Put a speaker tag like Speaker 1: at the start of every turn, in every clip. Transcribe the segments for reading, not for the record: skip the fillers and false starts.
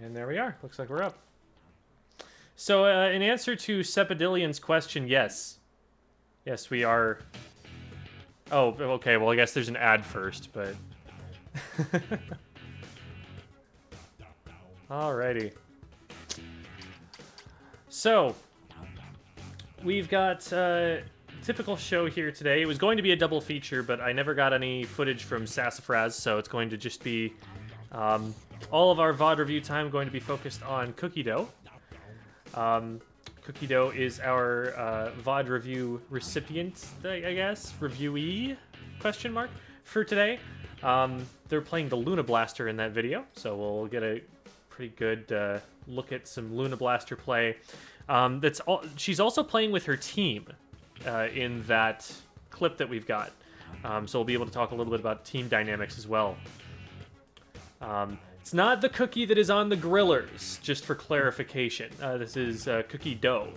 Speaker 1: And there we are. Looks like we're up. So, in answer to Sepidillion's question, yes. Yes, we are... Oh, okay, well, I guess there's an ad first, but... Alrighty. So, we've got typical show here today. It was going to be a double feature, but I never got any footage from Sassafras, so it's going to just be all of our VOD review time going to be focused on Cookie Dough. Cookie Dough is our VOD review recipient, I guess, reviewee, question mark, for today. They're playing the Luna Blaster in that video, so we'll get a pretty good look at some Luna Blaster play. She's also playing with her team in that clip that we've got. So we'll be able to talk a little bit about team dynamics as well. It's not the cookie that is on the grillers, just for clarification. This is Cookie Dough.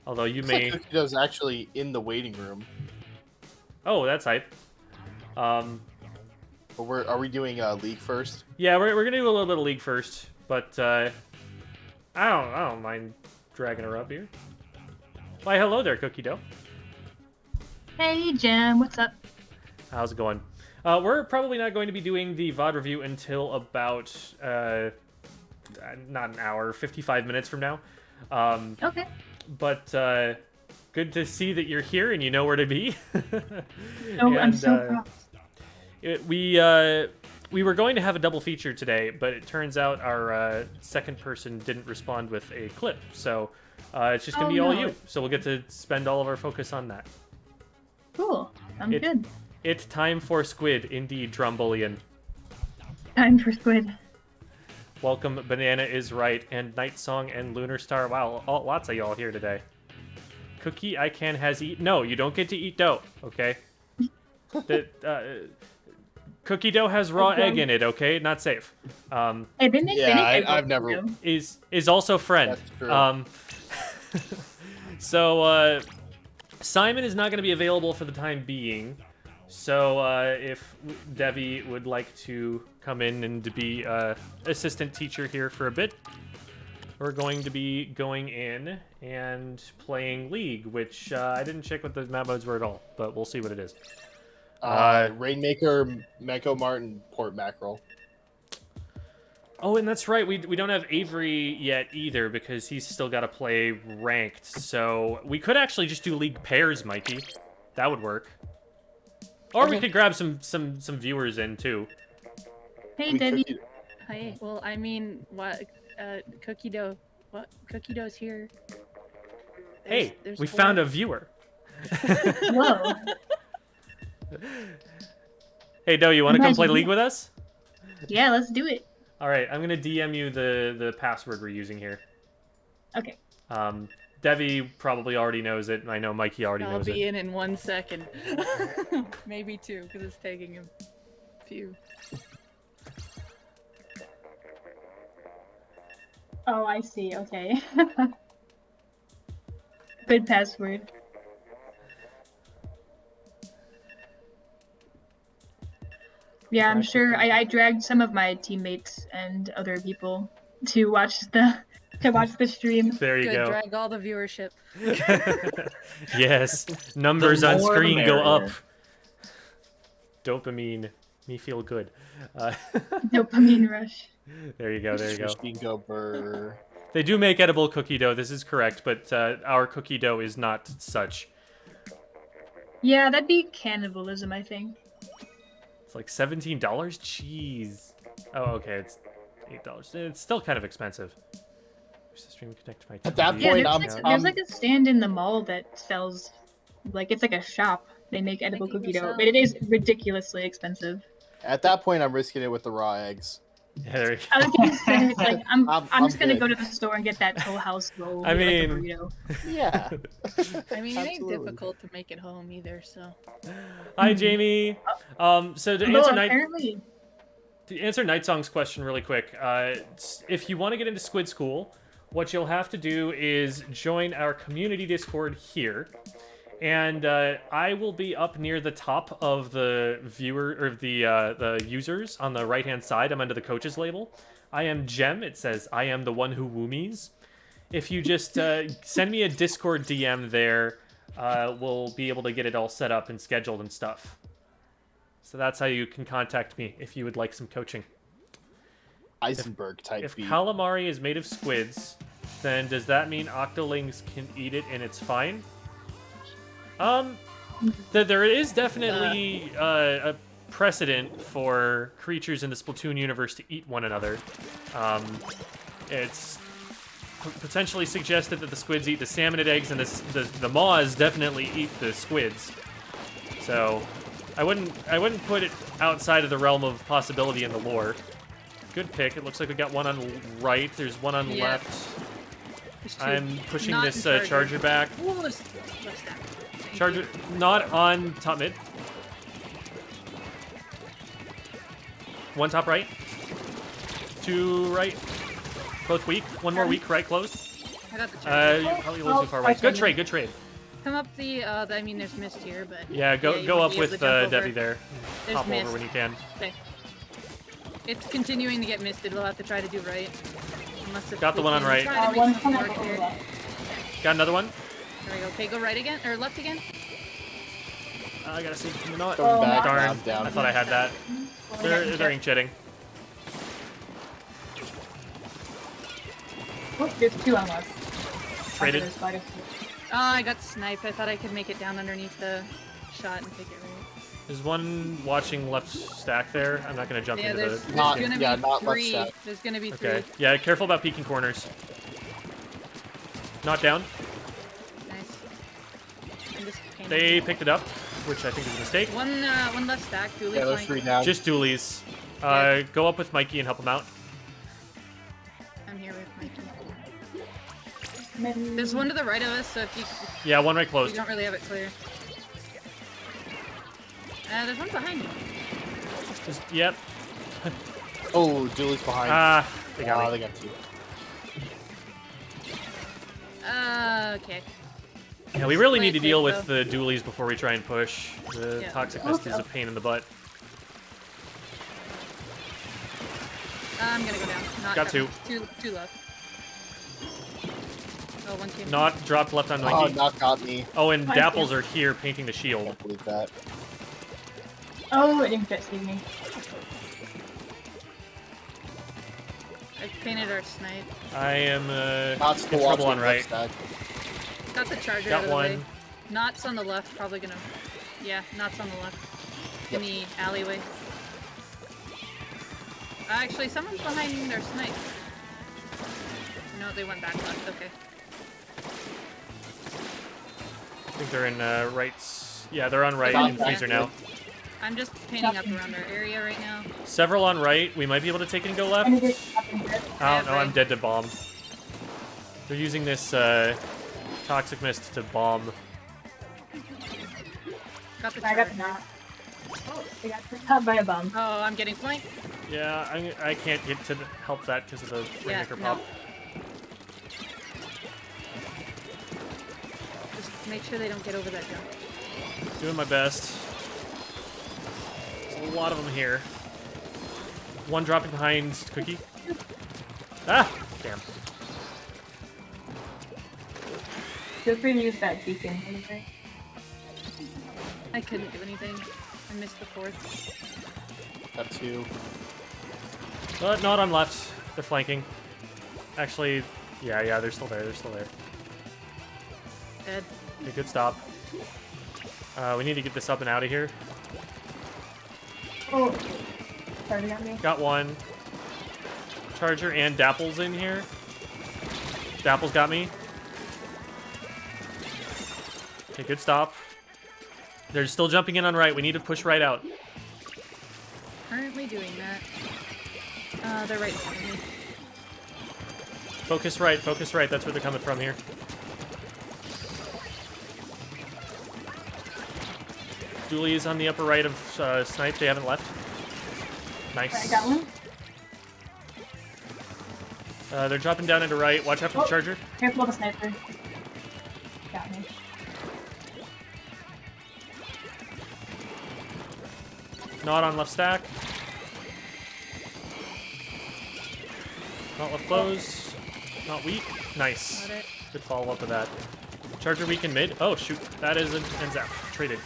Speaker 1: Although you may...
Speaker 2: Like Cookie Dough's actually in the waiting room.
Speaker 1: Oh, that's hype.
Speaker 2: But are we doing League first?
Speaker 1: Yeah, we're gonna do a little bit of League first, but I don't mind dragging her up here. Why, hello there, Cookie Dough.
Speaker 3: Hey, Jim, what's up?
Speaker 1: How's it going? We're probably not going to be doing the VOD review until about, not an hour, 55 minutes from now.
Speaker 3: Okay.
Speaker 1: But, good to see that you're here and you know where to be.
Speaker 3: Oh, I'm so proud.
Speaker 1: We were going to have a double feature today, but it turns out our second person didn't respond with a clip. So, it's just going to be all you. So we'll get to spend all of our focus on that.
Speaker 3: Cool. Sounds good.
Speaker 1: It's time for Squid, indeed, Drumbullion.
Speaker 3: Time for Squid.
Speaker 1: Welcome, Banana is Right, and Night Song and Lunar Star. Wow, lots of y'all here today. Cookie I Can has eat. No, you don't get to eat dough, okay? Cookie Dough has raw egg in it, okay? Not safe.
Speaker 3: Hey, they make
Speaker 2: I've never...
Speaker 1: Is also friend.
Speaker 2: That's true.
Speaker 1: So, Simon is not going to be available for the time being. So, if Devi would like to come in and to be assistant teacher here for a bit, we're going to be going in and playing League, which I didn't check what the map modes were at all, but we'll see what it is.
Speaker 2: Rainmaker, Meko Martin, Port Mackerel.
Speaker 1: Oh, and that's right, we don't have Avery yet either, because he's still got to play ranked, so we could actually just do League pairs, Mikey. That would work. Or we could grab some viewers in, too.
Speaker 3: Hey, Debbie.
Speaker 4: Hi. Well, I mean, what? Cookie Dough. What? Cookie Dough's here.
Speaker 1: There's we found a viewer.
Speaker 3: Whoa.
Speaker 1: Hey, Doe, you want to come play League with us?
Speaker 3: Yeah, let's do it.
Speaker 1: All right, I'm gonna DM you the password we're using here.
Speaker 3: Okay.
Speaker 1: Devi probably already knows it, and I know Mikey already knows it.
Speaker 4: I'll be in 1 second. Maybe 2, because it's taking a few.
Speaker 3: Oh, I see. Okay. Good password. Yeah, I'm sure I dragged some of my teammates and other people to watch the stream.
Speaker 1: There you go.
Speaker 4: Drag all the viewership.
Speaker 1: Yes, numbers on screen go up. Dopamine, me feel good.
Speaker 3: Dopamine rush.
Speaker 1: There you go. There you
Speaker 2: go.
Speaker 1: They do make edible cookie dough. This is correct, but our cookie dough is not such.
Speaker 3: Yeah, that'd be cannibalism, I think.
Speaker 1: It's like $17. Jeez. Oh, okay. It's $8. It's still kind of expensive.
Speaker 2: At that point,
Speaker 3: there's like a stand in the mall that sells, like, it's like a shop. They make edible cookie dough, but it is ridiculously expensive.
Speaker 2: At that point, I'm risking it with the raw eggs.
Speaker 1: Yeah, there you go.
Speaker 3: I was gonna say, like, I'm just gonna go to the store and get that whole house roll.
Speaker 1: I mean,
Speaker 3: like a burrito.
Speaker 2: Yeah.
Speaker 4: I mean, it ain't difficult to make it home either, so.
Speaker 1: Hi, Jamie. So to answer Night Song's question really quick, if you want to get into Squid School, what you'll have to do is join our community Discord here, And I will be up near the top of the viewer or the users on the right-hand side. I'm under the coaches label. I am Gem. It says I am the one who woomies. If you just send me a Discord DM there, we'll be able to get it all set up and scheduled and stuff. So that's how you can contact me if you would like some coaching.
Speaker 2: Eisenberg type
Speaker 1: If
Speaker 2: beat.
Speaker 1: calamari is made of squids, then does that mean octolings can eat it and it's fine? There is definitely a precedent for creatures in the Splatoon universe to eat one another. It's potentially suggested that the squids eat the salmonid eggs, and the maws definitely eat the squids. So I wouldn't put it outside of the realm of possibility in the lore. Good pick. It looks like we got one on right. There's one on
Speaker 4: Yeah.
Speaker 1: left.
Speaker 4: There's two.
Speaker 1: I'm pushing
Speaker 4: Not
Speaker 1: this
Speaker 4: in
Speaker 1: charger back.
Speaker 4: Ooh, what's that? Thank
Speaker 1: Charger
Speaker 4: you.
Speaker 1: not on top mid. One top right. Two right. Both weak. One more weak. Right closed.
Speaker 4: I got the charger.
Speaker 1: You're probably a little too far right. Good trade. Good trade.
Speaker 4: Come up the, I mean, there's mist here, but...
Speaker 1: Yeah, go
Speaker 4: you
Speaker 1: go
Speaker 4: might
Speaker 1: up
Speaker 4: be able
Speaker 1: with
Speaker 4: to jump over.
Speaker 1: Debbie there.
Speaker 4: There's
Speaker 1: Hop
Speaker 4: mist.
Speaker 1: over when you can.
Speaker 4: Okay. It's continuing to get misted. We'll have to try to do right. Unless if
Speaker 1: Got the
Speaker 4: we
Speaker 1: one on
Speaker 4: can
Speaker 1: right.
Speaker 4: try to make
Speaker 3: One
Speaker 4: some
Speaker 3: coming
Speaker 4: work
Speaker 3: over
Speaker 4: here.
Speaker 3: left.
Speaker 1: Got another one.
Speaker 4: There we go. Okay, go right again, or left again.
Speaker 1: I gotta see if you not.
Speaker 2: Going back,
Speaker 1: Darn.
Speaker 2: down.
Speaker 1: I thought I had that. They're ink-jetting.
Speaker 3: Oh, there's two on left.
Speaker 1: Traded.
Speaker 3: There's spiders.
Speaker 4: Oh, I got sniped. I thought I could make it down underneath the shot and take it right.
Speaker 1: There's one watching left stack there. I'm not gonna jump
Speaker 4: Yeah,
Speaker 1: into
Speaker 4: there's,
Speaker 1: the.
Speaker 4: there's
Speaker 2: Not-
Speaker 4: gonna
Speaker 2: yeah,
Speaker 4: be
Speaker 2: not left
Speaker 4: three.
Speaker 2: side.
Speaker 4: There's gonna be three.
Speaker 1: Okay. Yeah, careful about peeking corners. Not down.
Speaker 4: Nice. I'm just painting.
Speaker 1: They picked it up, which I think is a mistake.
Speaker 4: One left stack. Dooley
Speaker 2: Yeah, those
Speaker 4: flank.
Speaker 2: three down.
Speaker 1: Just dualies.
Speaker 4: Yeah.
Speaker 1: Go up with Mikey and help him out.
Speaker 4: I'm here with Mikey.
Speaker 3: Maybe-
Speaker 4: There's one to the right of us, so if you,
Speaker 1: Yeah, one right
Speaker 4: we
Speaker 1: closed.
Speaker 4: don't really have it clear. There's one behind me.
Speaker 1: Just, yep.
Speaker 2: Oh, Julie's behind.
Speaker 1: Ah, they got me.
Speaker 2: They got two.
Speaker 4: Okay.
Speaker 1: Yeah, we really
Speaker 4: Play
Speaker 1: need to
Speaker 4: it
Speaker 1: deal
Speaker 4: safe,
Speaker 1: with the dualies before we try and push. The
Speaker 4: Yeah.
Speaker 1: toxic mist is a pain in the butt.
Speaker 4: I'm gonna go down. Not
Speaker 1: Got two.
Speaker 4: Two left. Oh, one came.
Speaker 1: Not dropped left on
Speaker 2: Oh,
Speaker 1: Mikey.
Speaker 2: knock got me.
Speaker 1: Oh, and
Speaker 3: Fine,
Speaker 1: Dapples
Speaker 3: yeah.
Speaker 1: are here painting the
Speaker 2: I
Speaker 1: shield.
Speaker 2: can't believe that.
Speaker 3: Oh, it didn't fit me.
Speaker 4: I painted our snipe.
Speaker 1: I am
Speaker 2: Not
Speaker 1: in
Speaker 2: still
Speaker 1: trouble
Speaker 2: watching
Speaker 1: on right.
Speaker 2: left side.
Speaker 4: Got the charger
Speaker 1: Got
Speaker 4: out of the way.
Speaker 1: one.
Speaker 4: Knots on the left, probably gonna... Yeah, knots on the left. In the alleyway. Actually, someone's behind their snipe. No, they went back left, okay.
Speaker 1: I think they're in rights. Yeah, they're on right
Speaker 2: Got
Speaker 1: in
Speaker 2: that.
Speaker 1: freezer now.
Speaker 4: I'm just painting up around our area right now.
Speaker 1: Several on right. We might be able to take it and go left.
Speaker 3: I need to up in here.
Speaker 1: I don't know. I'm
Speaker 4: right.
Speaker 1: dead to bomb. They're using this toxic mist to bomb.
Speaker 4: Got the
Speaker 3: I got the
Speaker 4: charger.
Speaker 3: knot. Oh, I got picked up by a bum.
Speaker 4: Oh, I'm getting flanked.
Speaker 1: Yeah, I can't get to help that because of the
Speaker 4: Yeah,
Speaker 1: Rainmaker
Speaker 4: no.
Speaker 1: pop.
Speaker 4: Just make sure they don't get over that jump.
Speaker 1: Doing my best. There's a lot of them here. One dropping behind Cookie. Ah! Damn.
Speaker 3: Feel free to use that beacon. Okay?
Speaker 4: I couldn't do anything. I missed the fourth.
Speaker 2: Got two.
Speaker 1: But not on left. They're flanking. Actually, yeah, they're still there. They're still there.
Speaker 4: Dead.
Speaker 1: Okay, good stop. We need to get this up and out of here.
Speaker 3: Oh, sorry, got me.
Speaker 1: Got one. Charger and Dapple's in here. Dapple's got me. Okay, good stop. They're still jumping in on right. We need to push right out.
Speaker 4: Currently doing that. They're right in front of me.
Speaker 1: Focus right, focus right. That's where they're coming from here. Julie is on the upper right of Snipe. They haven't left. Nice.
Speaker 3: I got one.
Speaker 1: They're dropping down into right. Watch out for the
Speaker 3: Oh.
Speaker 1: charger.
Speaker 3: Careful of the sniper. Got me.
Speaker 1: Not on left stack. Not left close. Not weak. Nice.
Speaker 4: Got it.
Speaker 1: Good follow-up of that. Charger weak in mid. Oh, shoot. That is an zap. Traded.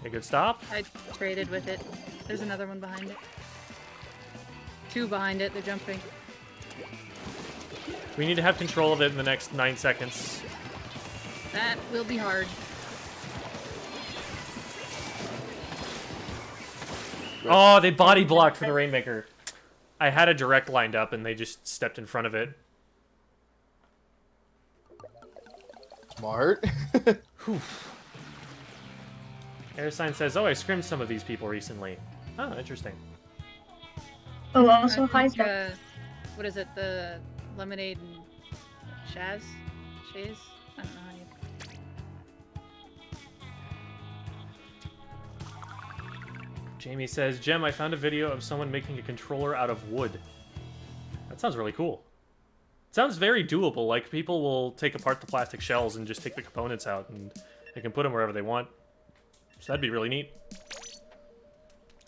Speaker 1: A good stop.
Speaker 4: I traded with it. There's another one behind it. Two behind it. They're jumping.
Speaker 1: We need to have control of it in the next 9 seconds.
Speaker 4: That will be hard.
Speaker 1: Oh, they body blocked for the Rainmaker. I had a direct lined up and they just stepped in front of it.
Speaker 2: Smart.
Speaker 1: Airsign says, oh, I scrimmed some of these people recently. Oh, interesting.
Speaker 3: Oh, also
Speaker 4: I
Speaker 3: hi,
Speaker 4: think, what is it? The lemonade and Shaz? Shaze? I don't know how you...
Speaker 1: Jamie says, Jem, I found a video of someone making a controller out of wood. That sounds really cool. It sounds very doable. Like, people will take apart the plastic shells and just take the components out, and they can put them wherever they want. So that'd be really neat.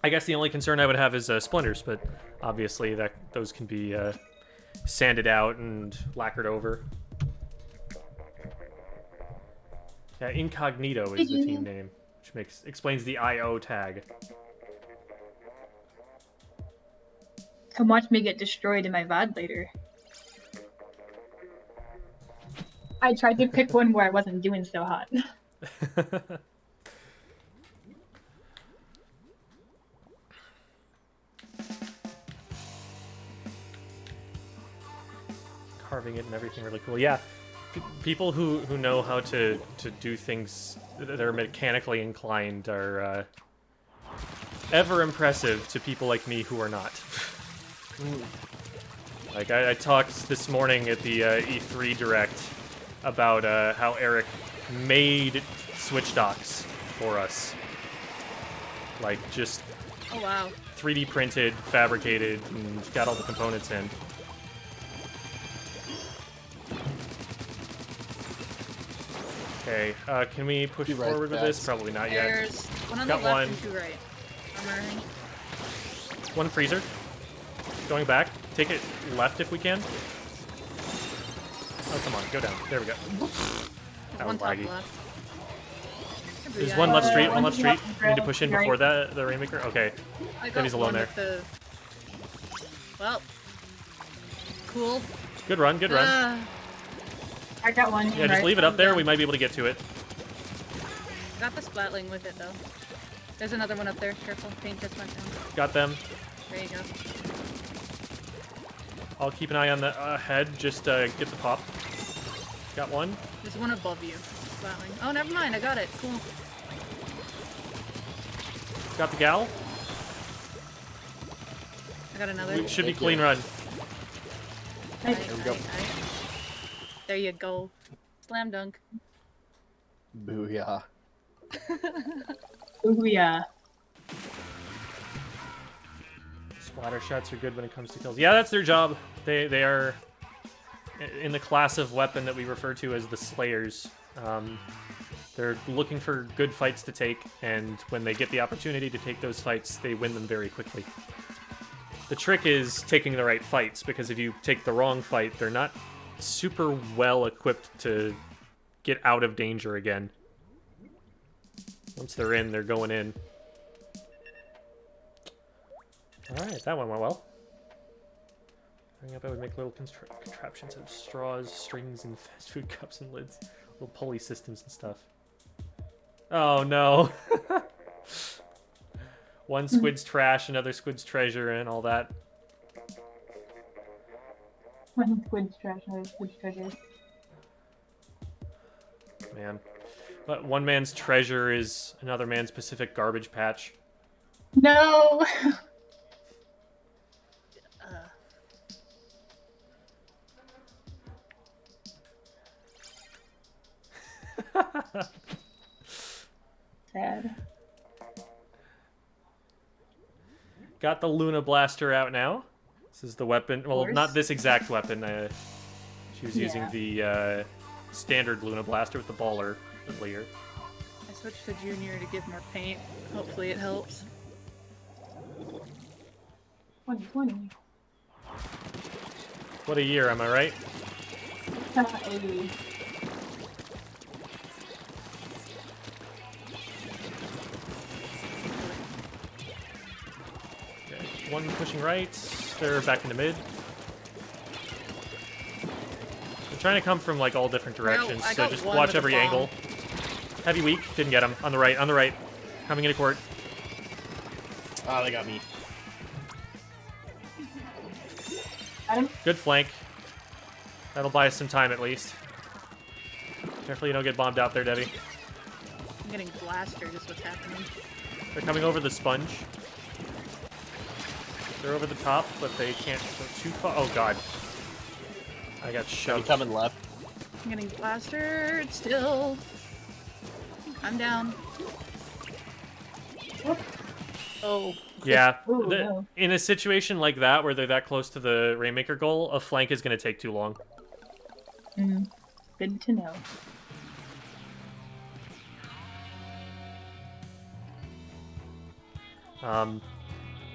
Speaker 1: I guess the only concern I would have is splinters, but obviously those can be sanded out and lacquered over. Yeah, Incognito is the team name, which explains the IO tag.
Speaker 3: Come watch me get destroyed in my VOD later. I tried to pick one where I wasn't doing so hot.
Speaker 1: Carving it and everything really cool. Yeah, people who know how to do things that are mechanically inclined are ever impressive to people like me who are not. Like, I talked this morning at the E3 Direct about how Eric made Switch docks for us. Like, just
Speaker 4: Oh, wow.
Speaker 1: 3D printed, fabricated, and got all the components in. Okay, can we push
Speaker 2: Be right
Speaker 1: forward with
Speaker 2: back.
Speaker 1: this? Probably not yet.
Speaker 4: There's one on
Speaker 1: Got
Speaker 4: the left
Speaker 1: one.
Speaker 4: and two right. Armor.
Speaker 1: One freezer. Going back. Take it left if we can. Oh, come on. Go down. There we go. That was
Speaker 4: One top
Speaker 1: laggy.
Speaker 4: left.
Speaker 1: There's
Speaker 4: Yeah.
Speaker 1: one left street. One
Speaker 3: One
Speaker 1: left street.
Speaker 3: left,
Speaker 1: We need to push in
Speaker 3: right.
Speaker 1: before that, the Rainmaker. Okay.
Speaker 4: I got
Speaker 1: Debbie's alone
Speaker 4: one
Speaker 1: there.
Speaker 4: with the... Well. Cool.
Speaker 1: Good run. Good run.
Speaker 3: I got one.
Speaker 1: Yeah, just leave it up there. We might be able to get to it.
Speaker 4: Got the splatling with it though. There's another one up there. Careful. Paint just went down.
Speaker 1: Got them.
Speaker 4: There you go.
Speaker 1: I'll keep an eye on the head. Just get the pop. Got one.
Speaker 4: There's one above you. Splatling. Oh, never mind. I got it. Cool.
Speaker 1: Got the gal.
Speaker 4: I got another.
Speaker 1: We should be
Speaker 2: Thank you.
Speaker 1: clean run.
Speaker 4: Aight,
Speaker 2: There we go.
Speaker 4: aight, aight. There you go. Slam dunk.
Speaker 2: Booyah.
Speaker 3: Ooh, yeah.
Speaker 1: Splatter shots are good when it comes to kills. Yeah, that's their job. They are in the class of weapon that we refer to as the Slayers. They're looking for good fights to take, and when they get the opportunity to take those fights, they win them very quickly. The trick is taking the right fights, because if you take the wrong fight, they're not super well equipped to get out of danger again. Once they're in, they're going in. Alright, that one went well. Growing up, I would make little contraptions out of straws, strings, and fast food cups and lids. Little pulley systems and stuff. Oh no! One squid's trash, another squid's treasure, and all that.
Speaker 3: One squid's trash, another squid's treasure.
Speaker 1: Man. But one man's treasure is another man's Pacific garbage patch.
Speaker 3: No! Sad.
Speaker 1: Got the Luna Blaster out now. This is the weapon. Well,
Speaker 3: course.
Speaker 1: not this exact weapon. She was using
Speaker 3: Yeah.
Speaker 1: the standard Luna Blaster with the baller earlier.
Speaker 4: I switched to Junior to give more paint. Hopefully it helps.
Speaker 3: 2020.
Speaker 1: What a year, am I right?
Speaker 3: 80.
Speaker 1: Okay. One pushing right. They're back into mid. They're trying to come from like all different directions,
Speaker 4: I
Speaker 1: so
Speaker 4: got
Speaker 1: just
Speaker 4: one
Speaker 1: watch
Speaker 4: with a
Speaker 1: every
Speaker 4: bomb.
Speaker 1: angle. Heavy weak, didn't get him. On the right, on the right. Coming into court.
Speaker 2: Oh, they got me.
Speaker 3: Adam?
Speaker 1: Good flank. That'll buy us some time at least. Careful you don't get bombed out there, Debbie.
Speaker 4: I'm getting blastered is what's happening.
Speaker 1: They're coming over the sponge. They're over the top, but they can't go too far. Oh god. I got
Speaker 2: They
Speaker 1: shoved.
Speaker 2: coming left.
Speaker 4: I'm getting blastered still. I'm down. Oh.
Speaker 1: Yeah.
Speaker 3: Ooh, no.
Speaker 1: In a situation like that, where they're that close to the Rainmaker goal, a flank is going to take too long.
Speaker 3: Good to know.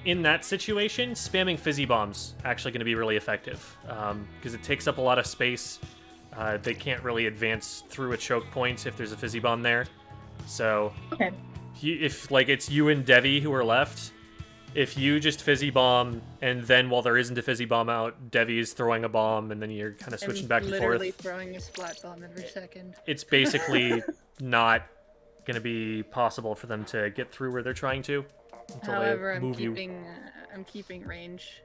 Speaker 1: In that situation, spamming fizzy bombs actually going to be really effective because it takes up a lot of space. They can't really advance through a choke point if there's a fizzy bomb there. So
Speaker 3: Okay.
Speaker 1: if like it's you and Devi who are left, if you just fizzy bomb and then while there isn't a fizzy bomb out, Devi is throwing a bomb and then you're kind of switching
Speaker 4: I'm
Speaker 1: back and
Speaker 4: literally
Speaker 1: forth.
Speaker 4: throwing a splat bomb every second.
Speaker 1: It's basically not going to be possible for them to get through where they're trying to until
Speaker 4: However,
Speaker 1: they
Speaker 4: I'm
Speaker 1: move you.
Speaker 4: keeping range.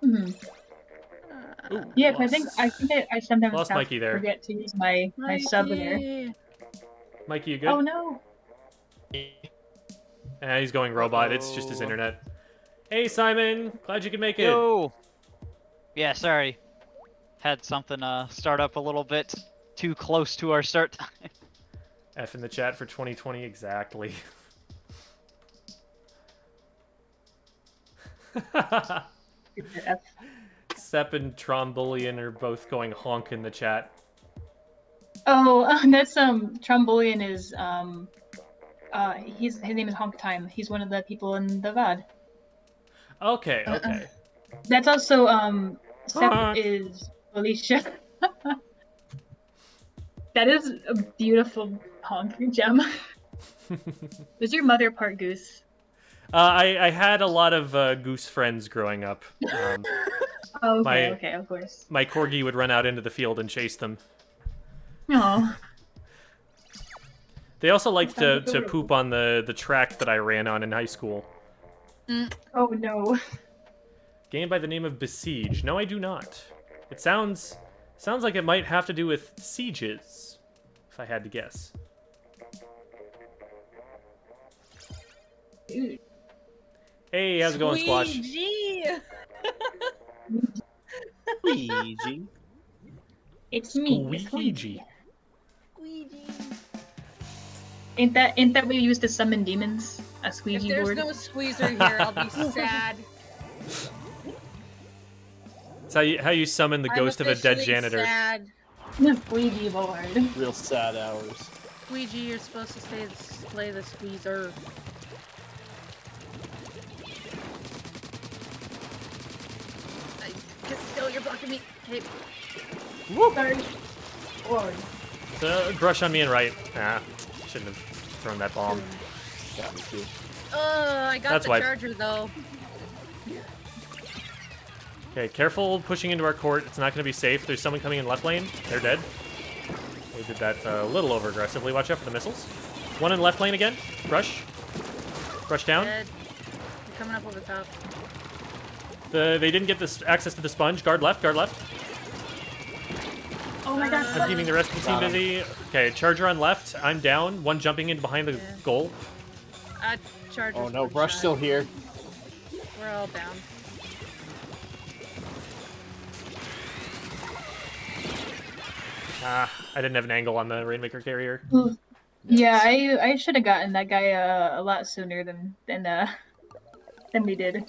Speaker 1: Ooh,
Speaker 3: Yeah, 'cause
Speaker 1: lost.
Speaker 3: I think I sometimes
Speaker 1: Lost
Speaker 3: have
Speaker 1: Mikey there.
Speaker 3: forget to use my sub there.
Speaker 4: Mikey!
Speaker 1: Mikey, you good?
Speaker 3: Oh no.
Speaker 1: He's going robot. It's just his
Speaker 5: Uh-oh.
Speaker 1: internet. Hey, Simon. Glad you could make it.
Speaker 5: Yo! Yeah, sorry. Had something start up a little bit too close to our start time.
Speaker 1: F in the chat for 2020 exactly. Sepp and Trombolian are both going honk in the chat.
Speaker 3: Oh, that's Trombolian is his name is Honk Time. He's one of the people in the VOD.
Speaker 1: Okay, okay.
Speaker 3: That's also Sep
Speaker 1: Honk.
Speaker 3: is Alicia. That is a beautiful honk gem. Was your mother part goose?
Speaker 1: I had a lot of goose friends growing up.
Speaker 3: Oh, okay,
Speaker 1: My-
Speaker 3: okay, of course.
Speaker 1: My corgi would run out into the field and chase them.
Speaker 3: Oh,
Speaker 1: They also liked to
Speaker 3: Sounds adorable.
Speaker 1: poop on the track that I ran on in high school.
Speaker 3: oh no.
Speaker 1: Game by the name of Besiege. No, I do not. It sounds like it might have to do with sieges, if I had to guess.
Speaker 3: Dude.
Speaker 1: Hey, how's it going, Squash?
Speaker 4: Squeegee!
Speaker 2: Luigi.
Speaker 3: It's me.
Speaker 1: Squeegee.
Speaker 4: Squeegee.
Speaker 3: Ain't that what you used to summon demons? A
Speaker 4: If
Speaker 3: squeegee
Speaker 4: there's
Speaker 3: board?
Speaker 4: no squeezer here, I'll be sad.
Speaker 1: It's how you summon the ghost of a dead
Speaker 4: officially
Speaker 1: janitor.
Speaker 4: Sad.
Speaker 3: The squeegee board.
Speaker 2: Real sad hours.
Speaker 4: Squeegee, you're supposed to play the squeezer. Oh, you're blocking me. Okay.
Speaker 3: Sorry. Board.
Speaker 1: Brush on me and right. Ah, shouldn't have thrown that bomb.
Speaker 2: Got me too.
Speaker 4: I got
Speaker 1: That's
Speaker 4: the
Speaker 1: why-
Speaker 4: charger though.
Speaker 1: Okay, careful pushing into our court. It's not going to be safe. There's someone coming in left lane. They're dead. They did that a little over aggressively. Watch out for the missiles. One in left lane again. Brush. Brush down.
Speaker 4: Dead. You're coming up over the top.
Speaker 1: They didn't get this access to the sponge. Guard left. Guard left.
Speaker 3: Oh my god.
Speaker 1: I'm keeping the rest of the team
Speaker 2: Got him.
Speaker 1: busy. Okay, charger on left. I'm down. One jumping in behind the
Speaker 4: Yeah.
Speaker 1: goal.
Speaker 4: Charger.
Speaker 2: Oh no, Brush still here.
Speaker 4: We're all down.
Speaker 1: Ah, I didn't have an angle on the Rainmaker carrier.
Speaker 3: Yeah, I should have gotten that guy a lot sooner than we did.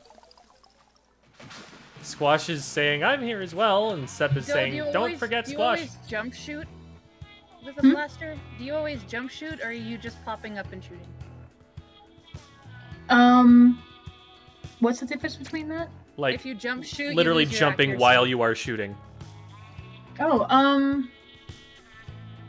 Speaker 1: Squash is saying, I'm here as well, and Sepp is
Speaker 4: So
Speaker 1: saying,
Speaker 4: do you
Speaker 1: don't
Speaker 4: always-
Speaker 1: forget
Speaker 4: do you
Speaker 1: Squash.
Speaker 4: always jump shoot? with a
Speaker 3: Hmm?
Speaker 4: blaster? Do you always jump shoot, or are you just popping up and shooting?
Speaker 3: What's the difference between that?
Speaker 1: Like
Speaker 4: If you jump shoot, you
Speaker 1: literally
Speaker 4: lose your
Speaker 1: jumping
Speaker 4: accuracy.
Speaker 1: while you are shooting.
Speaker 3: Oh,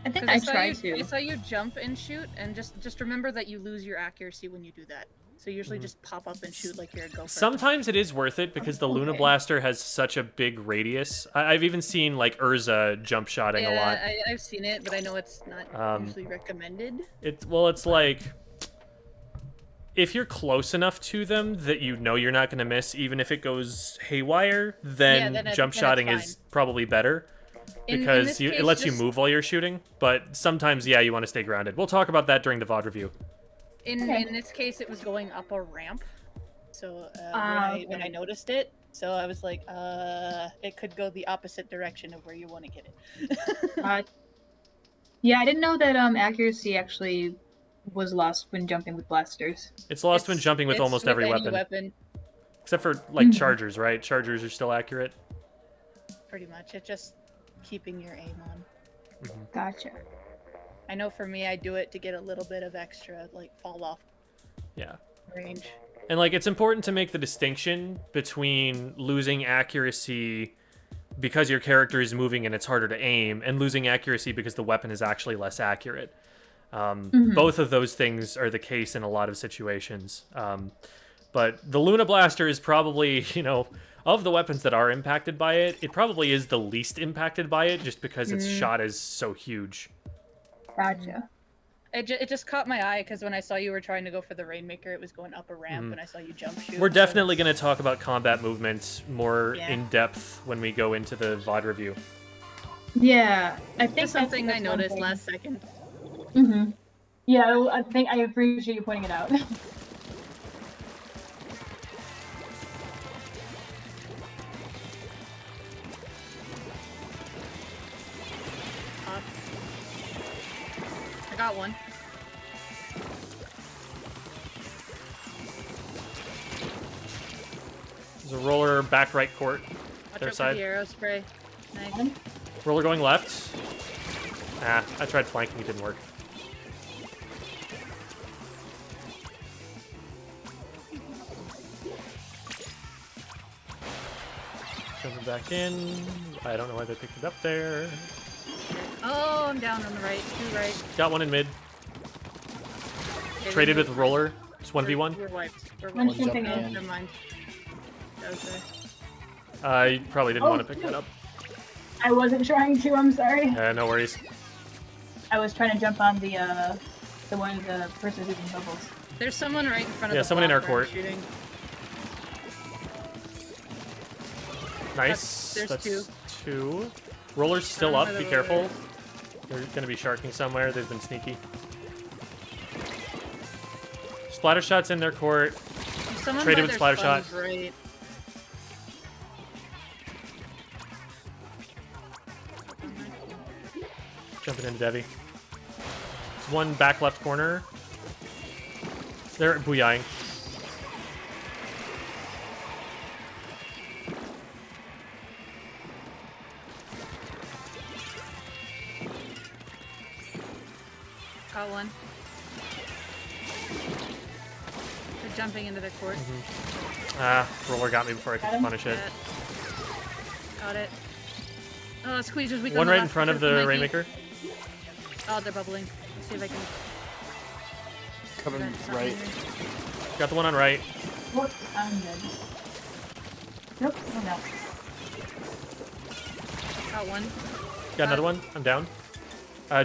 Speaker 3: I think
Speaker 4: 'Cause
Speaker 3: I
Speaker 4: saw
Speaker 3: try
Speaker 4: you,
Speaker 3: to.
Speaker 4: I saw you jump and shoot, and just remember that you lose your accuracy when you do that. So usually just pop up and shoot like you're a gopher.
Speaker 1: Sometimes it is worth it because the Luna
Speaker 3: Okay.
Speaker 1: Blaster has such a big radius. I've even seen like Urza jump shotting a lot.
Speaker 4: I've seen it, but I know it's not usually recommended.
Speaker 1: It's like if you're close enough to them that you know you're not going to miss, even if it goes haywire, then
Speaker 4: then
Speaker 1: jump
Speaker 4: it's
Speaker 1: shotting
Speaker 4: fine.
Speaker 1: is probably better
Speaker 4: In
Speaker 1: because
Speaker 4: this
Speaker 1: it
Speaker 4: case,
Speaker 1: lets you
Speaker 4: just-
Speaker 1: move while you're shooting. But sometimes, yeah, you want to stay grounded. We'll talk about that during the VOD review.
Speaker 4: In this case, it was going up a ramp. So when I
Speaker 3: okay.
Speaker 4: noticed it, so I was like, it could go the opposite direction of where you want to get it.
Speaker 3: Yeah, I didn't know that accuracy actually was lost when jumping with blasters.
Speaker 1: It's lost when jumping with
Speaker 4: It's
Speaker 1: almost every
Speaker 4: any
Speaker 1: weapon. Except for, like,
Speaker 3: Mhm.
Speaker 1: chargers, right? Chargers are still accurate.
Speaker 4: Pretty much. It's just keeping your aim on.
Speaker 3: Gotcha.
Speaker 4: I know for me, I do it to get a little bit of extra, like, fall off
Speaker 1: Yeah.
Speaker 4: range.
Speaker 1: And, like, it's important to make the distinction between losing accuracy because your character is moving and it's harder to aim, and losing accuracy because the weapon is actually less accurate. Both of those things are the case in a lot of situations. But the Luna Blaster is probably, you know, of the weapons that are impacted by it, it probably is the least impacted by it just because its shot is so huge.
Speaker 3: Gotcha.
Speaker 4: It just caught my eye because when I saw you were trying to go for the Rainmaker, it was going up a ramp, and I saw you jump shoot.
Speaker 1: We're
Speaker 4: so
Speaker 1: definitely
Speaker 4: it's-
Speaker 1: going to talk about combat movements more
Speaker 4: Yeah.
Speaker 1: in depth when we go into the VOD review.
Speaker 3: Yeah, I think
Speaker 4: Just something I
Speaker 3: that's one
Speaker 4: noticed
Speaker 3: thing.
Speaker 4: last second.
Speaker 3: Mm-hmm. Yeah, I think I appreciate you pointing it out.
Speaker 4: I got one.
Speaker 1: There's a roller back right court.
Speaker 4: Watch
Speaker 1: Their
Speaker 4: out
Speaker 1: side.
Speaker 4: for the arrow spray. Nice.
Speaker 1: Roller going left. Ah, I tried flanking, it didn't work. Jumping back in. I don't know why they picked it up there.
Speaker 4: Oh, I'm down on the right. Too right.
Speaker 1: Got one in mid.
Speaker 4: Okay,
Speaker 1: Traded
Speaker 4: we
Speaker 1: with
Speaker 4: moved.
Speaker 1: roller. It's 1v1.
Speaker 4: We're wiped. We're
Speaker 3: One
Speaker 4: wiped.
Speaker 3: jumping
Speaker 4: Oh,
Speaker 3: in.
Speaker 4: never mind. That was there.
Speaker 1: I probably didn't want to pick that up.
Speaker 3: I wasn't trying to, I'm sorry.
Speaker 1: No worries.
Speaker 3: I was trying to jump on the person who's in bubbles.
Speaker 4: There's someone right in front of
Speaker 1: Yeah,
Speaker 4: the
Speaker 1: someone in our
Speaker 4: block where I'm
Speaker 1: court.
Speaker 4: shooting.
Speaker 1: Nice.
Speaker 4: There's
Speaker 1: That's
Speaker 4: two.
Speaker 1: two. Roller's still
Speaker 4: Down
Speaker 1: up.
Speaker 4: by the
Speaker 1: Be
Speaker 4: roller.
Speaker 1: careful. They're going to be sharking somewhere. They've been sneaky. Splatter shots in their court.
Speaker 4: There's someone
Speaker 1: Traded
Speaker 4: by
Speaker 1: with
Speaker 4: their
Speaker 1: splatter
Speaker 4: spawns
Speaker 1: shot.
Speaker 4: Right.
Speaker 1: Jumping into Devi. There's one back left corner. They're booyahing.
Speaker 4: Got one. They're jumping into their court.
Speaker 1: Ah, roller got me before I could punish it.
Speaker 4: Got it. Oh, Squeeze is weak
Speaker 1: One
Speaker 4: on the
Speaker 1: right in
Speaker 4: left
Speaker 1: front of
Speaker 4: because
Speaker 1: the
Speaker 4: he might be-
Speaker 1: Rainmaker.
Speaker 4: Oh, they're bubbling. Let's see if I can.
Speaker 2: Coming
Speaker 4: prevent something
Speaker 2: right.
Speaker 4: here.
Speaker 1: Got the one on right.
Speaker 3: Whoops, I'm dead. Nope, oh no.
Speaker 4: Got one.
Speaker 1: Got another one. I'm down.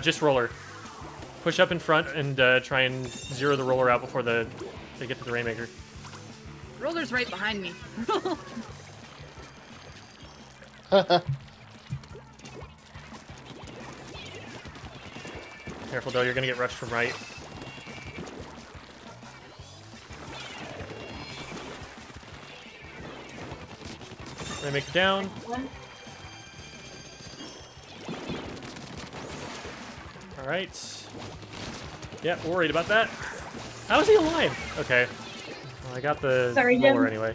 Speaker 1: Just roller. Push up in front and try and zero the roller out before they get to the Rainmaker.
Speaker 4: Roller's right behind me.
Speaker 1: Careful though, you're gonna get rushed from right. Rainmaker down.
Speaker 3: One.
Speaker 1: Alright. Yeah, worried about that. How is he alive? Okay. Well, I got the
Speaker 3: Sorry, Jim.
Speaker 1: roller anyway.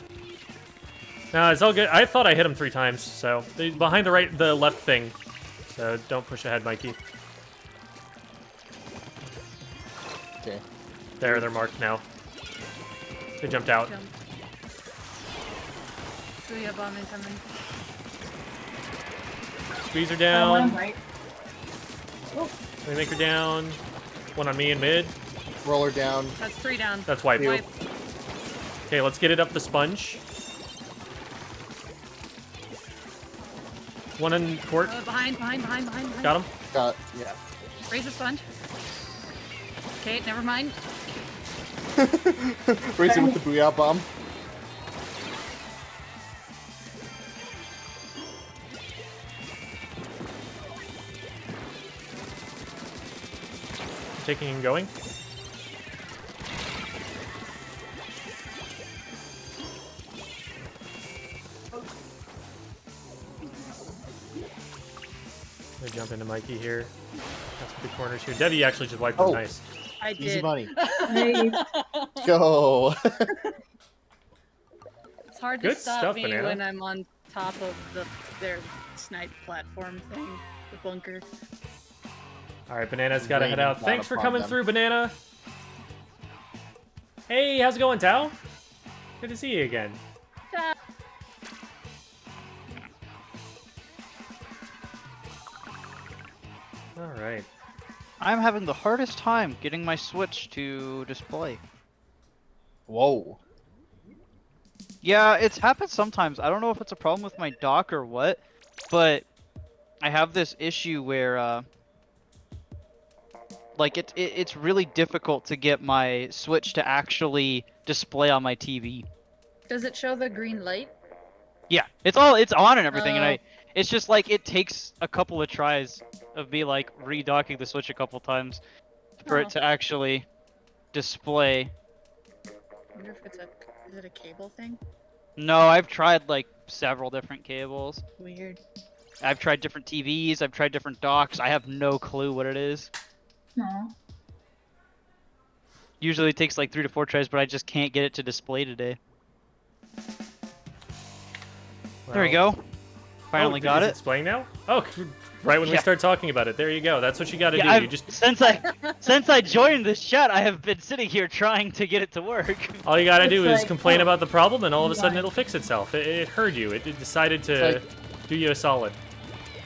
Speaker 1: No, it's all good. I thought I hit him 3 times, so behind the left thing. So don't push ahead, Mikey.
Speaker 2: Okay.
Speaker 1: There, they're marked now. They jumped out.
Speaker 4: Jump. Booyah bomb incoming.
Speaker 1: Squeeze her
Speaker 3: One
Speaker 1: down.
Speaker 3: right. Oh,
Speaker 1: Let me make her down. One on me in mid.
Speaker 2: Roller down.
Speaker 4: That's 3 down.
Speaker 1: That's wipe.
Speaker 4: Wipe.
Speaker 1: Okay, let's get it up the sponge. One in court.
Speaker 4: Behind.
Speaker 1: Got him.
Speaker 2: Got yeah.
Speaker 4: Raise the sponge. Okay, never mind.
Speaker 2: Raise it with the booyah bomb.
Speaker 1: Taking and going. I'm gonna jump into Mikey here. That's the corners here. Debbie actually just wiped them.
Speaker 2: Oh.
Speaker 1: Nice.
Speaker 4: I did.
Speaker 2: Easy money.
Speaker 3: nice.
Speaker 2: Go.
Speaker 4: It's hard
Speaker 1: Good
Speaker 4: to stop
Speaker 1: stuff,
Speaker 4: me
Speaker 1: Banana.
Speaker 4: when I'm on top of their snipe platform thing, the bunker.
Speaker 1: All right, Banana's got to head
Speaker 2: Raining
Speaker 1: out.
Speaker 2: down
Speaker 1: Thanks for
Speaker 2: upon
Speaker 1: coming
Speaker 2: them.
Speaker 1: through, Banana. Hey, how's it going, Tao? Good to see you again. All right.
Speaker 5: I'm having the hardest time getting my Switch to display.
Speaker 2: Whoa.
Speaker 5: Yeah, it's happened sometimes. I don't know if it's a problem with my dock or what, but I have this issue where, like, it's really difficult to get my Switch to actually display on my TV.
Speaker 4: Does it show the green light?
Speaker 5: Yeah, it's on and everything, and
Speaker 4: Oh.
Speaker 5: it's just like it takes a couple of tries of me like redocking the Switch a couple times for
Speaker 4: Oh.
Speaker 5: it to actually display.
Speaker 4: I wonder if is it a cable thing?
Speaker 5: No, I've tried like several different cables.
Speaker 4: Weird.
Speaker 5: I've tried different TVs, I've tried different docks. I have no clue what it is.
Speaker 3: Aw.
Speaker 5: Usually it takes like 3 to 4 tries, but I just can't get it to display today. There we
Speaker 1: Well,
Speaker 5: go. Finally
Speaker 1: oh,
Speaker 5: got
Speaker 1: is
Speaker 5: it.
Speaker 1: Displaying now? Oh, right when we
Speaker 5: Yeah.
Speaker 1: start talking about it. There you go. That's what you got to
Speaker 5: Yeah,
Speaker 1: do.
Speaker 5: I've,
Speaker 1: You just
Speaker 5: since I joined this chat, I have been sitting here trying to get it to work.
Speaker 1: all you got to
Speaker 3: It's
Speaker 1: do is
Speaker 3: like,
Speaker 1: complain
Speaker 3: oh,
Speaker 1: about the problem, and all of a sudden
Speaker 3: right.
Speaker 1: it'll fix itself. It heard you. It decided to
Speaker 2: Like-
Speaker 1: do you a solid.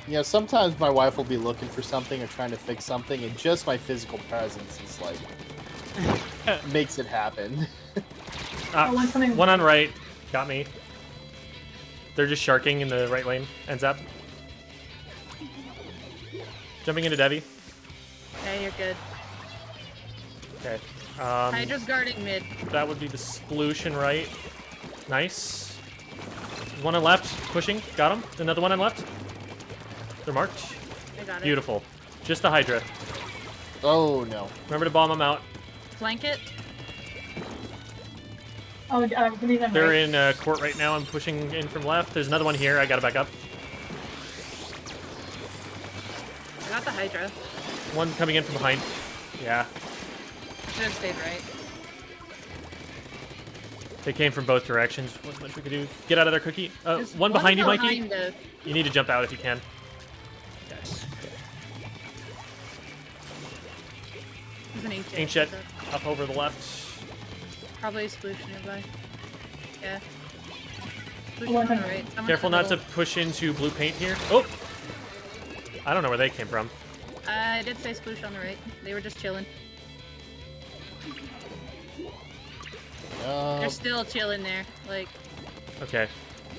Speaker 2: You know, sometimes my wife will be looking for something or trying to fix something, and just my physical presence is like makes it happen.
Speaker 3: Oh, one's coming.
Speaker 1: One on right. Got me. They're just sharking in the right lane. Ends up. Jumping into Debbie.
Speaker 4: Yeah, you're good.
Speaker 1: Okay.
Speaker 4: Hydra's guarding mid.
Speaker 1: That would be the sploosh right. Nice. One on left. Pushing. Got him. Another one on left. They're marked.
Speaker 4: I got it.
Speaker 1: Beautiful. Just the Hydra.
Speaker 2: Oh no.
Speaker 1: Remember to bomb them out.
Speaker 4: Flank it.
Speaker 3: Oh, somebody's on
Speaker 1: They're
Speaker 3: right.
Speaker 1: in court right now. I'm pushing in from left. There's another one here. I gotta back up.
Speaker 4: I got the Hydra.
Speaker 1: One coming in from behind. Yeah.
Speaker 4: Should have stayed right.
Speaker 1: They came from both directions. Wasn't much we could do. Get out of there, Cookie.
Speaker 4: There's
Speaker 1: One behind you, Mikey.
Speaker 4: behind the-
Speaker 1: You need to jump out if you can.
Speaker 4: There's an ancient.
Speaker 1: Ancient. Up over the left.
Speaker 4: Probably a sploosh nearby. Yeah. Sploosh
Speaker 3: One
Speaker 4: on the
Speaker 3: on-
Speaker 4: right. Someone
Speaker 1: Careful
Speaker 4: in the
Speaker 1: not to
Speaker 4: middle.
Speaker 1: push into blue paint here. Oh! I don't know where they came from.
Speaker 4: I did say sploosh on the right. They were just chilling. They're still chilling there. Like,
Speaker 1: Okay.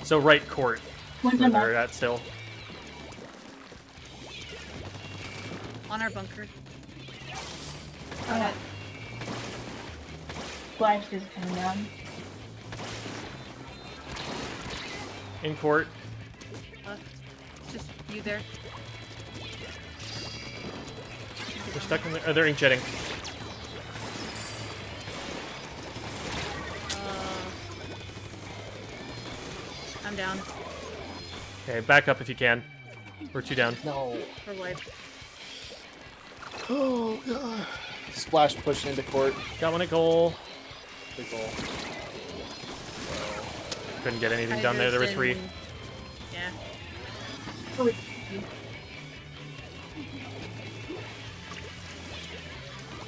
Speaker 1: So right court.
Speaker 3: One's
Speaker 1: Where
Speaker 3: on
Speaker 1: they're
Speaker 3: left.
Speaker 1: at still.
Speaker 4: on our bunker.
Speaker 3: Oh, Flash is coming down.
Speaker 1: In court.
Speaker 4: It's just you there.
Speaker 1: They're stuck in the, they're inkjetting.
Speaker 4: I'm down.
Speaker 1: Okay, back up if you can. We're two down.
Speaker 2: No.
Speaker 4: For wipe.
Speaker 2: Oh god. Splash pushed into court.
Speaker 1: Got one at goal.
Speaker 2: Big goal.
Speaker 1: Couldn't get anything done there. There were three.
Speaker 4: Yeah.
Speaker 3: Oh, wait.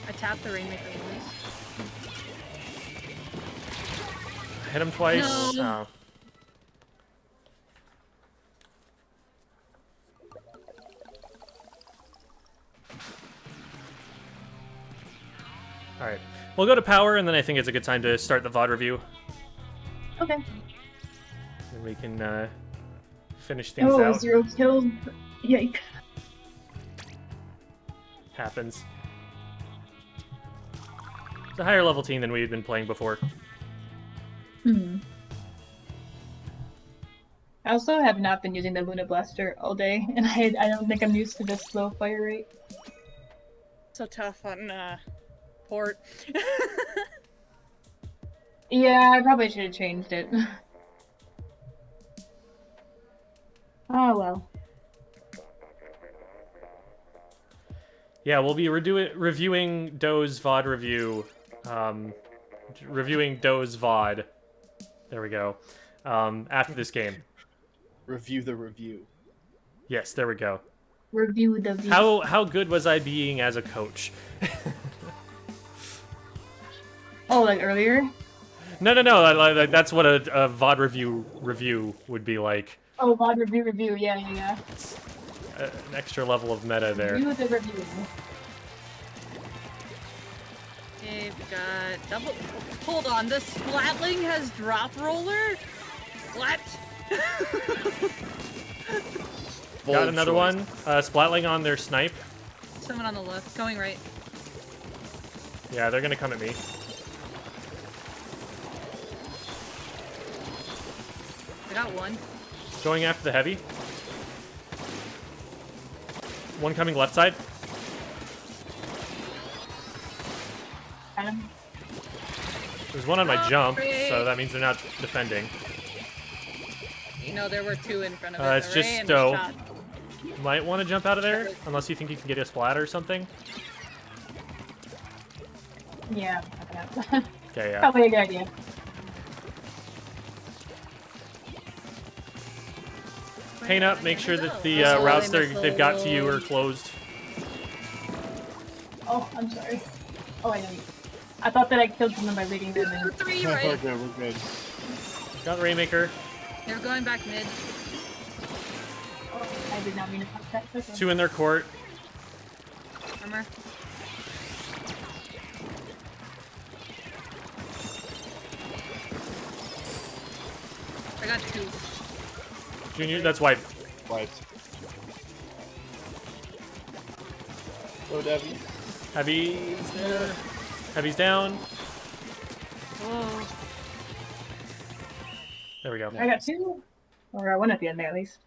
Speaker 4: I tap the Rainmaker once.
Speaker 1: Hit him twice.
Speaker 4: No.
Speaker 1: Oh. All right, we'll go to power, and then I think it's a good time to start the VOD review,
Speaker 3: Okay.
Speaker 1: and we can finish things
Speaker 3: Oh,
Speaker 1: out.
Speaker 3: 0 kills. Yikes.
Speaker 1: Happens. It's a higher level team than we've been playing before.
Speaker 3: Hmm. I also have not been using the Luna Blaster all day, and I don't think I'm used to this slow fire rate.
Speaker 4: So tough on port.
Speaker 3: Yeah, I probably should have changed it. Oh well.
Speaker 1: Yeah, we'll be reviewing Doe's VOD review. Reviewing Doe's VOD. There we go. After this game.
Speaker 2: Review the review.
Speaker 1: Yes, there we go.
Speaker 3: Review the view.
Speaker 1: How good was I being as a coach?
Speaker 3: Oh, like earlier?
Speaker 1: No. That's what a VOD review would be like.
Speaker 3: Oh, VOD review. Yeah.
Speaker 1: It's an extra level of meta there.
Speaker 3: Review the review.
Speaker 4: Okay, we got double. Hold on, the Splatling has drop roller? What?
Speaker 1: Got another
Speaker 2: choice.
Speaker 1: one. Splatling on their snipe.
Speaker 4: Someone on the left, going right.
Speaker 1: Yeah, they're gonna come at me.
Speaker 4: I got one.
Speaker 1: Going after the heavy. One coming left side.
Speaker 3: Got him.
Speaker 1: There's one on my
Speaker 4: Oh,
Speaker 1: jump,
Speaker 4: great.
Speaker 1: so that means they're not defending.
Speaker 4: You know, there were two in front of it.
Speaker 1: It's
Speaker 4: the
Speaker 1: just
Speaker 4: Ray and
Speaker 1: Stowe.
Speaker 4: the shot.
Speaker 1: Might want to jump out of there, unless you think you can get a splat or something.
Speaker 3: Yeah.
Speaker 1: Okay, yeah.
Speaker 3: Probably a good idea.
Speaker 1: Paint up, make sure that the
Speaker 4: Missile,
Speaker 1: routes
Speaker 4: missile.
Speaker 1: they've got to you are closed.
Speaker 3: Oh, I'm sorry. Oh, I didn't. I thought that I killed someone by leading them in.
Speaker 4: 3
Speaker 2: We're
Speaker 4: right.
Speaker 2: good, we're good.
Speaker 1: Got the Rainmaker.
Speaker 4: They're going back mid.
Speaker 3: Oh, I did not mean to touch that. Okay.
Speaker 1: 2 in their court.
Speaker 4: Armor. I got 2.
Speaker 1: Junior, that's white.
Speaker 2: Wiped. Go, Debbie.
Speaker 1: Heavy's there. Heavy's down.
Speaker 4: Oh.
Speaker 1: There we go.
Speaker 3: I got 2. Or I got 1 at the end there, at least.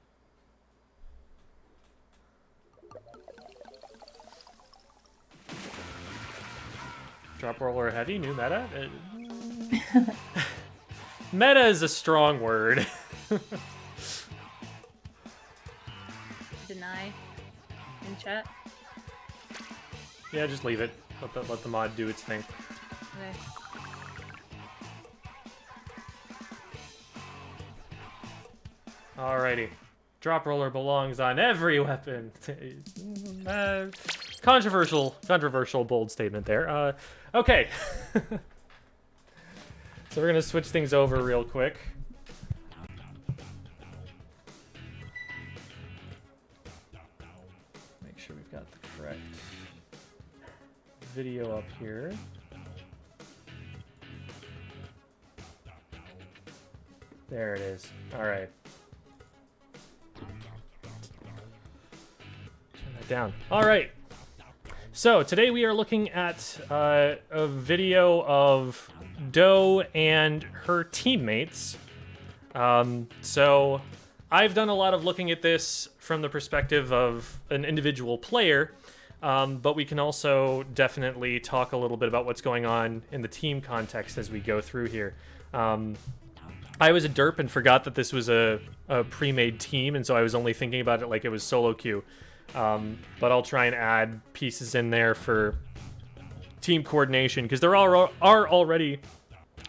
Speaker 1: Drop roller heavy, new meta. Meta is a strong word.
Speaker 4: Deny. In chat.
Speaker 1: Yeah, just leave it. Let the mod do its thing.
Speaker 4: Okay.
Speaker 1: Alrighty. Drop roller belongs on every weapon. Controversial, bold statement there. Okay. So we're gonna switch things over real quick. Make sure we've got the correct video up here. There it is. All right. Turn that down. All right. So today we are looking at a video of Doe and her teammates. So I've done a lot of looking at this from the perspective of an individual player, but we can also definitely talk a little bit about what's going on in the team context as we go through here. I was a derp and forgot that this was a pre-made team, and so I was only thinking about it like it was solo queue. But I'll try and add pieces in there for team coordination, because there are already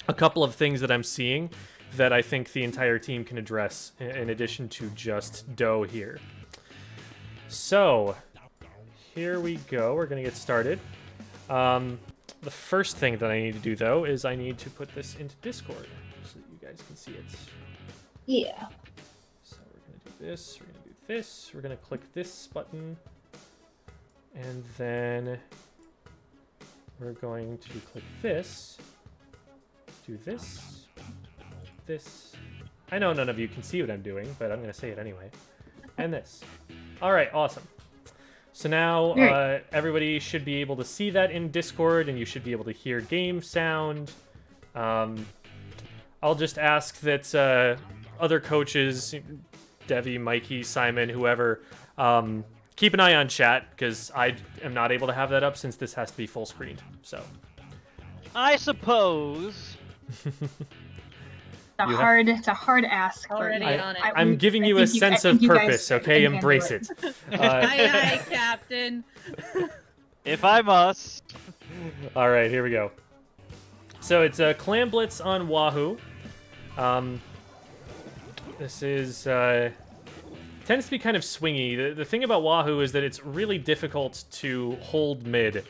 Speaker 1: a couple of things that I'm seeing that I think the entire team can address in addition to just Doe here. So here we go. We're going to get started. The first thing that I need to do, though, is I need to put this into Discord so that you guys can see it.
Speaker 3: Yeah.
Speaker 1: So we're going to do this, we're going to do this, we're going to click this button, and then we're going to click this, do this, this. I know none of you can see what I'm doing, but I'm going to say it anyway. And this. All right, awesome. So now everybody should be able to see that in Discord, and you should be able to hear game sound. I'll just ask that other coaches, Devi, Mikey, Simon, whoever, keep an eye on chat, because I am not able to have that up since this has to be full screened. So
Speaker 5: I suppose.
Speaker 3: It's a hard ask. but
Speaker 4: Already on it.
Speaker 1: I'm giving you a sense of purpose, okay? Embrace it.
Speaker 4: Aye, aye, Captain.
Speaker 5: If I must.
Speaker 1: All right, here we go. So it's a Clam Blitz on Wahoo. This is tends to be kind of swingy. The thing about Wahoo is that it's really difficult to hold mid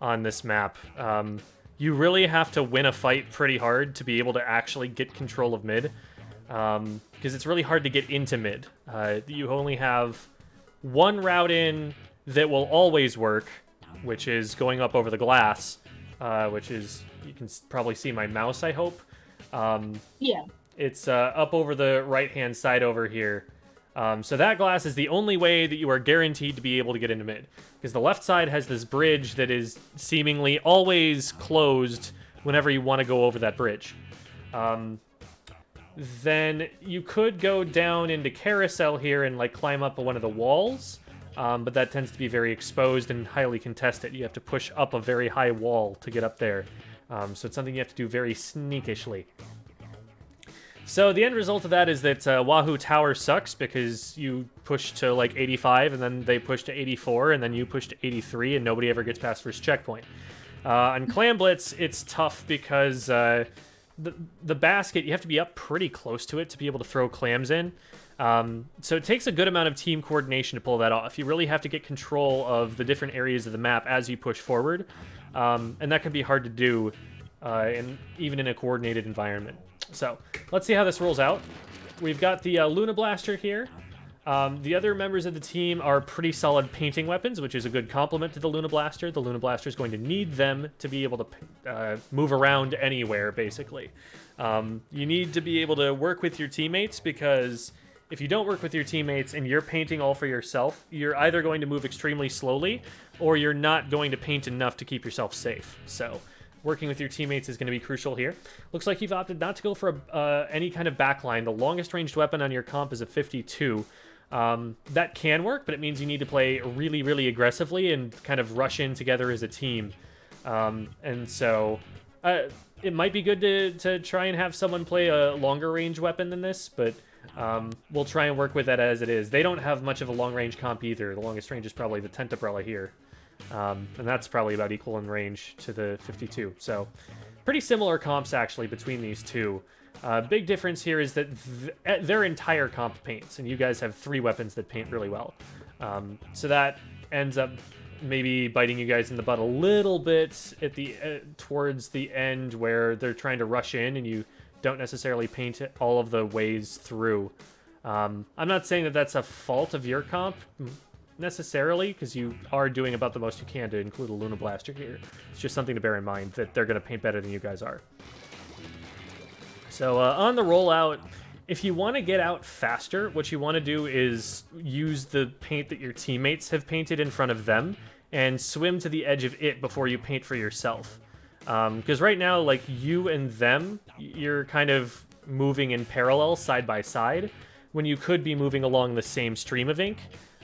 Speaker 1: on this map. You really have to win a fight pretty hard to be able to actually get control of mid, because it's really hard to get into mid. You only have one route in that will always work, which is going up over the glass, which is, you can probably see my mouse, I hope.
Speaker 3: Yeah.
Speaker 1: It's up over the right-hand side over here. So that glass is the only way that you are guaranteed to be able to get into mid, because the left side has this bridge that is seemingly always closed whenever you want to go over that bridge. Then you could go down into Carousel here and like climb up one of the walls, but that tends to be very exposed and highly contested. You have to push up a very high wall to get up there. So it's something you have to do very sneakishly. So the end result of that is that Wahoo Tower sucks, because you push to like 85 and then they push to 84 and then you push to 83 and nobody ever gets past first checkpoint. On Clam Blitz, it's tough because the basket, you have to be up pretty close to it to be able to throw clams in. So it takes a good amount of team coordination to pull that off. You really have to get control of the different areas of the map as you push forward, and that can be hard to do even in a coordinated environment. So let's see how this rolls out. We've got the Luna Blaster here. The other members of the team are pretty solid painting weapons, which is a good complement to the Luna Blaster. The Luna Blaster is going to need them to be able to move around anywhere, basically. You need to be able to work with your teammates, because if you don't work with your teammates and you're painting all for yourself, you're either going to move extremely slowly or you're not going to paint enough to keep yourself safe. So working with your teammates is going to be crucial here. Looks like you've opted not to go for any kind of backline. The longest ranged weapon on your comp is a 52. That can work, but it means you need to play really, really aggressively and kind of rush in together as a team. And so it might be good to try and have someone play a longer range weapon than this, but we'll try and work with that as it is. They don't have much of a long range comp either. The longest range is probably the Tent Umbrella here. And that's probably about equal in range to the 52. So pretty similar comps, actually, between these two. Big difference here is that their entire comp paints, and you guys have 3 weapons that paint really well. So that ends up maybe biting you guys in the butt a little bit at the towards the end, where they're trying to rush in and you don't necessarily paint it all of the ways through. I'm not saying that that's a fault of your comp necessarily, because you are doing about the most you can to include a Luna Blaster here. It's just something to bear in mind, that they're going to paint better than you guys are. So on the rollout, if you want to get out faster, what you want to do is use the paint that your teammates have painted in front of them and swim to the edge of it before you paint for yourself. Because right now, like, you and them, you're kind of moving in parallel, side by side, when you could be moving along the same stream of ink.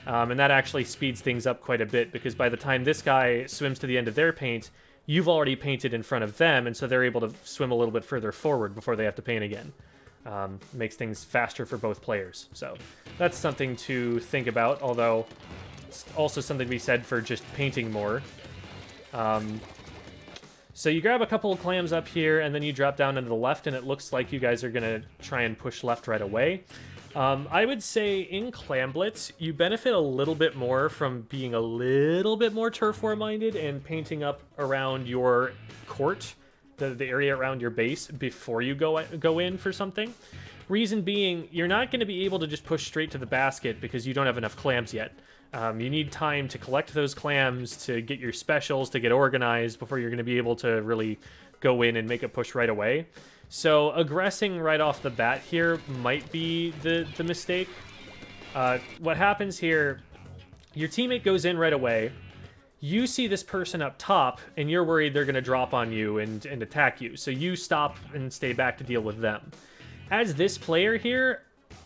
Speaker 1: And that actually speeds things up quite a bit, because by the time this guy swims to the end of their paint, you've already painted in front of them, and so they're able to swim a little bit further forward before they have to paint again. Makes things faster for both players. So that's something to think about, although it's also something to be said for just painting more. So you grab a couple of clams up here, and then you drop down into the left, and it looks like you guys are going to try and push left right away. I would say in Clam Blitz, you benefit a little bit more from being a little bit more turf war minded and painting up around your court, the area around your base, before you go in for something. Reason being, you're not going to be able to just push straight to the basket because you don't have enough clams yet. You need time to collect those clams, to get your specials, to get organized before you're going to be able to really go in and make a push right away. So aggressing right off the bat here might be the mistake. What happens here, your teammate goes in right away. You see this person up top, and you're worried they're going to drop on you and attack you. So you stop and stay back to deal with them. As this player here,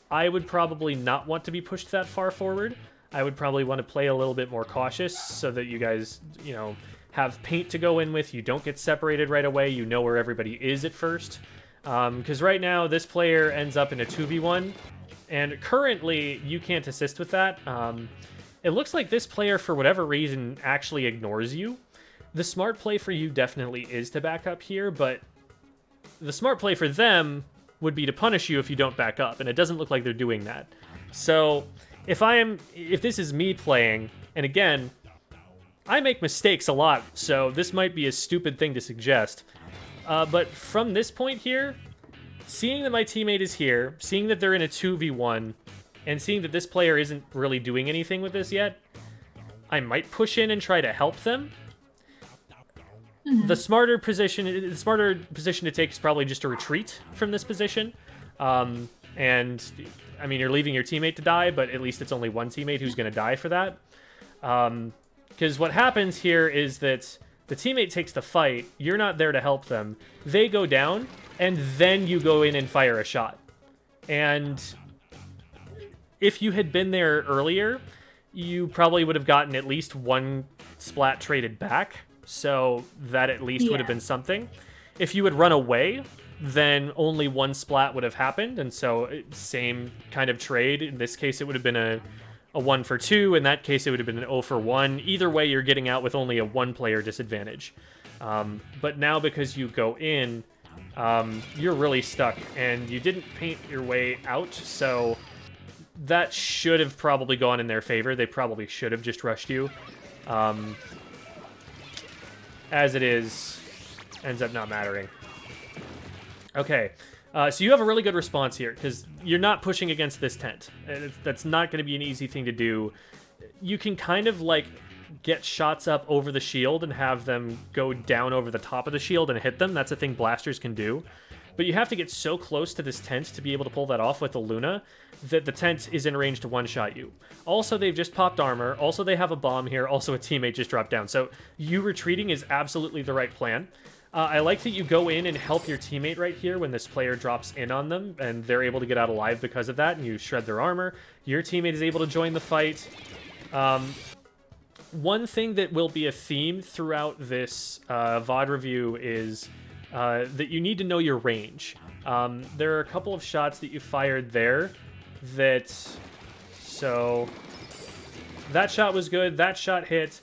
Speaker 1: I would probably not want to be pushed that far forward. I would probably want to play a little bit more cautious so that you guys, you know, have paint to go in with. You don't get separated right away. You know where everybody is at first. Because right now, this player ends up in a 2v1, and currently, you can't assist with that. It looks like this player, for whatever reason, actually ignores you. The smart play for you definitely is to back up here, but the smart play for them would be to punish you if you don't back up, and it doesn't look like they're doing that. So, if this is me playing, and again, I make mistakes a lot, so this might be a stupid thing to suggest. But from this point here, seeing that my teammate is here, seeing that they're in a 2v1, and seeing that this player isn't really doing anything with this yet, I might push in and try to help them. The smarter position to take is probably just to retreat from this position. And, I mean, you're leaving your teammate to die, but at least it's only one teammate who's going to die for that. Because what happens here is that the teammate takes the fight, you're not there to help them, they go down, and then you go in and fire a shot. And if you had been there earlier, you probably would have gotten at least one splat traded back, so that at least would have been something. If you had run away, then only one splat would have happened, and so same kind of trade. In this case, it would have been a 1 for 2. In that case, it would have been an 0 for 1. Either way, you're getting out with only a 1-player disadvantage. But now, because you go in, you're really stuck, and you didn't paint your way out, so that should have probably gone in their favor. They probably should have just rushed you. As it is, ends up not mattering. Okay. So you have a really good response here, because you're not pushing against this tent. That's not going to be an easy thing to do. You can kind of, like, get shots up over the shield and have them go down over the top of the shield and hit them. That's a thing blasters can do. But you have to get so close to this tent to be able to pull that off with the Luna that the tent is in range to one-shot you. Also, they've just popped armor. Also, they have a bomb here. Also, a teammate just dropped down. So you retreating is absolutely the right plan. I like that you go in and help your teammate right here when this player drops in on them, and they're able to get out alive because of that, and you shred their armor. Your teammate is able to join the fight. One thing that will be a theme throughout this VOD review is that you need to know your range. There are a couple of shots that you fired there that... So, that shot was good, that shot hit.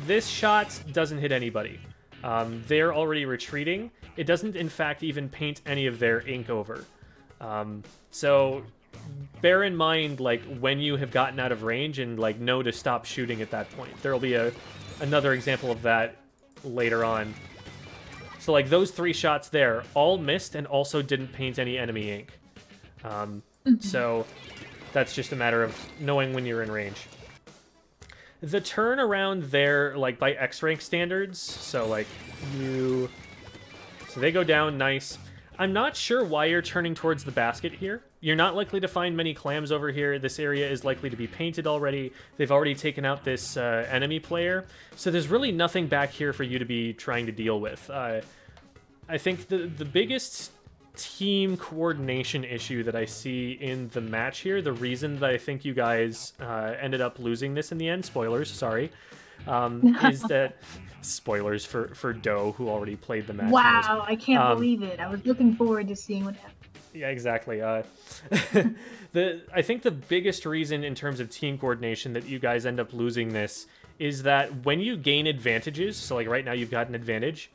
Speaker 1: This shot doesn't hit anybody. They're already retreating. It doesn't, in fact, even paint any of their ink over. So bear in mind, like, when you have gotten out of range and, like, know to stop shooting at that point. There'll be another example of that later on. So, like, those 3 shots there all missed and also didn't paint any enemy ink. So that's just a matter of knowing when you're in range. The turnaround there, like, by X-rank standards, so, like, So they go down, nice. I'm not sure why you're turning towards the basket here. You're not likely to find many clams over here. This area is likely to be painted already. They've already taken out this enemy player. So there's really nothing back here for you to be trying to deal with. I think the biggest team coordination issue that I see in the match here, the reason that I think you guys ended up losing this in the end, spoilers, sorry, is that... Spoilers for Doe, who already played the match.
Speaker 3: Wow, I can't believe it. I was looking forward to seeing what happened.
Speaker 1: Yeah, exactly. I think the biggest reason in terms of team coordination that you guys end up losing this is that when you gain advantages, so like right now you've got an advantage,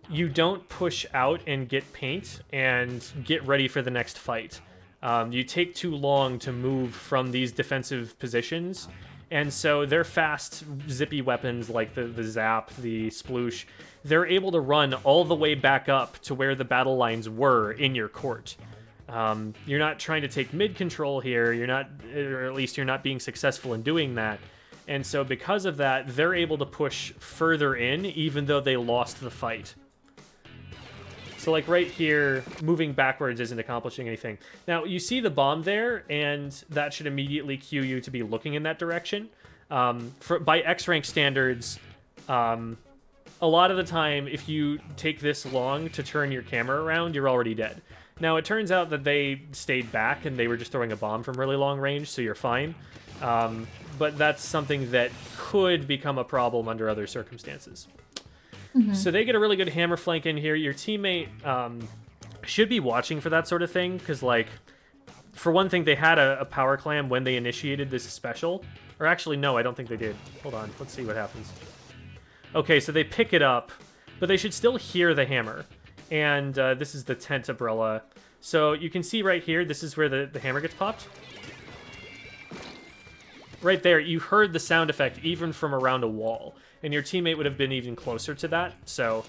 Speaker 1: you don't push out and get paint and get ready for the next fight. You take too long to move from these defensive positions, and so their fast, zippy weapons like the Zap, the Sploosh, they're able to run all the way back up to where the battle lines were in your court. You're not trying to take mid control here, you're not, or at least you're not being successful in doing that. And so because of that, they're able to push further in, even though they lost the fight. So like right here, moving backwards isn't accomplishing anything. Now, you see the bomb there, and that should immediately cue you to be looking in that direction. By X-rank standards, a lot of the time, if you take this long to turn your camera around, you're already dead. Now, it turns out that they stayed back, and they were just throwing a bomb from really long range, so you're fine. But that's something that could become a problem under other circumstances. So they get a really good hammer flank in here. Your teammate should be watching for that sort of thing, because, like, for one thing, they had a power clam when they initiated this special. Or actually, no, I don't think they did. Hold on, let's see what happens. Okay, so they pick it up, but they should still hear the hammer. And this is the tent umbrella. So you can see right here, this is where the hammer gets popped. Right there, you heard the sound effect even from around a wall. And your teammate would have been even closer to that. So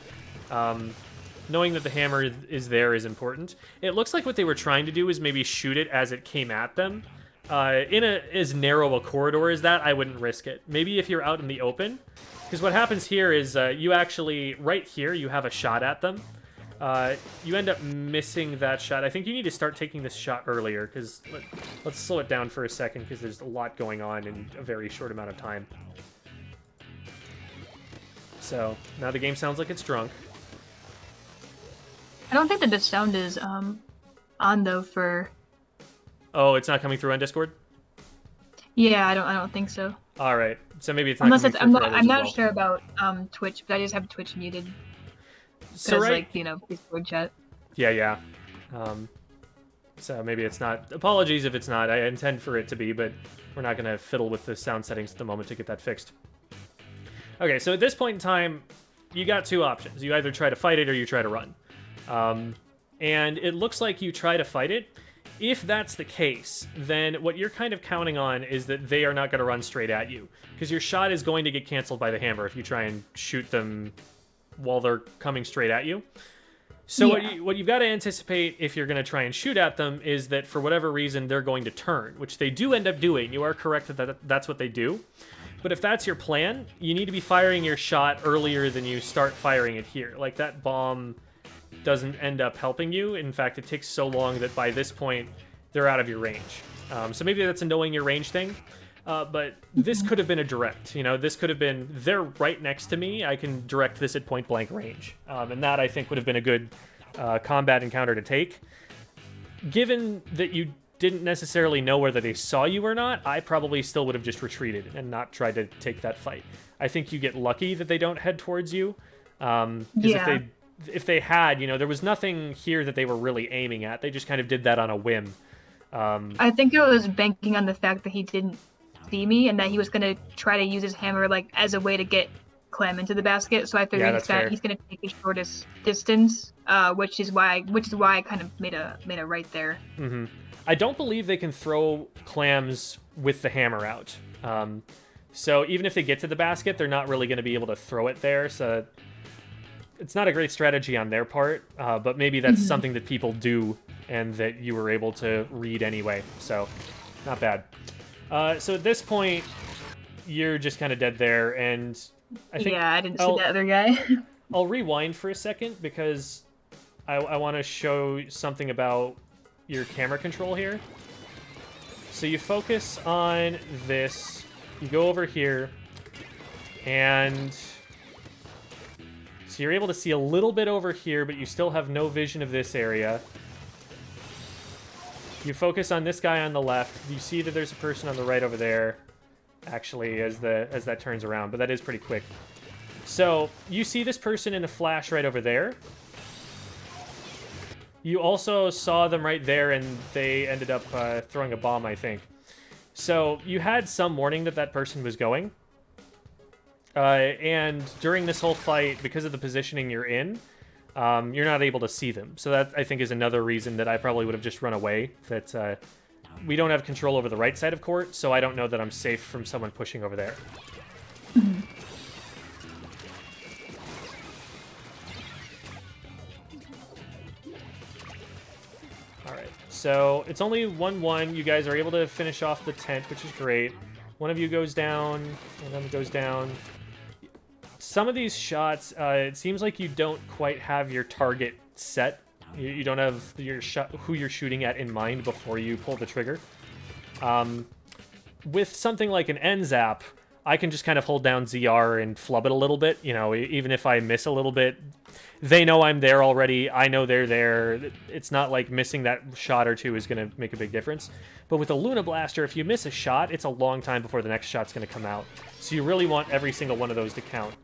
Speaker 1: knowing that the hammer is there is important. It looks like what they were trying to do is maybe shoot it as it came at them. In as narrow a corridor as that, I wouldn't risk it. Maybe if you're out in the open. Because what happens here is you actually, right here, you have a shot at them. You end up missing that shot. I think you need to start taking this shot earlier, because let's slow it down for a second, because there's a lot going on in a very short amount of time. So, now the game sounds like it's drunk.
Speaker 3: I don't think that the sound is on though for.
Speaker 1: Oh, it's not coming through on Discord?
Speaker 3: Yeah, I don't think so.
Speaker 1: All right, so maybe it's not.
Speaker 3: Unless
Speaker 1: coming
Speaker 3: it's
Speaker 1: through for
Speaker 3: I'm
Speaker 1: others as
Speaker 3: not
Speaker 1: well.
Speaker 3: sure about Twitch, but I just have Twitch muted.
Speaker 1: So right,
Speaker 3: like, you know, Discord chat.
Speaker 1: yeah. So maybe it's not. Apologies if it's not. I intend for it to be, but we're not going to fiddle with the sound settings at the moment to get that fixed. Okay, so at this point in time, you got two options. You either try to fight it or you try to run. And it looks like you try to fight it. If that's the case, then what you're kind of counting on is that they are not going to run straight at you, because your shot is going to get canceled by the hammer if you try and shoot them while they're coming straight at you. So
Speaker 3: Yeah.
Speaker 1: what you've got to anticipate if you're going to try and shoot at them is that for whatever reason they're going to turn, which they do end up doing. You are correct that that's what they do. But if that's your plan, you need to be firing your shot earlier than you start firing it here. Like, that bomb doesn't end up helping you. In fact, it takes so long that by this point, they're out of your range. So maybe that's a knowing your range thing. But this could have been a direct. You know, this could have been, they're right next to me. I can direct this at point blank range. And that, I think, would have been a good combat encounter to take. Given that you didn't necessarily know whether they saw you or not, I probably still would have just retreated and not tried to take that fight. I think you get lucky that they don't head towards you. Because if they had, you know, there was nothing here that they were really aiming at. They just kind of did that on a whim.
Speaker 3: I think I was banking on the fact that he didn't see me and that he was gonna try to use his hammer like as a way to get Clem into the basket. So I figured he's gonna take the shortest distance, which is why I kind of made a right there.
Speaker 1: Mm-hmm. I don't believe they can throw clams with the hammer out. So even if they get to the basket, they're not really going to be able to throw it there. So it's not a great strategy on their part, but maybe that's something that people do and that you were able to read anyway. So not bad. So at this point, you're just kind of dead there. And I think
Speaker 3: I didn't see that other guy.
Speaker 1: I'll rewind for a second because I want to show something about your camera control here. So you focus on this, you go over here, and so you're able to see a little bit over here, but you still have no vision of this area. You focus on this guy on the left. You see that there's a person on the right over there, actually, as that turns around, but that is pretty quick. So you see this person in a flash right over there. You also saw them right there, and they ended up throwing a bomb, I think. So you had some warning that that person was going. And during this whole fight, because of the positioning you're in, you're not able to see them. So that, I think, is another reason that I probably would have just run away. That we don't have control over the right side of court, so I don't know that I'm safe from someone pushing over there. Alright, so it's only 1-1. You guys are able to finish off the tent, which is great. One of you goes down, and then goes down. Some of these shots, it seems like you don't quite have your target set. You don't have your who you're shooting at in mind before you pull the trigger. With something like an N-Zap, I can just kind of hold down ZR and flub it a little bit. You know, even if I miss a little bit, they know I'm there already. I know they're there. It's not like missing that shot or two is going to make a big difference. But with a Luna Blaster, if you miss a shot, it's a long time before the next shot's going to come out. So you really want every single one of those to count.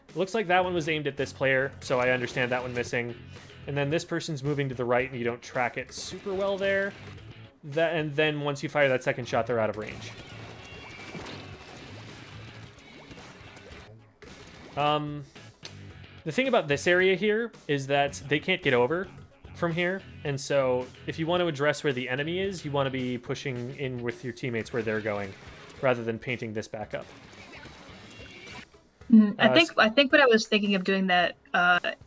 Speaker 1: It looks like that one was aimed at this player, so I understand that one missing. And then this person's moving to the right, and you don't track it super well there. And then once you fire that second shot, they're out of range. The thing about this area here is that they can't get over from here, and so if you want to address where the enemy is, you want to be pushing in with your teammates where they're going, rather than painting this back up.
Speaker 3: I think what I was thinking of doing that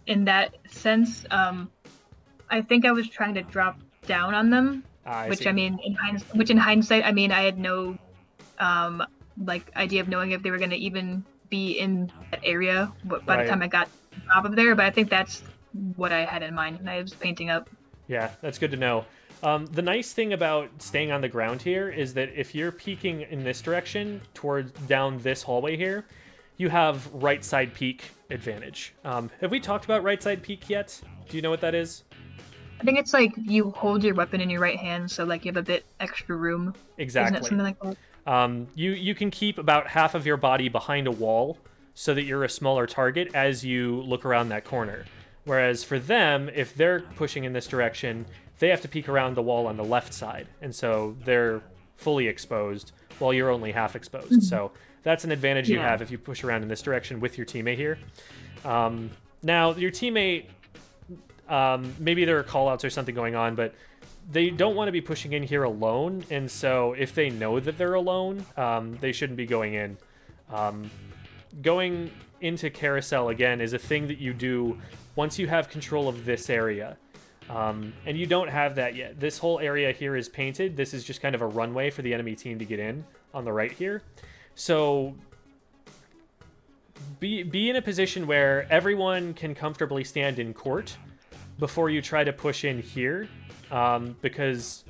Speaker 3: in that sense, I think I was trying to drop down on them, which I mean, in hindsight, I mean, I had no like idea of knowing if they were going to even be in that area by the time I got to the top of there. But I think that's what I had in mind, and I was painting up. Yeah,
Speaker 1: that's good to know. The nice thing about staying on the ground here is that if you're peeking in this direction towards down this hallway here, you have right side peek advantage. Have we talked about right side peek yet? Do you know what that is?
Speaker 3: I think it's like you hold your weapon in your right hand, so like you have a bit extra room.
Speaker 1: Exactly.
Speaker 3: Isn't it something like that?
Speaker 1: You can keep about half of your body behind a wall so that you're a smaller target as you look around that corner. Whereas for them, if they're pushing in this direction, they have to peek around the wall on the left side. And so they're fully exposed while you're only half exposed. Mm-hmm. So that's an advantage you have if you push around in this direction with your teammate here. Now, your teammate, maybe there are callouts or something going on, but they don't want to be pushing in here alone. And so if they know that they're alone, they shouldn't be going in. Going into Carousel, again, is a thing that you do once you have control of this area. And you don't have that yet. This whole area here is painted. This is just kind of a runway for the enemy team to get in on the right here. So be in a position where everyone can comfortably stand in court before you try to push in here, because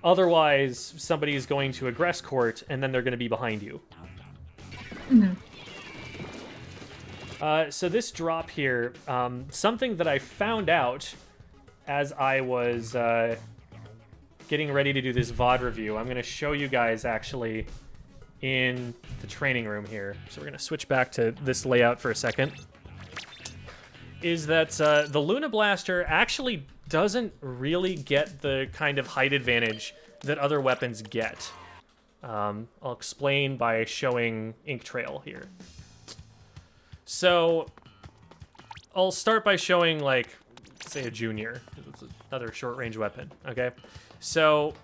Speaker 1: otherwise somebody is going to aggress court and then they're going to be behind you.
Speaker 3: Mm-hmm.
Speaker 1: So this drop here, something that I found out as I was getting ready to do this VOD review, I'm going to show you guys actually in the training room here. So we're going to switch back to this layout for a second. Is that the Luna Blaster actually doesn't really get the kind of height advantage that other weapons get. I'll explain by showing Ink Trail here. So I'll start by showing, like, say a junior. It's another short-range weapon, okay? So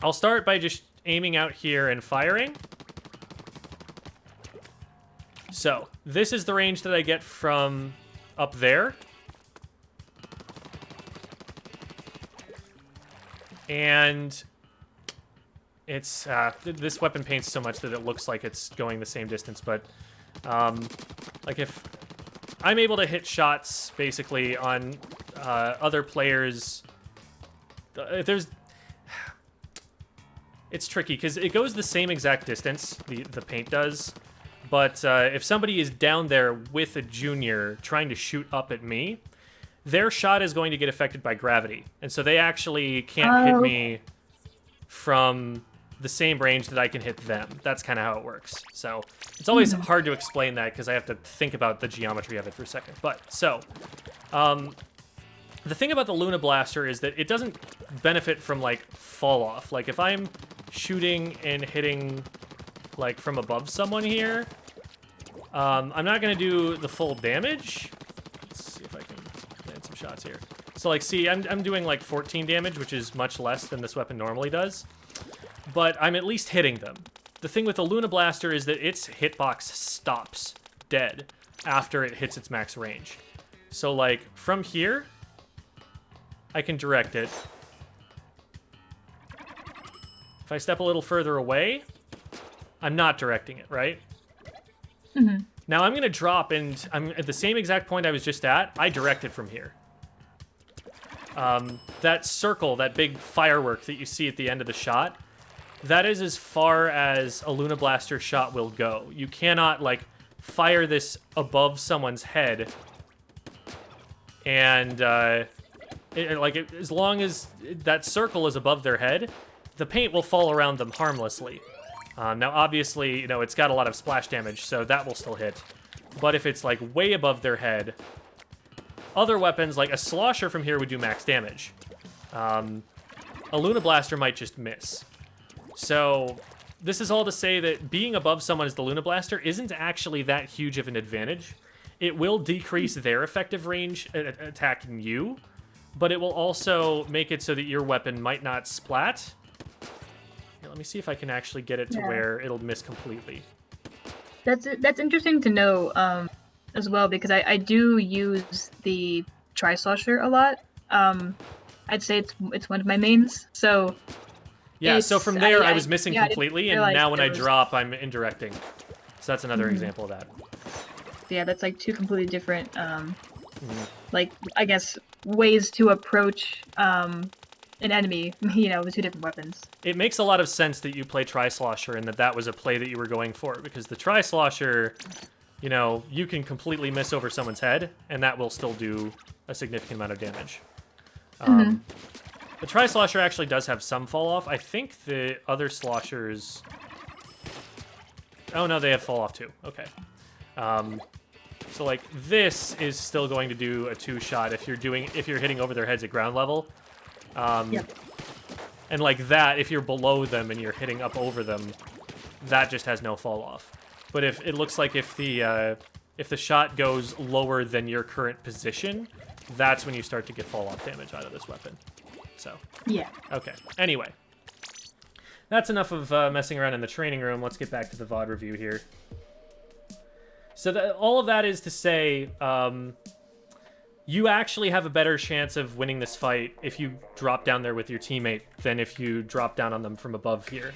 Speaker 1: I'll start by just aiming out here and firing. So this is the range that I get from up there. And it's, this weapon paints so much that it looks like it's going the same distance, but, like if I'm able to hit shots basically on, other players, it's tricky because it goes the same exact distance, the paint does, but if somebody is down there with a junior trying to shoot up at me, their shot is going to get affected by gravity, and so they actually can't hit me from the same range that I can hit them. That's kind of how it works. So it's always hard to explain that because I have to think about the geometry of it for a second. But so the thing about the Luna Blaster is that it doesn't benefit from like fall off. Like if I'm shooting and hitting like from above someone here, I'm not going to do the full damage. Let's see if I can shots here. So, like, see, I'm doing, like, 14 damage, which is much less than this weapon normally does. But I'm at least hitting them. The thing with the Luna Blaster is that its hitbox stops dead after it hits its max range. So, like, from here, I can direct it. If I step a little further away, I'm not directing it, right?
Speaker 3: Mm-hmm.
Speaker 1: Now I'm going to drop, and I'm at the same exact point I was just at. I direct it from here. That circle, that big firework that you see at the end of the shot, that is as far as a Luna Blaster shot will go. You cannot, like, fire this above someone's head, and, as long as that circle is above their head, the paint will fall around them harmlessly. Now, obviously, you know, it's got a lot of splash damage, so that will still hit. But if it's, like, way above their head, other weapons, like a Slosher from here, would do max damage. A Luna Blaster might just miss. So, this is all to say that being above someone as the Luna Blaster isn't actually that huge of an advantage. It will decrease their effective range at attacking you, but it will also make it so that your weapon might not splat. Here, let me see if I can actually get it to where it'll miss completely.
Speaker 3: That's interesting to know as well, because I do use the Tri-Slosher a lot. I'd say it's one of my mains, so...
Speaker 1: Yeah, so from there I was missing completely, and now when I drop, I'm indirecting. So that's another example of that.
Speaker 3: Yeah, that's like two completely different, like, I guess, ways to approach an enemy, you know, with two different weapons.
Speaker 1: It makes a lot of sense that you play Tri-Slosher and that was a play that you were going for, because the Tri-Slosher, you know, you can completely miss over someone's head, and that will still do a significant amount of damage. The Tri-Slosher actually does have some fall off. I think the other Sloshers... Oh, no, they have fall off too. Okay. So, like, this is still going to do a 2-shot if you're hitting over their heads at ground level. And like that, if you're below them and you're hitting up over them, that just has no fall off. But if it looks like if the shot goes lower than your current position, that's when you start to get fall off damage out of this weapon. So
Speaker 3: yeah.
Speaker 1: Okay. Anyway, that's enough of messing around in the training room. Let's get back to the VOD review here. So all of that is to say, you actually have a better chance of winning this fight if you drop down there with your teammate than if you drop down on them from above here.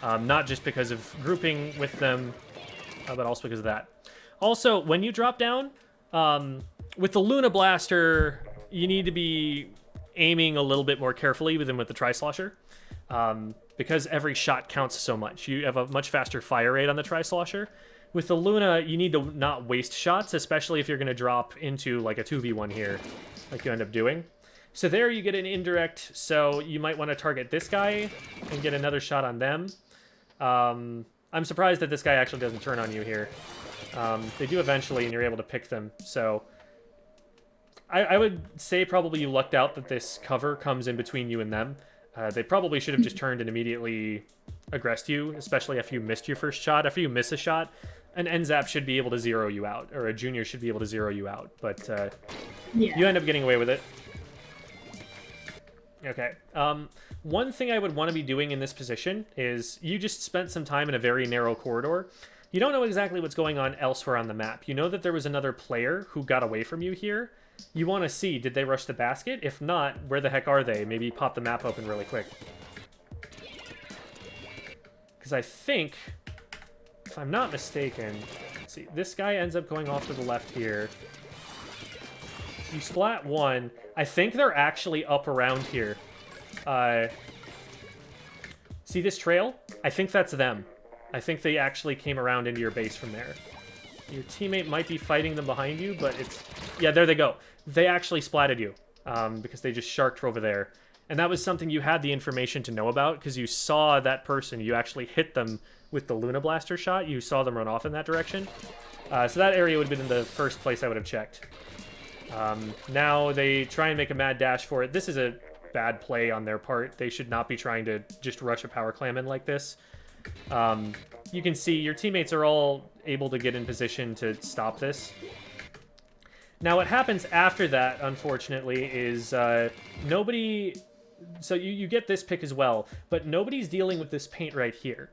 Speaker 1: Not just because of grouping with them, but also because of that. Also, when you drop down, with the Luna Blaster, you need to be aiming a little bit more carefully than with the Tri-Slosher, because every shot counts so much. You have a much faster fire rate on the Tri-Slosher. With the Luna, you need to not waste shots, especially if you're going to drop into like a 2v1 here, like you end up doing. So there you get an indirect, so you might want to target this guy and get another shot on them. I'm surprised that this guy actually doesn't turn on you here. They do eventually, and you're able to pick them. So I would say probably you lucked out that this cover comes in between you and them. They probably should have just turned and immediately aggressed you, especially if you missed your first shot. After you miss a shot, an NZAP should be able to zero you out, or a junior should be able to zero you out, but you end up getting away with it. Okay. One thing I would want to be doing in this position is you just spent some time in a very narrow corridor. You don't know exactly what's going on elsewhere on the map. You know that there was another player who got away from you here. You want to see, did they rush the basket? If not, where the heck are they? Maybe pop the map open really quick. Because I think, if I'm not mistaken, let's see, this guy ends up going off to the left here. You splat one. I think they're actually up around here. See this trail? I think that's them. I think they actually came around into your base from there. Your teammate might be fighting them behind you, but it's... Yeah, there they go. They actually splatted you, because they just sharked over there. And that was something you had the information to know about, because you saw that person. You actually hit them with the Luna Blaster shot. You saw them run off in that direction. So that area would have been the first place I would have checked. Now they try and make a mad dash for it. This is a bad play on their part. They should not be trying to just rush a power clam in like this. You can see your teammates are all able to get in position to stop this. Now, what happens after that, unfortunately, is nobody... So you get this pick as well, but nobody's dealing with this paint right here.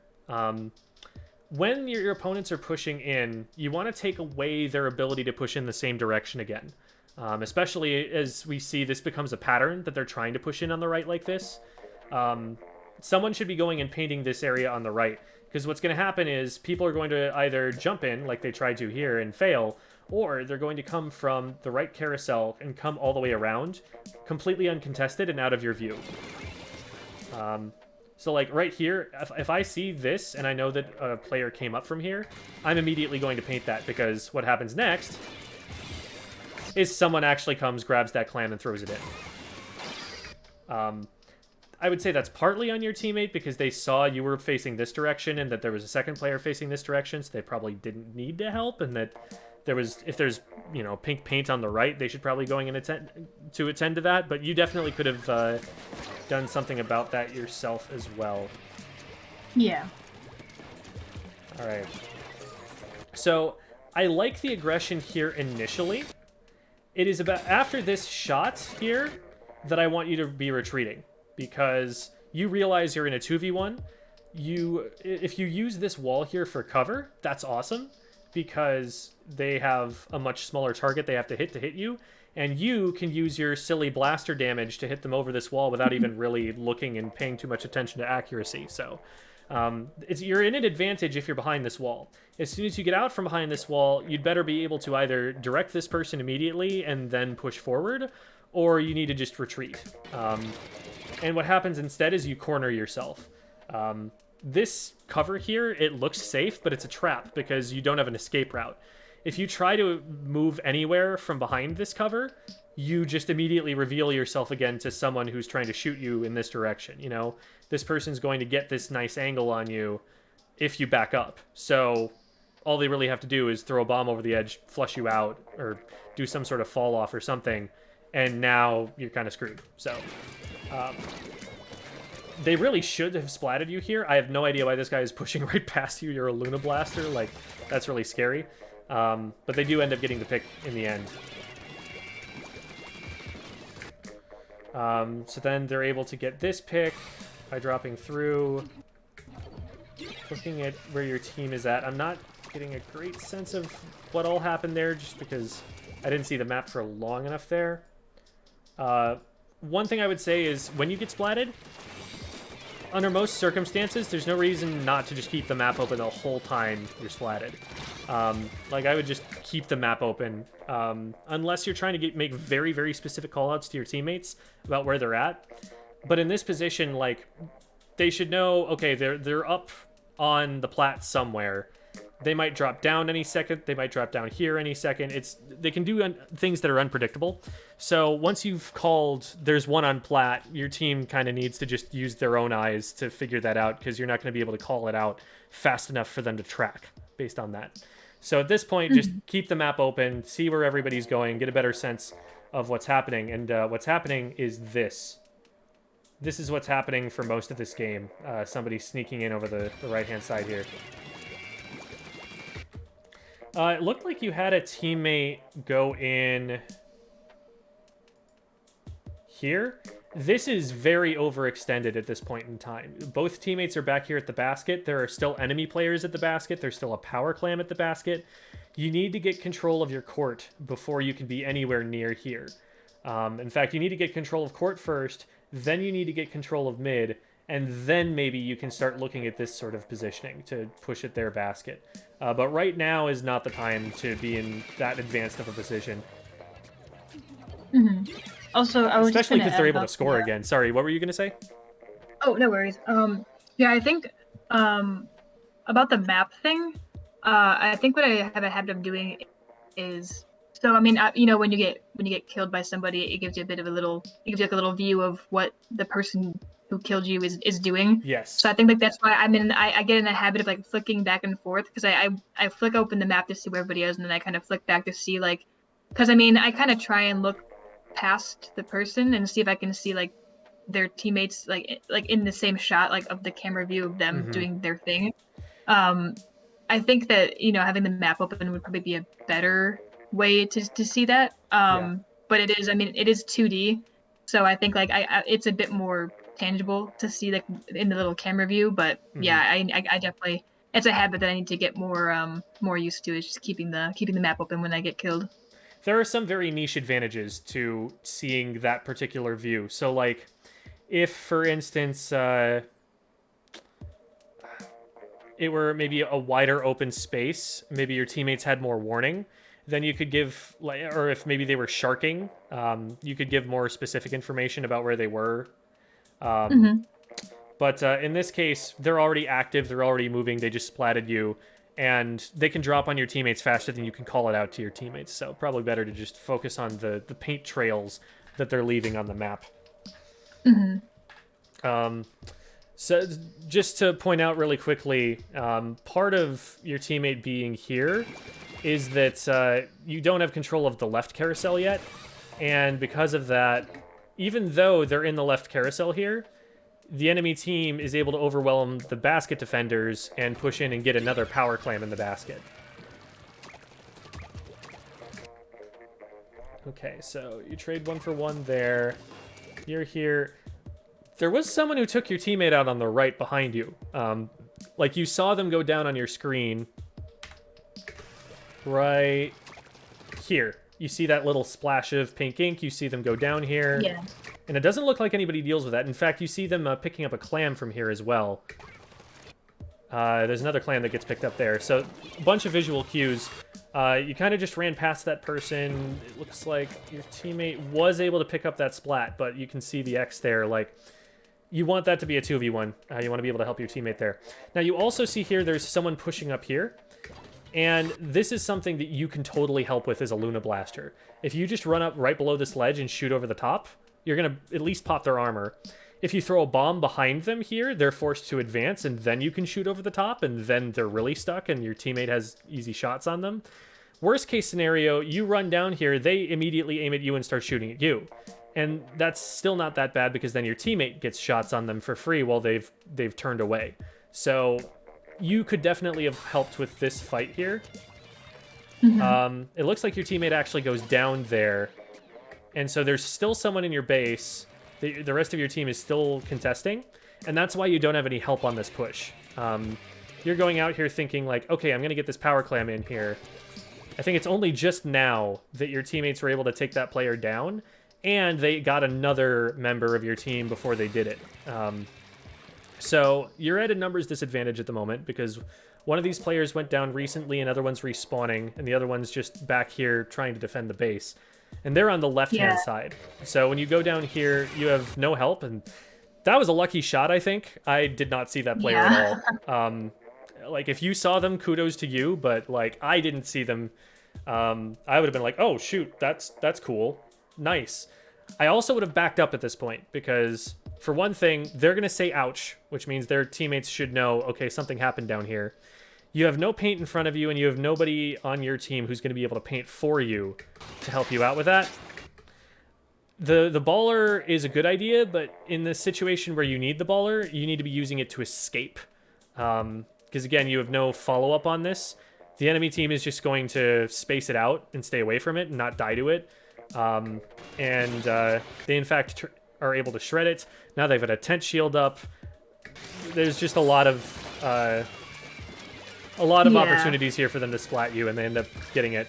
Speaker 1: When your opponents are pushing in, you want to take away their ability to push in the same direction again. Especially as we see this becomes a pattern that they're trying to push in on the right like this. Someone should be going and painting this area on the right, because what's going to happen is people are going to either jump in, like they tried to here, and fail, or they're going to come from the right carousel and come all the way around, completely uncontested and out of your view. So like right here, if I see this and I know that a player came up from here, I'm immediately going to paint that, because what happens next is someone actually comes, grabs that clam, and throws it in. I would say that's partly on your teammate, because they saw you were facing this direction and that there was a second player facing this direction, so they probably didn't need to help, and that there was, if there's, you know, pink paint on the right, they should probably going and attend to that, but you definitely could have done something about that yourself as well.
Speaker 3: Yeah.
Speaker 1: All right. So I like the aggression here initially. It is about after this shot here that I want you to be retreating, because you realize you're in a 2v1. If you use this wall here for cover, that's awesome, because they have a much smaller target they have to hit you, and you can use your silly blaster damage to hit them over this wall without even really looking and paying too much attention to accuracy. So you're in an advantage if you're behind this wall. As soon as you get out from behind this wall, you'd better be able to either direct this person immediately and then push forward, or you need to just retreat. And what happens instead is you corner yourself. This cover here, it looks safe, but it's a trap because you don't have an escape route. If you try to move anywhere from behind this cover, you just immediately reveal yourself again to someone who's trying to shoot you in this direction. You know, this person's going to get this nice angle on you if you back up. So all they really have to do is throw a bomb over the edge, flush you out, or do some sort of fall off or something, and now you're kind of screwed. So they really should have splatted you here. I have no idea why this guy is pushing right past you. You're a Luna Blaster. Like, that's really scary. But they do end up getting the pick in the end. So then they're able to get this pick by dropping through. Looking at where your team is at, I'm not getting a great sense of what all happened there, just because I didn't see the map for long enough there. One thing I would say is, when you get splatted, under most circumstances, there's no reason not to just keep the map open the whole time you're splatted. Like, I would just keep the map open, unless you're trying to make very, very specific callouts to your teammates about where they're at. But in this position, like, they should know, okay, they're up on the plat somewhere. They might drop down any second. They might drop down here any second. They can do things that are unpredictable. So once you've called, there's one on plat, your team kind of needs to just use their own eyes to figure that out, because you're not going to be able to call it out fast enough for them to track based on that. So at this point, just keep the map open, see where everybody's going, get a better sense of what's happening. And what's happening is this. This is what's happening for most of this game. Somebody sneaking in over the right-hand side here. It looked like you had a teammate go in here. This is very overextended at this point in time. Both teammates are back here at the basket. There are still enemy players at the basket. There's still a power clam at the basket. You need to get control of your court before you can be anywhere near here. In fact, you need to get control of court first, then you need to get control of mid, and then maybe you can start looking at this sort of positioning to push at their basket. But right now is not the time to be in that advanced of a position.
Speaker 3: Mm-hmm. Also, I was
Speaker 1: especially because they're able to score again. Sorry, what were you going to say?
Speaker 3: Oh, no worries. Yeah, I think about the map thing, I think what I have a habit of doing is, so I mean, you know, when you get killed by somebody, it gives you a bit of a little view of what the person who killed you is doing.
Speaker 1: Yes.
Speaker 3: So I think like that's why I get in the habit of like flicking back and forth, because I flick open the map to see where everybody is, and then I kind of flick back to see, like, because I mean I kind of try and look past the person and see if I can see like their teammates like in the same shot, like of the camera view of them doing their thing. I think that, you know, having the map open would probably be a better way to see that. But it is, I mean, it is 2D, so I think like it's a bit more tangible to see like in the little camera view. But yeah, I definitely, it's a habit that I need to get more used to. Is just keeping the map open when I get killed.
Speaker 1: There are some very niche advantages to seeing that particular view. So like, if for instance it were maybe a wider open space, maybe your teammates had more warning, then you could give, like, or if maybe they were sharking, you could give more specific information about where they were. But in this case, they're already active, they're already moving, they just splatted you, and they can drop on your teammates faster than you can call it out to your teammates. So probably better to just focus on the paint trails that they're leaving on the map. So just to point out really quickly, part of your teammate being here is that you don't have control of the left carousel yet, and because of that, even though they're in the left carousel here, the enemy team is able to overwhelm the basket defenders and push in and get another power clam in the basket. Okay, so you trade 1 for 1 there. You're here. There was someone who took your teammate out on the right behind you. Like, you saw them go down on your screen. Right here. You see that little splash of pink ink. You see them go down here.
Speaker 3: Yeah.
Speaker 1: And it doesn't look like anybody deals with that. In fact, you see them picking up a clam from here as well. There's another clam that gets picked up there. So, a bunch of visual cues. You kind of just ran past that person. It looks like your teammate was able to pick up that splat, but you can see the X there. Like, you want that to be a 2v1. You want to be able to help your teammate there. Now, you also see here there's someone pushing up here. And this is something that you can totally help with as a Luna Blaster. If you just run up right below this ledge and shoot over the top, you're going to at least pop their armor. If you throw a bomb behind them here, they're forced to advance, and then you can shoot over the top, and then they're really stuck, and your teammate has easy shots on them. Worst case scenario, you run down here, they immediately aim at you and start shooting at you. And that's still not that bad, because then your teammate gets shots on them for free while they've turned away. So you could definitely have helped with this fight here. It looks like your teammate actually goes down there. And so there's still someone in your base. The rest of your team is still contesting. And that's why you don't have any help on this push. You're going out here thinking like, okay, I'm going to get this power clam in here. I think it's only just now that your teammates were able to take that player down. And they got another member of your team before they did it. So you're at a numbers disadvantage at the moment because one of these players went down recently, another one's respawning, and the other one's just back here trying to defend the base. And they're on the left-hand side. So when you go down here, you have no help, and that was a lucky shot, I think. I did not see that player at all. Like, if you saw them, kudos to you, but, like, I didn't see them. I would have been like, oh, shoot, that's cool. Nice. I also would have backed up at this point, because, for one thing, they're going to say ouch, which means their teammates should know, okay, something happened down here. You have no paint in front of you, and you have nobody on your team who's going to be able to paint for you to help you out with that. The baller is a good idea, but in the situation where you need the baller, you need to be using it to escape. Because, again, you have no follow-up on this. The enemy team is just going to space it out and stay away from it and not die to it. They, in fact, are able to shred it. Now they've got a tent shield up. There's just a lot of opportunities here for them to splat you, and they end up getting it.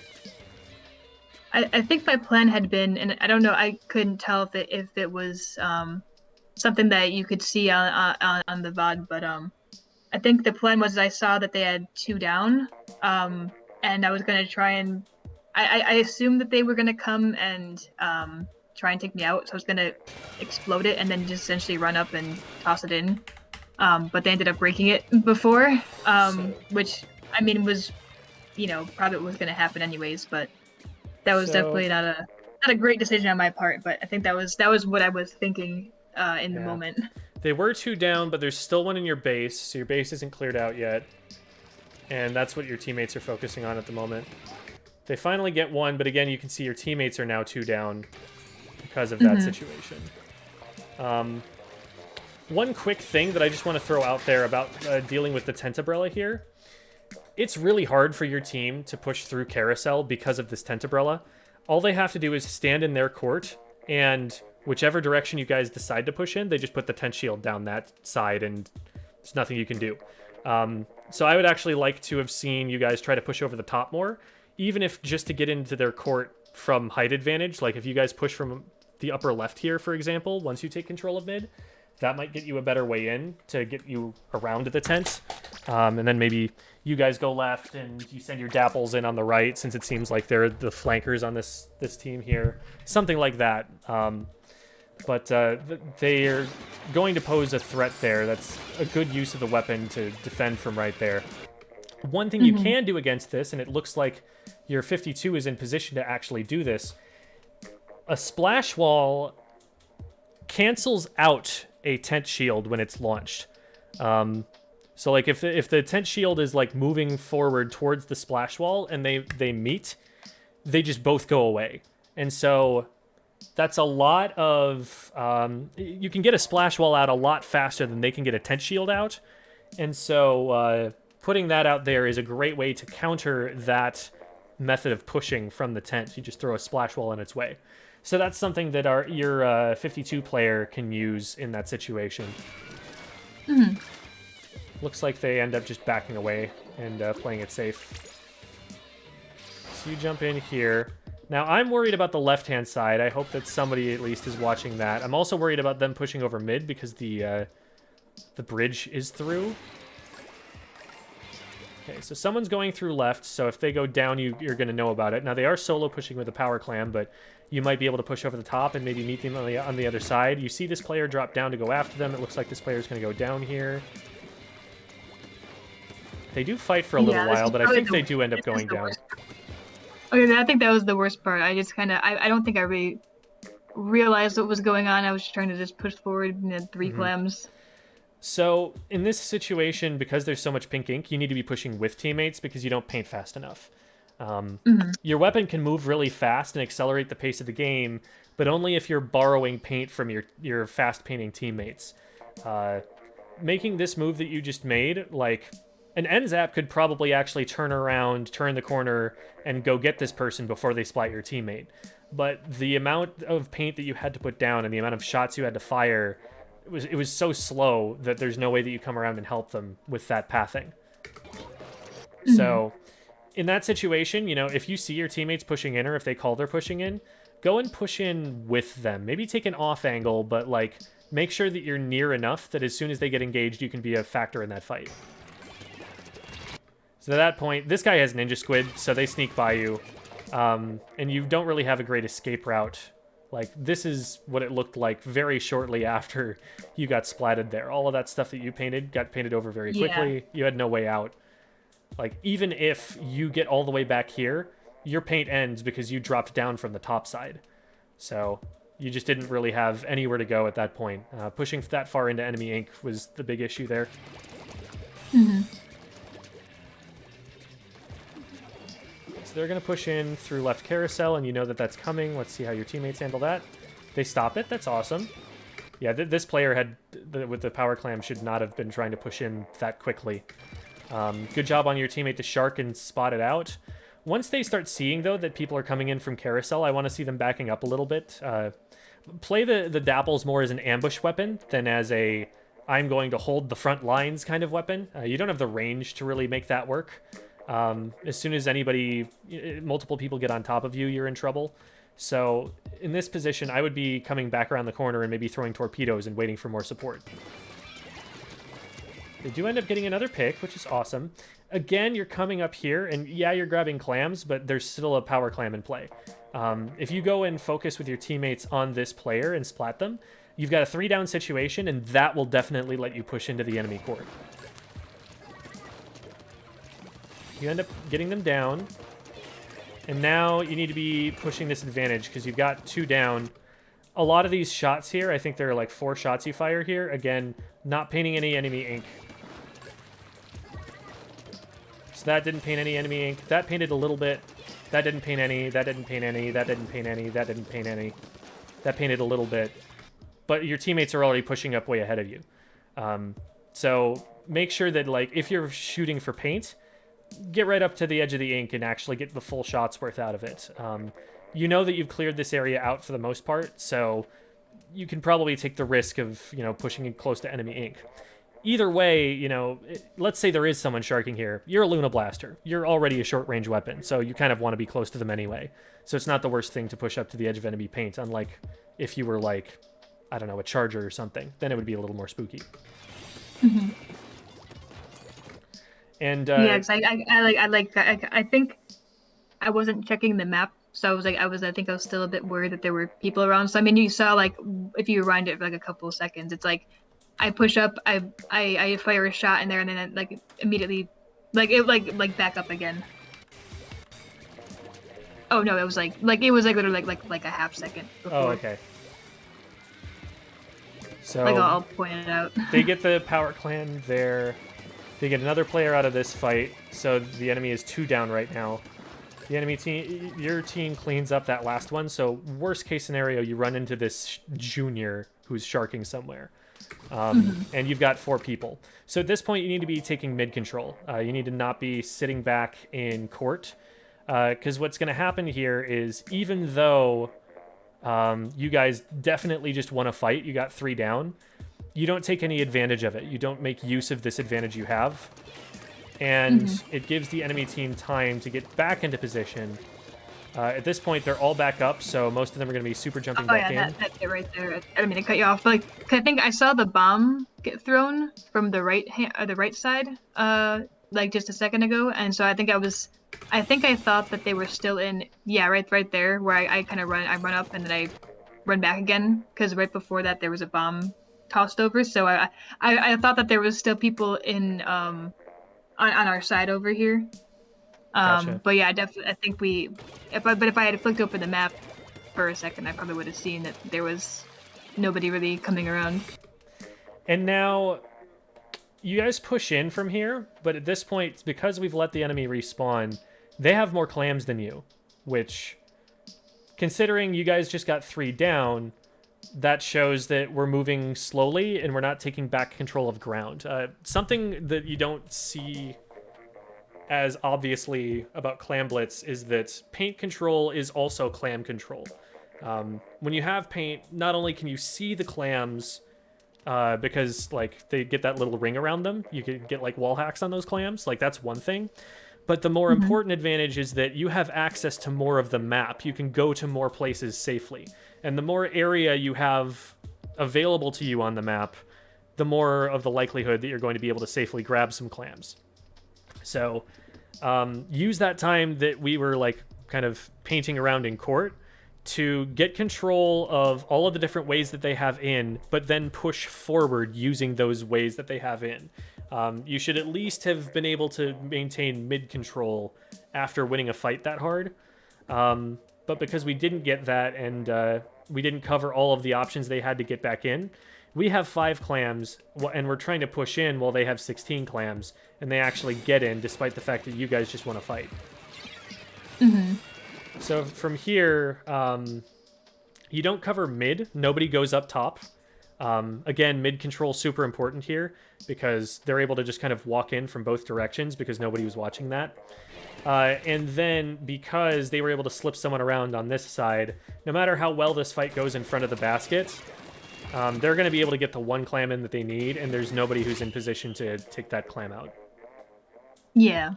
Speaker 3: I think my plan had been, and I don't know, I couldn't tell if it was something that you could see on the VOD, but I think the plan was I saw that they had 2 down, and I was going to try and... I assumed that they were going to come and try and take me out, so I was going to explode it and then just essentially run up and toss it in. But they ended up breaking it before, which, I mean, was, you know, probably was going to happen anyways, but that was definitely not a great decision on my part, but I think that was what I was thinking in the moment.
Speaker 1: They were 2 down, but there's still one in your base, so your base isn't cleared out yet. And that's what your teammates are focusing on at the moment. They finally get 1, but again, you can see your teammates are now 2 down because of that situation. One quick thing that I just want to throw out there about dealing with the tent umbrella here it's really hard for your team to push through Carousel because of this tent umbrella. All they have to do is stand in their court, and whichever direction you guys decide to push in, they just put the tent shield down that side, and there's nothing you can do. So I would actually like to have seen you guys try to push over the top more, even if just to get into their court from height advantage. Like if you guys push from the upper left here, for example, once you take control of mid, that might get you a better way in to get you around the tent. And then maybe you guys go left and you send your dapples in on the right, since it seems like they're the flankers on this team here. Something like that. But they're going to pose a threat there. That's a good use of the weapon to defend from right there. One thing you can do against this, and it looks like your 52 is in position to actually do this, a splash wall cancels out a tent shield when it's launched. So like if the tent shield is like moving forward towards the splash wall and they meet, they just both go away. And so that's a lot of you can get a splash wall out a lot faster than they can get a tent shield out. And so putting that out there is a great way to counter that method of pushing from the tent. You just throw a splash wall in its way. So that's something that your 52 player can use in that situation. Looks like they end up just backing away and playing it safe. So you jump in here. Now, I'm worried about the left-hand side. I hope that somebody at least is watching that. I'm also worried about them pushing over mid because the bridge is through. Okay, so someone's going through left, so if they go down, you're going to know about it. Now, they are solo pushing with a power clam, but you might be able to push over the top and maybe meet them on the other side. You see this player drop down to go after them. It looks like this player is going to go down here. They do fight for a little while, but I think they do end up going down.
Speaker 3: Okay, I think that was the worst part. I just kind of, I don't think I really realized what was going on. I was trying to just push forward and had 3 clams.
Speaker 1: So in this situation, because there's so much pink ink, you need to be pushing with teammates because you don't paint fast enough. Your weapon can move really fast and accelerate the pace of the game, but only if you're borrowing paint from your fast painting teammates. Making this move that you just made, like an NZAP could probably actually turn around, turn the corner, and go get this person before they splat your teammate. But the amount of paint that you had to put down and the amount of shots you had to fire, it was so slow that there's no way that you come around and help them with that pathing. So in that situation, you know, if you see your teammates pushing in or if they call they're pushing in, go and push in with them. Maybe take an off angle, but like make sure that you're near enough that as soon as they get engaged, you can be a factor in that fight. So at that point, this guy has Ninja Squid, so they sneak by you. And you don't really have a great escape route. Like, this is what it looked like very shortly after you got splatted there. All of that stuff that you painted got painted over very quickly. Yeah. You had no way out. Like, even if you get all the way back here, your paint ends because you dropped down from the top side. So you just didn't really have anywhere to go at that point. Pushing that far into enemy ink was the big issue there. So they're going to push in through left carousel, and you know that that's coming. Let's see how your teammates handle that. They stop it. That's awesome. Yeah, this player with the power clam should not have been trying to push in that quickly. Good job on your teammate to shark and spot it out. Once they start seeing, though, that people are coming in from carousel, I want to see them backing up a little bit. Play the dapples more as an ambush weapon than as a I'm going to hold the front lines kind of weapon. You don't have the range to really make that work. As soon as multiple people get on top of you, you're in trouble. So in this position, I would be coming back around the corner and maybe throwing torpedoes and waiting for more support. They do end up getting another pick, which is awesome. Again, you're coming up here, and yeah, you're grabbing clams, but there's still a power clam in play. If you go and focus with your teammates on this player and splat them, you've got a 3-down situation, and that will definitely let you push into the enemy court. You end up getting them down. And now you need to be pushing this advantage because you've got 2 down. A lot of these shots here, I think there are like 4 shots you fire here. Again, not painting any enemy ink. So that didn't paint any enemy ink. That painted a little bit. That didn't paint any. That didn't paint any. That didn't paint any. That didn't paint any. That painted a little bit. But your teammates are already pushing up way ahead of you. So make sure that, like, if you're shooting for paint, get right up to the edge of the ink and actually get the full shot's worth out of it. You know that you've cleared this area out for the most part, so you can probably take the risk of, pushing in close to enemy ink. Either way, let's say there is someone sharking here. You're a Luna Blaster. You're already a short-range weapon, so you kind of want to be close to them anyway. So it's not the worst thing to push up to the edge of enemy paint, unlike if you were like, I don't know, a Charger or something. Then it would be a little more spooky.
Speaker 3: Mm-hmm.
Speaker 1: And
Speaker 3: yeah, cause I think I wasn't checking the map, so I think I was still a bit worried that there were people around. So I mean, you saw like if you rewind it for like a couple of seconds, it's like I push up, I fire a shot in there, and then it, like immediately, like back up again. Oh no, it was literally like a half second before.
Speaker 1: Oh, okay. So
Speaker 3: like I'll point it out.
Speaker 1: They get the power clan there. They get another player out of this fight, so the enemy is 2 down right now. The enemy team, your team cleans up that last one, so worst case scenario, you run into this junior who's sharking somewhere. And you've got 4 people. So at this point, you need to be taking mid control. You need to not be sitting back in court, because what's going to happen here is even though you guys definitely just want to fight, you got 3 down, you don't take any advantage of it. You don't make use of this advantage you have. And it gives the enemy team time to get back into position. At this point, they're all back up, so most of them are going to be super jumping back in.
Speaker 3: That's it right there. I didn't mean to cut you off, but I think I saw the bomb get thrown from the right side, like just a second ago, and so I think I thought that they were still in, right there, where I kind of run up and then I run back again, because right before that there was a bomb tossed over, so I thought that there was still people in on our side over here.
Speaker 1: Gotcha.
Speaker 3: But yeah, I think if I had flicked open the map for a second, I probably would have seen that there was nobody really coming around.
Speaker 1: And now you guys push in from here, but at this point, because we've let the enemy respawn, they have more clams than you, which, considering you guys just got 3 down, that shows that we're moving slowly and we're not taking back control of ground. Something that you don't see as obviously about Clam Blitz is that paint control is also clam control. When you have paint, not only can you see the clams, because like they get that little ring around them, you can get like wall hacks on those clams, like that's one thing. But the more important advantage is that you have access to more of the map. You can go to more places safely. And the more area you have available to you on the map, the more of the likelihood that you're going to be able to safely grab some clams. So use that time that we were like kind of painting around in court to get control of all of the different ways that they have in, but then push forward using those ways that they have in. You should at least have been able to maintain mid control after winning a fight that hard. But because we didn't get that and we didn't cover all of the options they had to get back in, we have 5 clams and we're trying to push in while they have 16 clams, and they actually get in despite the fact that you guys just want to fight. So from here, you don't cover mid. Nobody goes up top. Again, mid control super important here because they're able to just kind of walk in from both directions because nobody was watching that. And then because they were able to slip someone around on this side, no matter how well this fight goes in front of the basket, they're going to be able to get the 1 clam in that they need, and there's nobody who's in position to take that clam out.
Speaker 3: Yeah.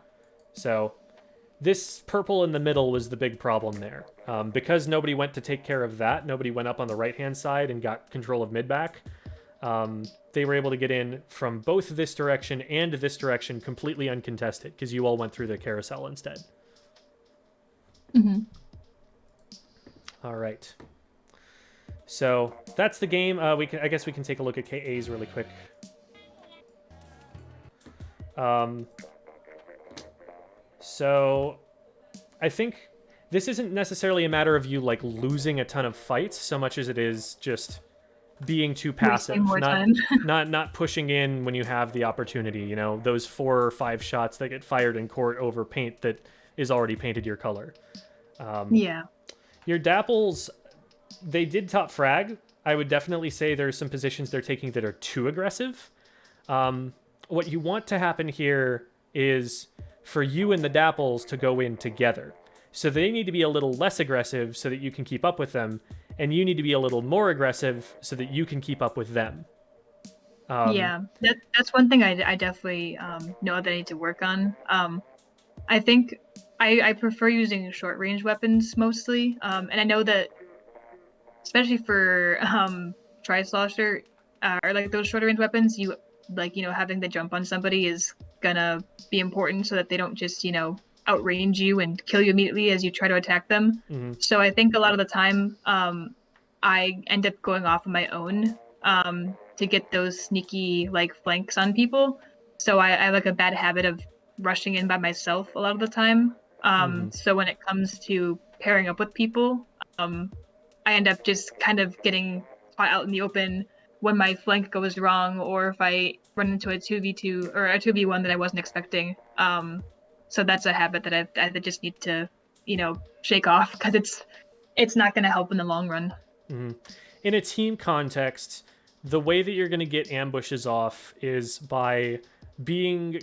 Speaker 1: So this purple in the middle was the big problem there. Because nobody went to take care of that, nobody went up on the right-hand side and got control of mid-back, they were able to get in from both this direction and this direction completely uncontested, because you all went through the carousel instead. All right. So that's the game. I guess we can take a look at KAs really quick. So I think this isn't necessarily a matter of you like losing a ton of fights so much as it is just being too passive, not pushing in when you have the opportunity. You know, those 4 or 5 shots that get fired in court over paint that is already painted your color.
Speaker 3: Yeah.
Speaker 1: Your Dapples, they did top frag. I would definitely say there's some positions they're taking that are too aggressive. What you want to happen here is for you and the Dapples to go in together. So they need to be a little less aggressive so that you can keep up with them, and you need to be a little more aggressive so that you can keep up with them.
Speaker 3: Yeah, that's one thing I definitely know that I need to work on. I think I prefer using short range weapons mostly, and I know that especially for Tri-Slosher or like those shorter range weapons, you like having the jump on somebody is gonna be important so that they don't just outrange you and kill you immediately as you try to attack them.
Speaker 1: Mm-hmm.
Speaker 3: So I think a lot of the time I end up going off on my own to get those sneaky like flanks on people. So I have like a bad habit of rushing in by myself a lot of the time. So when it comes to pairing up with people, I end up just kind of getting caught out in the open when my flank goes wrong, or if I run into a 2v2 or a 2v1 that I wasn't expecting. So that's a habit that I just need to, shake off because it's not going to help in the long run.
Speaker 1: Mm-hmm. In a team context, the way that you're going to get ambushes off is by being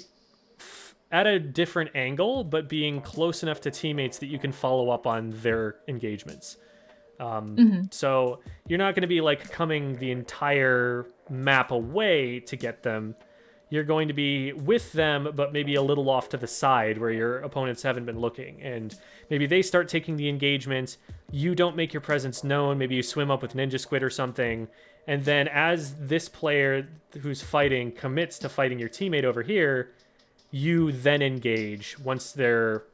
Speaker 1: at a different angle, but being close enough to teammates that you can follow up on their engagements. So you're not going to be like coming the entire map away to get them. You're going to be with them, but maybe a little off to the side where your opponents haven't been looking. And maybe they start taking the engagement. You don't make your presence known. Maybe you swim up with Ninja Squid or something. And then as this player who's fighting commits to fighting your teammate over here, you then engage once they're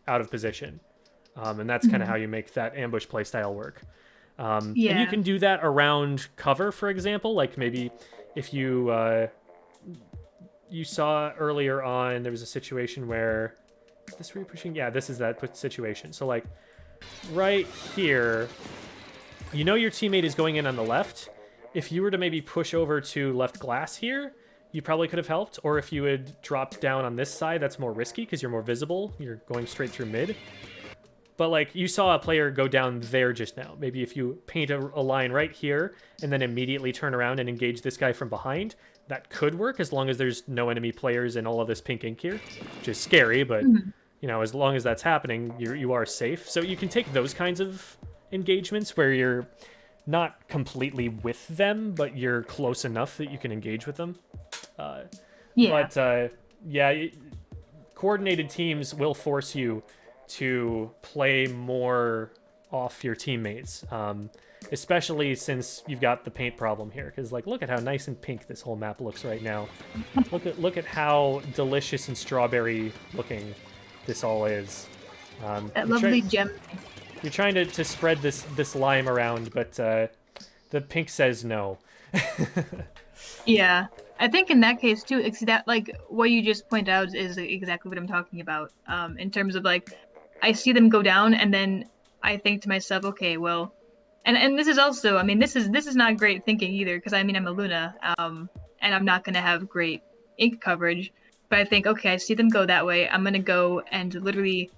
Speaker 1: out of position. And that's kind of how you make that ambush playstyle work. And you can do that around cover, for example. Like maybe if you you saw earlier on, there was a situation where... Is this where you're pushing? Yeah, this is that situation. So like right here, your teammate is going in on the left. If you were to maybe push over to left glass here, you probably could have helped. Or if you had dropped down on this side, that's more risky because you're more visible. You're going straight through mid. But like you saw a player go down there just now. Maybe if you paint a line right here and then immediately turn around and engage this guy from behind, that could work as long as there's no enemy players in all of this pink ink here, which is scary, but as long as that's happening, you are safe. So you can take those kinds of engagements where you're not completely with them, but you're close enough that you can engage with them. Coordinated teams will force you to play more off your teammates, especially since you've got the paint problem here. Because look at how nice and pink this whole map looks right now. Look at how delicious and strawberry looking this all is.
Speaker 3: That lovely gem.
Speaker 1: You're trying to spread this lime around, but the pink says no.
Speaker 3: Yeah, I think in that case too, it's that what you just pointed out is exactly what I'm talking about. In terms of I see them go down, and then I think to myself, okay, well, and this is also, I mean, this is not great thinking either, because I mean I'm a Luna, and I'm not gonna have great ink coverage, but I think, okay, I see them go that way, I'm gonna go and literally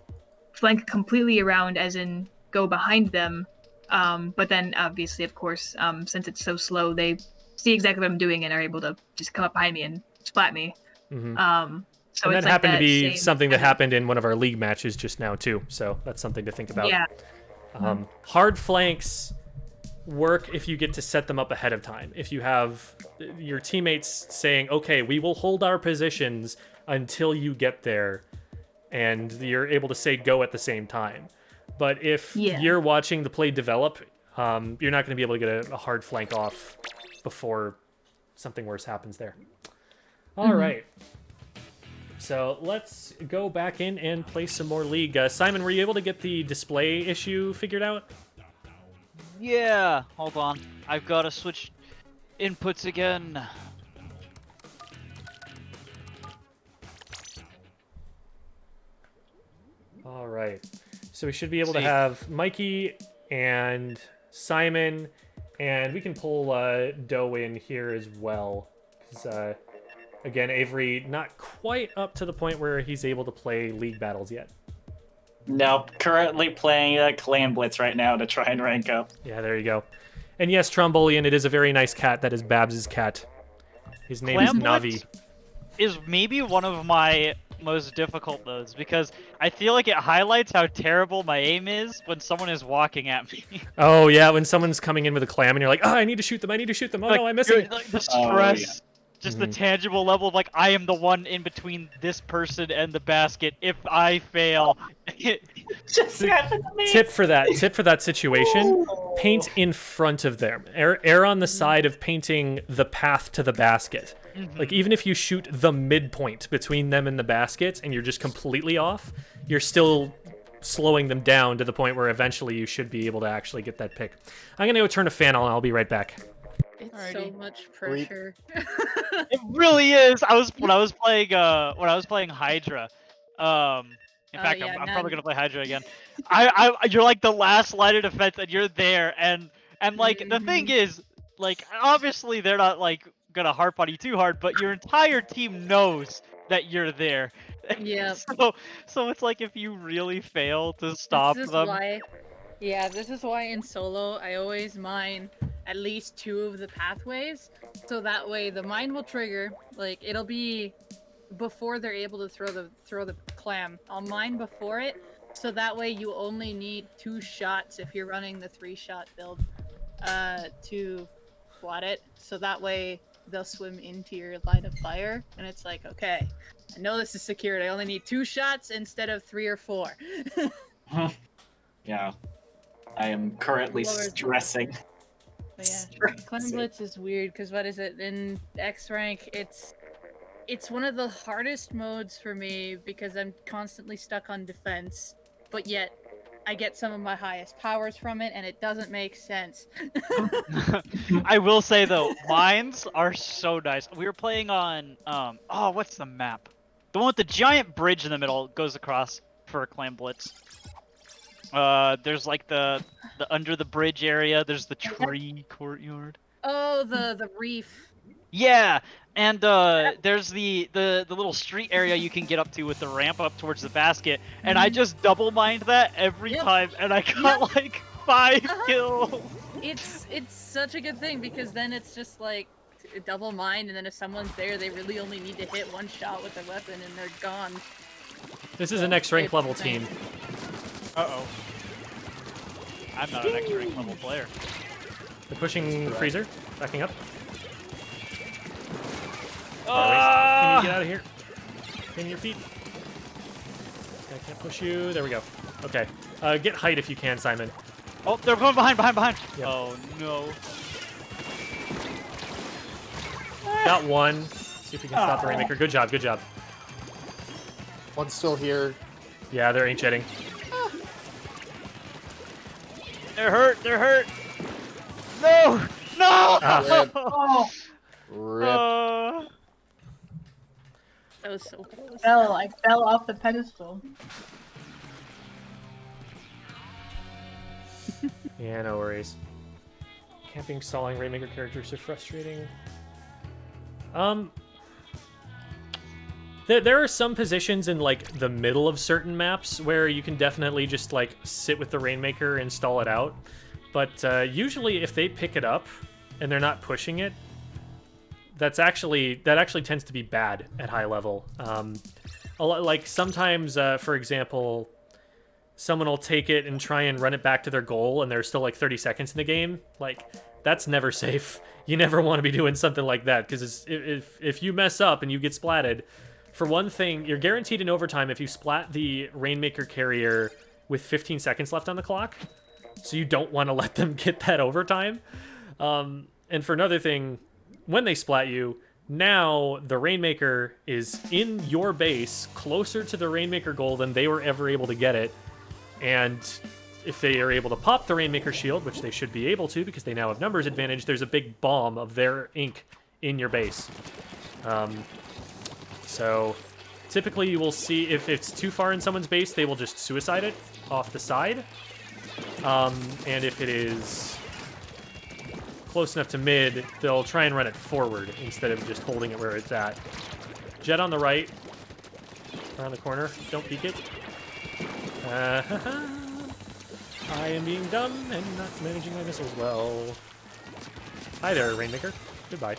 Speaker 3: flank completely around, as in go behind them, but then obviously, of course, since it's so slow, they see exactly what I'm doing and are able to just come up behind me and splat me. So
Speaker 1: and that happened to be something that happened in one of our league matches just now too, so that's something to think about.
Speaker 3: Yeah.
Speaker 1: Hard flanks work if you get to set them up ahead of time. If you have your teammates saying, okay, we will hold our positions until you get there, and you're able to say go at the same time. But if you're watching the play develop, you're not going to be able to get a hard flank off before something worse happens there. All right. So let's go back in and play some more League. Simon, were you able to get the display issue figured out?
Speaker 5: Yeah, hold on. I've got to switch inputs again.
Speaker 1: All right. So we should be able to have Mikey and Simon, and we can pull Doe in here as well. Because, again, Avery, not quite up to the point where he's able to play League battles yet.
Speaker 6: Nope, currently playing Clan Blitz right now to try and rank up.
Speaker 1: Yeah, there you go. And yes, Trombolian, it is a very nice cat. That is Babs' cat. His name is Navi.
Speaker 5: Is maybe one of my most difficult modes because I feel like it highlights how terrible my aim is when someone is walking at me.
Speaker 1: Oh yeah, when someone's coming in with a clam and you're like, oh, I need to shoot them. I need to shoot them. Oh
Speaker 5: Like,
Speaker 1: no, I'm missing.
Speaker 5: like, the
Speaker 6: Oh, yeah.
Speaker 5: stress, just the tangible level of like I am the one in between this person and the basket. If I fail,
Speaker 6: Just happened to me.
Speaker 1: Tip for that situation: paint in front of them. Err on the side of painting the path to the basket. Like even if you shoot the midpoint between them and the baskets and you're just completely off, you're still slowing them down to the point where eventually you should be able to actually get that pick. I'm gonna go turn a fan on. I'll be right back.
Speaker 4: It's so
Speaker 5: Alrighty.
Speaker 4: much pressure.
Speaker 5: it really is. When I was playing Hydra. In fact,
Speaker 4: yeah,
Speaker 5: I'm probably gonna play Hydra again. You're like the last line of defense, and you're there, and like the thing is, like obviously they're not like gonna harp on you too hard, but your entire team knows that you're there.
Speaker 4: Yeah.
Speaker 5: So it's like if you really fail to stop
Speaker 4: This is
Speaker 5: them.
Speaker 4: why. Yeah, this is why in solo I always mine at least 2 of the pathways, so that way the mine will trigger. Like it'll be before they're able to throw the clam. I'll mine before it, so that way you only need 2 shots if you're running the 3-shot build to squat it. So that way they'll swim into your line of fire, and it's like, okay, I know this is secured. I only need 2 shots instead of 3 or 4.
Speaker 6: Yeah. I am currently
Speaker 4: Lower-
Speaker 6: stressing.
Speaker 4: But yeah, Clan Blitz is weird because what is it in X rank? It's one of the hardest modes for me because I'm constantly stuck on defense, but yet I get some of my highest powers from it, and it doesn't make sense.
Speaker 5: I will say though, mines are so nice. We were playing on oh, what's the map? The one with the giant bridge in the middle goes across for Clan Blitz. There's like the under the bridge area. There's the tree courtyard.
Speaker 4: Oh, the reef.
Speaker 5: Yeah, and there's the little street area you can get up to with the ramp up towards the basket, and I just double mined that every time, and I got like 5 kills.
Speaker 4: It's such a good thing because then it's just like double mine, and then if someone's there, they really only need to hit 1 shot with their weapon, and they're gone.
Speaker 1: This is an X rank level team.
Speaker 5: Uh-oh. I'm not an X-rank level player.
Speaker 1: They're pushing Freezer, backing up. Can you get out of here? Get on your feet. I can't push you. There we go. Okay. Get height if you can, Simon.
Speaker 5: Oh, they're going behind.
Speaker 1: Yep.
Speaker 5: Oh no.
Speaker 1: Got one. See if we can stop the Rainmaker. Good job.
Speaker 2: One's still here.
Speaker 1: Yeah, they're ancient-jetting.
Speaker 5: They're hurt. No!
Speaker 2: Rip.
Speaker 6: Oh,
Speaker 2: Rip.
Speaker 4: That was so close.
Speaker 3: I fell off the pedestal.
Speaker 1: Yeah, no worries. Camping, stalling, Rainmaker characters are frustrating. There are some positions in, like, the middle of certain maps where you can definitely just, like, sit with the Rainmaker and stall it out. But usually if they pick it up and they're not pushing it, that actually tends to be bad at high level. Like, sometimes, for example, someone will take it and try and run it back to their goal, and there's still, like, 30 seconds in the game. Like, that's never safe. You never want to be doing something like that, because if you mess up and you get splatted... For one thing, you're guaranteed in overtime if you splat the Rainmaker carrier with 15 seconds left on the clock. So you don't want to let them get that overtime. And for another thing, when they splat you, now the Rainmaker is in your base, closer to the Rainmaker goal than they were ever able to get it. And if they are able to pop the Rainmaker shield, which they should be able to because they now have numbers advantage, there's a big bomb of their ink in your base. So typically you will see if it's too far in someone's base, they will just suicide it off the side. And if it is close enough to mid, they'll try and run it forward instead of just holding it where it's at. Jet on the right, around the corner. Don't peek it. I am being dumb and not managing my missiles well. Hi there, Rainmaker. Goodbye.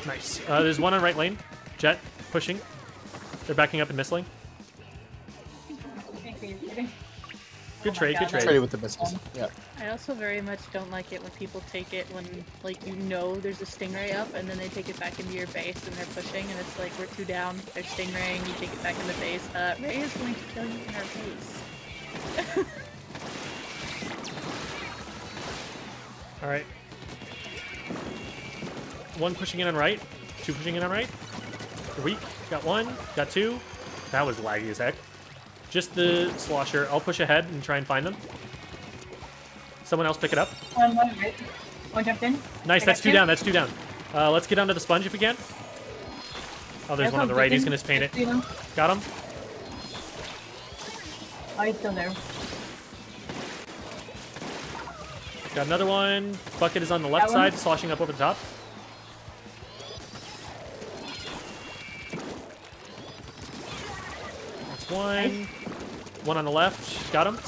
Speaker 1: Nice. There's one on right lane. Jet pushing. They're backing up and missling. Good trade, good trade.
Speaker 2: Trade with the missiles. Yeah.
Speaker 4: I also very much don't like it when people take it when, like, you know there's a stingray up, and then they take it back into your base and they're pushing, and it's like, we're 2 down, they're stingraying, you take it back in the base. Ray is going to kill you in our base.
Speaker 1: Alright. 1 pushing in on right. 2 pushing in on right. They're weak. Got 1. Got 2. That was laggy as heck. Just the slosher. I'll push ahead and try and find them. Someone else pick it up.
Speaker 3: One jumped in.
Speaker 1: Nice, that's 2 down, that's 2 down. Let's get onto the sponge if we can. Oh, there's one on the right. He's gonna paint it. Got him.
Speaker 3: Oh, he's still there.
Speaker 1: Got another one. Bucket is on the left side, sloshing up over the top. That's 1. 1 on the left. Got him.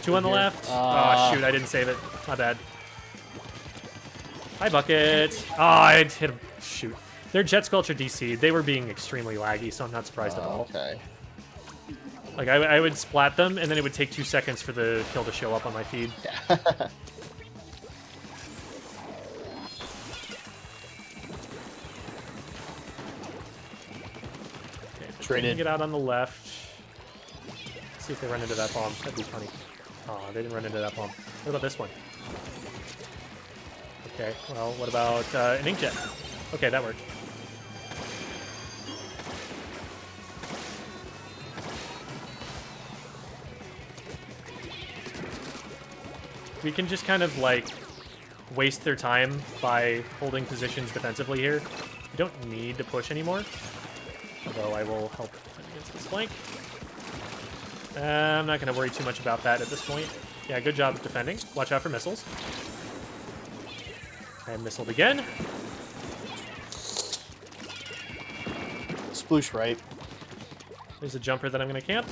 Speaker 1: 2 on the left. Oh, shoot. I didn't save it. My bad. Hi, Bucket. Oh, I hit him. Shoot. Their Jet Sculpture DC'd. They were being extremely laggy, so I'm not surprised at all.
Speaker 2: Okay.
Speaker 1: Like, I would splat them, and then it would take 2 seconds for the kill to show up on my feed.
Speaker 2: Traded.
Speaker 1: Get out on the left. Let's see if they run into that bomb. That'd be funny. Oh, they didn't run into that bomb. What about this one? Okay, well, what about an inkjet? Okay, that worked. We can just kind of, like, waste their time by holding positions defensively here. We don't need to push anymore. Although I will help defend against this flank. I'm not going to worry too much about that at this point. Yeah, good job defending. Watch out for missiles. And missiled again.
Speaker 2: Sploosh right.
Speaker 1: There's a jumper that I'm going to camp.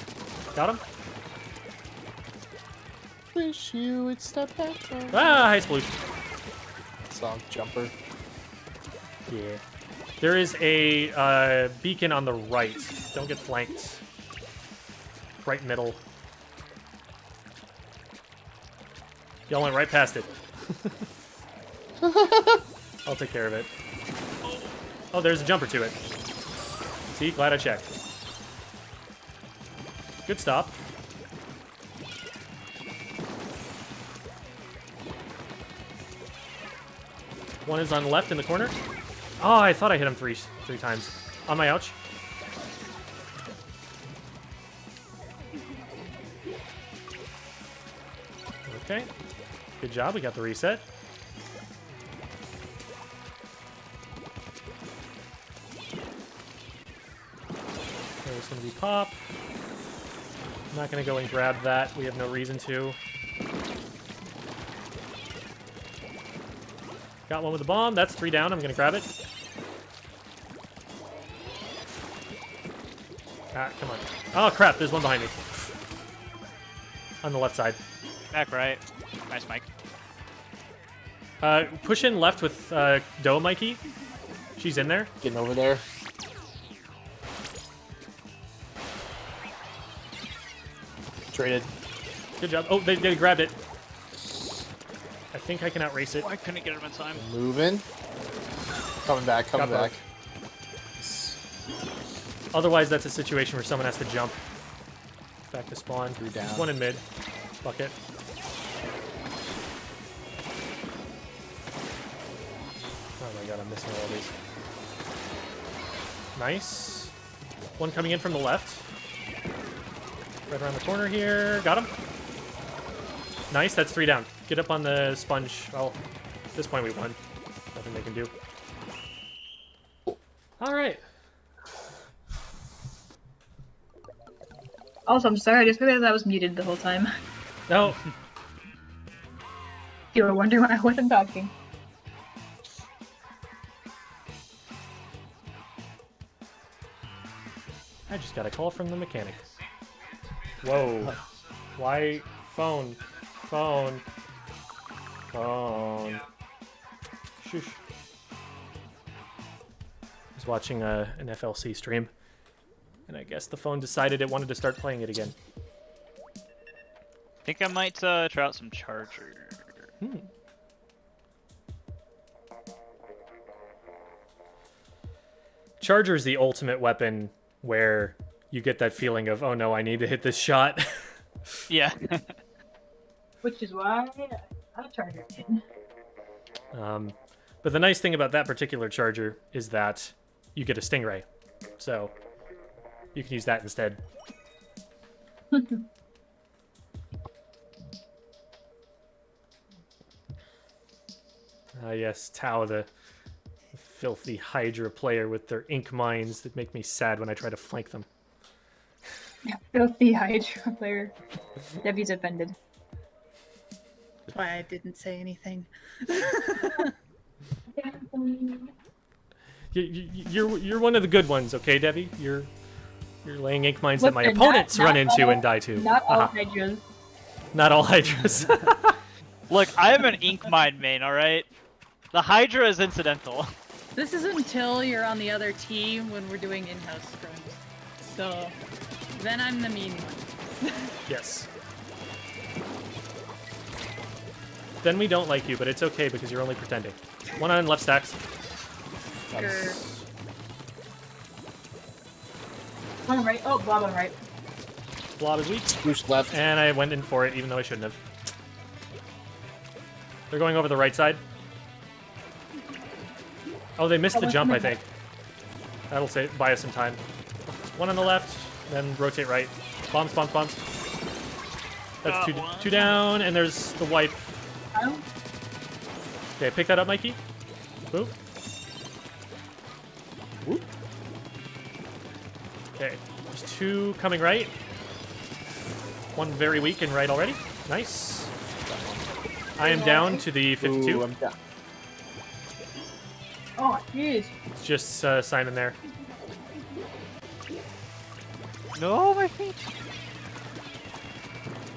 Speaker 1: Got him.
Speaker 2: Wish you would step back from...
Speaker 1: Ah, hi, Sploosh.
Speaker 2: Song jumper.
Speaker 1: Yeah. There is a beacon on the right. Don't get flanked. Right middle. Y'all went right past it. I'll take care of it. Oh, there's a jumper to it. See? Glad I checked. Good stop. One is on the left in the corner. Oh, I thought I hit him three times. On my ouch. Okay. Good job. We got the reset. There's going to be pop. I'm not going to go and grab that. We have no reason to. Got one with the bomb. That's 3 down. I'm going to grab it. Ah, come on. Oh, crap. There's one behind me. On the left side.
Speaker 5: Back right. Nice, Mike.
Speaker 1: Push in left with Doe Mikey. She's in there.
Speaker 2: Getting over there. Traded.
Speaker 1: Good job. Oh, they grabbed it. I think I can outrace it.
Speaker 5: Oh, I couldn't get him in time.
Speaker 2: Moving. Coming back, coming
Speaker 1: Got
Speaker 2: back.
Speaker 1: Otherwise, that's a situation where someone has to jump back to spawn.
Speaker 2: 3 down.
Speaker 1: One in mid. Bucket. Oh my god, I'm missing all these. Nice. One coming in from the left. Right around the corner here. Got him. Nice, that's 3 down. Get up on the sponge. Well, at this point we won. Nothing they can do. Alright.
Speaker 3: Also, I'm sorry, I just realized I was muted the whole time.
Speaker 1: No.
Speaker 3: You were wondering why I wasn't talking.
Speaker 1: I just got a call from the mechanic. Whoa. Why? Phone. Phone. Phone. Shush. I was watching an FLC stream. And I guess the phone decided it wanted to start playing it again.
Speaker 5: I think I might try out some charger.
Speaker 1: Charger is the ultimate weapon where you get that feeling of, oh no, I need to hit this shot.
Speaker 5: Yeah.
Speaker 3: Which is why I charger it.
Speaker 1: But the nice thing about that particular charger is that you get a stingray. So you can use that instead. Yes, Tao, the filthy Hydra player with their ink mines that make me sad when I try to flank them.
Speaker 3: Filthy Hydra player. Debbie's offended.
Speaker 4: That's why I didn't say anything.
Speaker 1: You're one of the good ones, okay, Debbie? You're laying ink mines that my
Speaker 3: Listen,
Speaker 1: opponents
Speaker 3: not
Speaker 1: run into
Speaker 3: all-
Speaker 1: and die to.
Speaker 3: Not all Hydras.
Speaker 1: Not all Hydras.
Speaker 5: Look, I am an ink mine main, alright? The Hydra is incidental.
Speaker 4: This is until you're on the other team when we're doing in-house scrims. So, then I'm the mean one.
Speaker 1: Yes. Then we don't like you, but it's okay because you're only pretending. One on left stacks.
Speaker 4: Sure.
Speaker 3: One on right. Oh, Blob on right.
Speaker 1: Blob is weak.
Speaker 2: Spruce left.
Speaker 1: And I went in for it, even though I shouldn't have. They're going over the right side. Oh, they missed the jump, I think. That'll buy us some time. One on the left, then rotate right. Bombs, bombs, bombs. That's two down, and there's the wipe. Okay, pick that up, Mikey. Boop. Whoop. Okay, there's two coming right. One very weak and right already. Nice. I am down to the 52.
Speaker 2: Ooh, I'm down.
Speaker 3: Oh, jeez.
Speaker 1: It's just Simon there.
Speaker 5: No, my feet.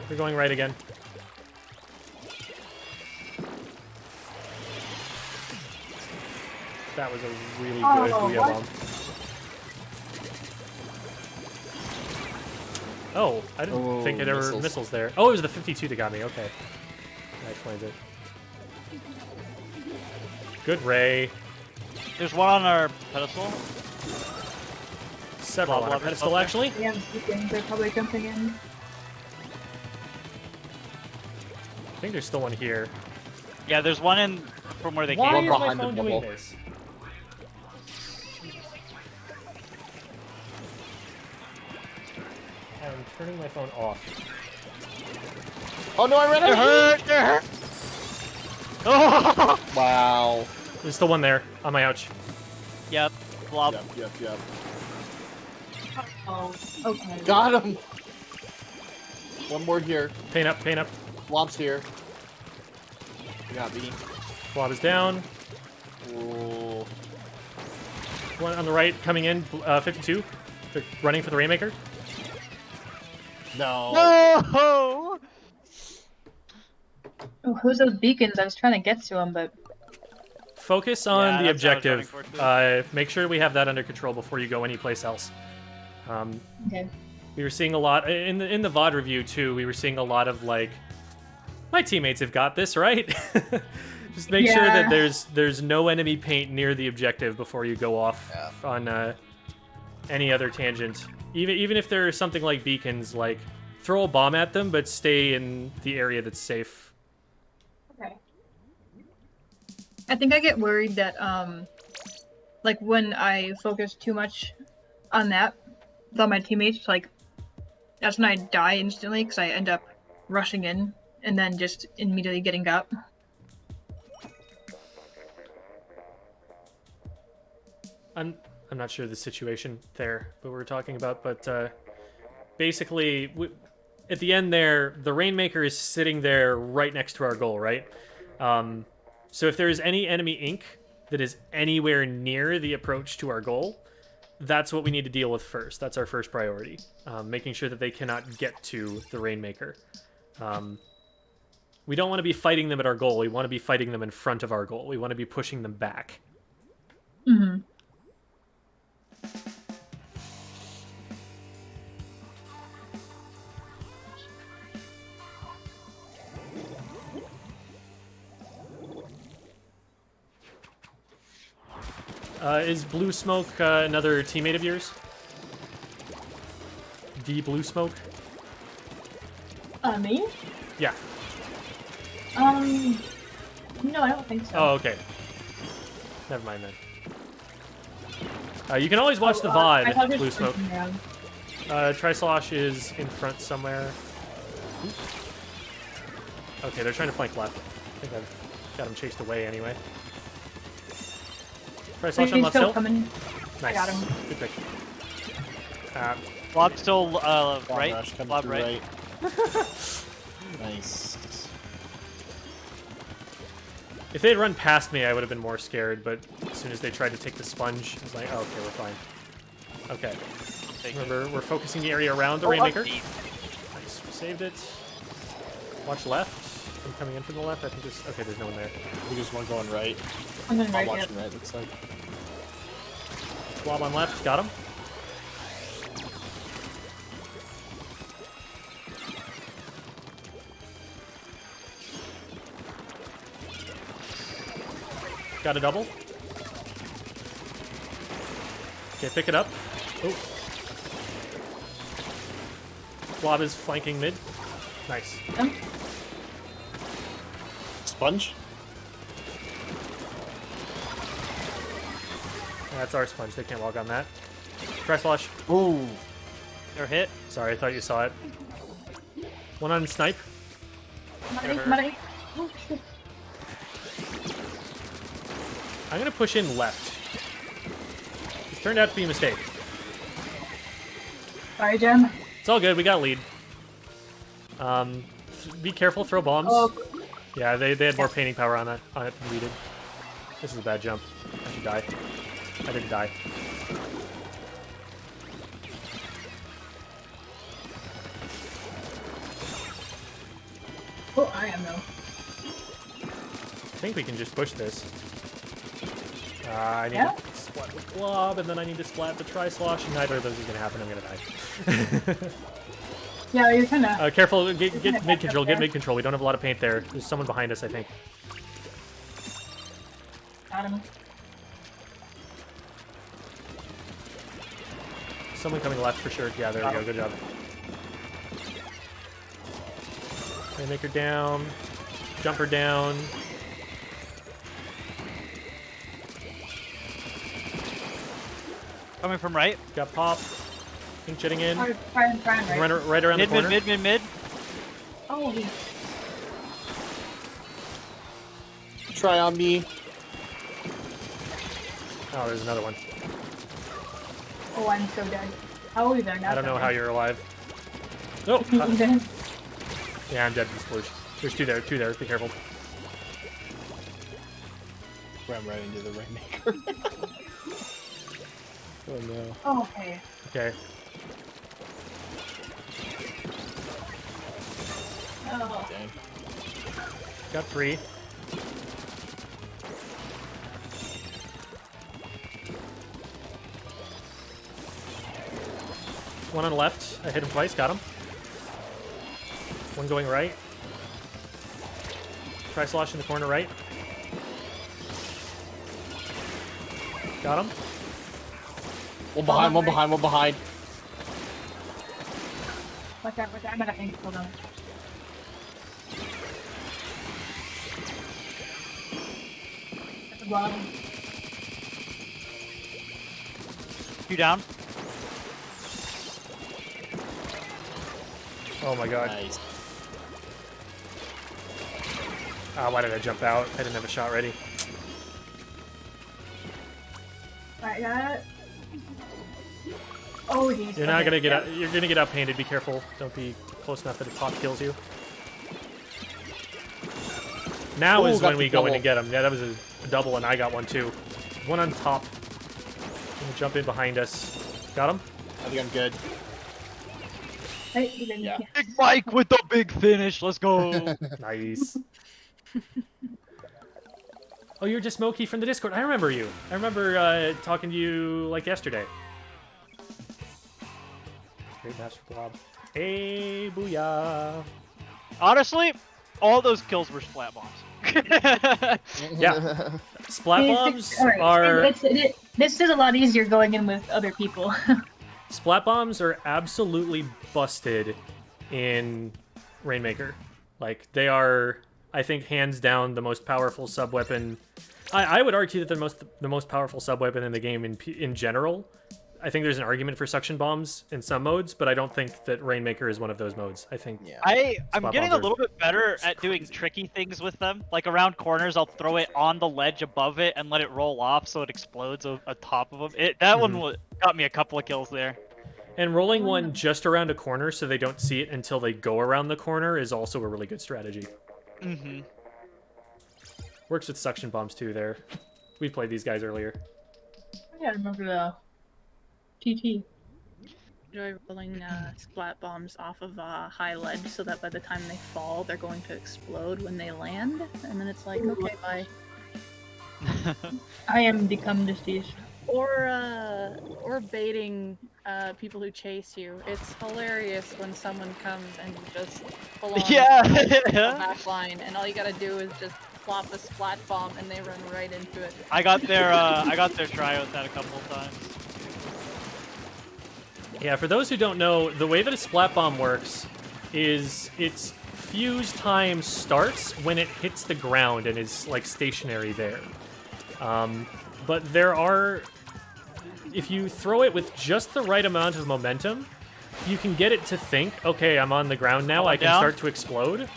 Speaker 1: We're going right again. That was a really good Booyah
Speaker 3: what?
Speaker 1: bomb. Oh, I didn't think there were missiles there. Oh, it was the 52 that got me. Okay. That explains it. Good Ray.
Speaker 5: There's one on our pedestal.
Speaker 1: Several on our pedestal, actually.
Speaker 3: Yeah, they're probably jumping in.
Speaker 1: I think there's still one here.
Speaker 5: Yeah, there's one in from where they
Speaker 1: Why
Speaker 5: came.
Speaker 1: is
Speaker 2: One
Speaker 1: my
Speaker 2: behind the
Speaker 1: phone doing
Speaker 2: bubble.
Speaker 1: this? I'm turning my phone off.
Speaker 2: Oh no, I ran
Speaker 5: They're
Speaker 2: out.
Speaker 5: hurt! They're hurt! Oh!
Speaker 2: Wow.
Speaker 1: There's still one there on my ouch.
Speaker 5: Yep, blob.
Speaker 2: Yep.
Speaker 3: Oh, okay.
Speaker 2: Got him. One more here.
Speaker 1: Pain up, pain up.
Speaker 2: Blob's here. You got me.
Speaker 1: Blob is down.
Speaker 2: Ooh.
Speaker 1: One on the right coming in, 52. They're running for the Rainmaker.
Speaker 2: No.
Speaker 5: No!
Speaker 3: Oh, who's those beacons? I was trying to get to them, but
Speaker 1: Focus on
Speaker 5: Yeah,
Speaker 1: the
Speaker 5: that's what I was running
Speaker 1: objective.
Speaker 5: for, too.
Speaker 1: Make sure we have that under control before you go anyplace else.
Speaker 3: okay.
Speaker 1: We were seeing a lot in the VOD review too. We were seeing a lot of like, my teammates have got this, right? Just make sure that there's no enemy paint near the objective before you go off on any other tangent. Even if there's something like beacons, like throw a bomb at them, but stay in the area that's safe.
Speaker 3: Okay. I think I get worried that like when I focus too much on that, on my teammates, like that's when I die instantly because I end up rushing in and then just immediately getting got.
Speaker 1: I'm not sure the situation there that we're talking about, but basically, at the end there, the Rainmaker is sitting there right next to our goal, right? So if there is any enemy ink that is anywhere near the approach to our goal, that's what we need to deal with first. That's our first priority, making sure that they cannot get to the Rainmaker. We don't want to be fighting them at our goal. We want to be fighting them in front of our goal. We want to be pushing them back.
Speaker 3: Mm-hmm.
Speaker 1: Is Blue Smoke another teammate of yours? D Blue Smoke?
Speaker 3: Me?
Speaker 1: Yeah.
Speaker 3: No, I don't think so.
Speaker 1: Oh, okay. Never mind then. You can always watch the VOD, Blue Smoke. Trislosh is in front somewhere. Oop. Okay, they're trying to flank left. I think I've got him chased away anyway. Trislosh on left still.
Speaker 3: Coming.
Speaker 1: Nice.
Speaker 3: I got him.
Speaker 1: Good pick.
Speaker 5: Blob still
Speaker 2: Bomb
Speaker 5: right.
Speaker 2: rush coming
Speaker 5: Blob
Speaker 2: through
Speaker 5: right.
Speaker 2: Nice.
Speaker 1: If they had run past me, I would have been more scared, but as soon as they tried to take the sponge, I was like, oh, okay, we're fine. Okay. Remember, we're focusing the area around the Rainmaker. Nice, we saved it. Watch left. I'm coming in from the left. I think there's... Okay, there's no one there.
Speaker 2: I think there's one going right.
Speaker 3: I'm going right.
Speaker 2: watching right, looks like.
Speaker 1: Blob on left. Got him. Got a double. Okay, pick it up. Oh. Blob is flanking mid. Nice.
Speaker 2: Sponge?
Speaker 1: That's our sponge. They can't log on that. Trislosh.
Speaker 2: Ooh.
Speaker 5: They're hit.
Speaker 1: Sorry, I thought you saw it. One on snipe.
Speaker 3: Money. Oh, shit.
Speaker 1: I'm gonna push in left. This turned out to be a mistake.
Speaker 3: Sorry, Jem.
Speaker 1: It's all good. We got lead. Be careful. Throw bombs.
Speaker 3: Oh.
Speaker 1: Yeah, they had more painting power on it than we did. This is a bad jump. I should die. I didn't die.
Speaker 3: Oh, I am though.
Speaker 1: I think we can just push this. I need
Speaker 3: Yeah?
Speaker 1: to splat with Blob, and then I need to splat the Trislosh, and neither of those is gonna happen. I'm gonna die.
Speaker 3: Yeah, you're kinda...
Speaker 1: Careful, get mid control, get mid control. We don't have a lot of paint there. There's someone behind us, I think.
Speaker 3: Got him.
Speaker 1: Someone coming left for sure. Yeah, there we go. Good job. Make her down. Jump her down.
Speaker 5: Coming from right.
Speaker 1: Got pop. Pink jetting in.
Speaker 3: Right
Speaker 1: Right around the corner.
Speaker 5: Mid.
Speaker 3: Oh, he...
Speaker 2: Try on me.
Speaker 1: Oh, there's another one.
Speaker 3: Oh, I'm so dead. How are we there now?
Speaker 1: I don't know how you're alive. Oh! Yeah, I'm dead to splooge. There's two there. Be careful.
Speaker 2: Ram right into the Rainmaker. Oh no.
Speaker 3: Oh, okay.
Speaker 1: Okay.
Speaker 3: Oh.
Speaker 2: Dang.
Speaker 1: Got 3. One on the left. I hit him twice. Got him. One going right. Trislosh in the corner right. Got him.
Speaker 2: One behind.
Speaker 3: Watch out. I'm gonna think. Hold on. At the bottom.
Speaker 5: You down?
Speaker 1: Oh my god.
Speaker 2: Nice.
Speaker 1: Why did I jump out? I didn't have a shot ready.
Speaker 3: Alright, got it. Oh, geez.
Speaker 1: You're not gonna get out. You're gonna get outpainted. Be careful. Don't be close enough that the pop kills you. Now is when we go in and get him. Yeah, that was a double, and I got one too. One on top. Gonna jump in behind us. Got him.
Speaker 2: I think I'm good.
Speaker 3: Hey, you didn't-
Speaker 2: Yeah.
Speaker 5: Big Mike with the big finish. Let's go.
Speaker 1: Nice. Oh, you're just Smokey from the Discord. I remember you. I remember talking to you like yesterday. Great Master Blob. Hey, booyah.
Speaker 5: Honestly, all those kills were splat bombs.
Speaker 1: Yeah. Splat bombs
Speaker 3: All right,
Speaker 1: are
Speaker 3: this is a lot easier going in with other people.
Speaker 1: splat bombs are absolutely busted in Rainmaker. Like they are, I think, hands down the most powerful sub weapon. I would argue that they're the most powerful sub weapon in the game in general. I think there's an argument for suction bombs in some modes, but I don't think that Rainmaker is one of those modes. I think
Speaker 5: I'm getting a little bit better at doing tricky things with them. Like around corners, I'll throw it on the ledge above it and let it roll off so it explodes atop of them. That one got me a couple of kills there.
Speaker 1: And rolling one just around a corner so they don't see it until they go around the corner is also a really good strategy. Works with suction bombs too there. We played these guys earlier.
Speaker 3: Yeah, I remember the TT.
Speaker 4: Enjoy rolling splat bombs off of a high ledge so that by the time they fall, they're going to explode when they land. And then it's like, okay, bye.
Speaker 3: I am become deceased.
Speaker 4: Or baiting people who chase you. It's hilarious when someone comes and just full on back line, and all you gotta do is just plop a splat bomb and they run right into it.
Speaker 5: I got their try with that a couple of times.
Speaker 1: Yeah, for those who don't know, the way that a splat bomb works is its fuse time starts when it hits the ground and is like stationary there. But there are, if you throw it with just the right amount of momentum, you can get it to think, okay, I'm on the ground now, I can start to explode,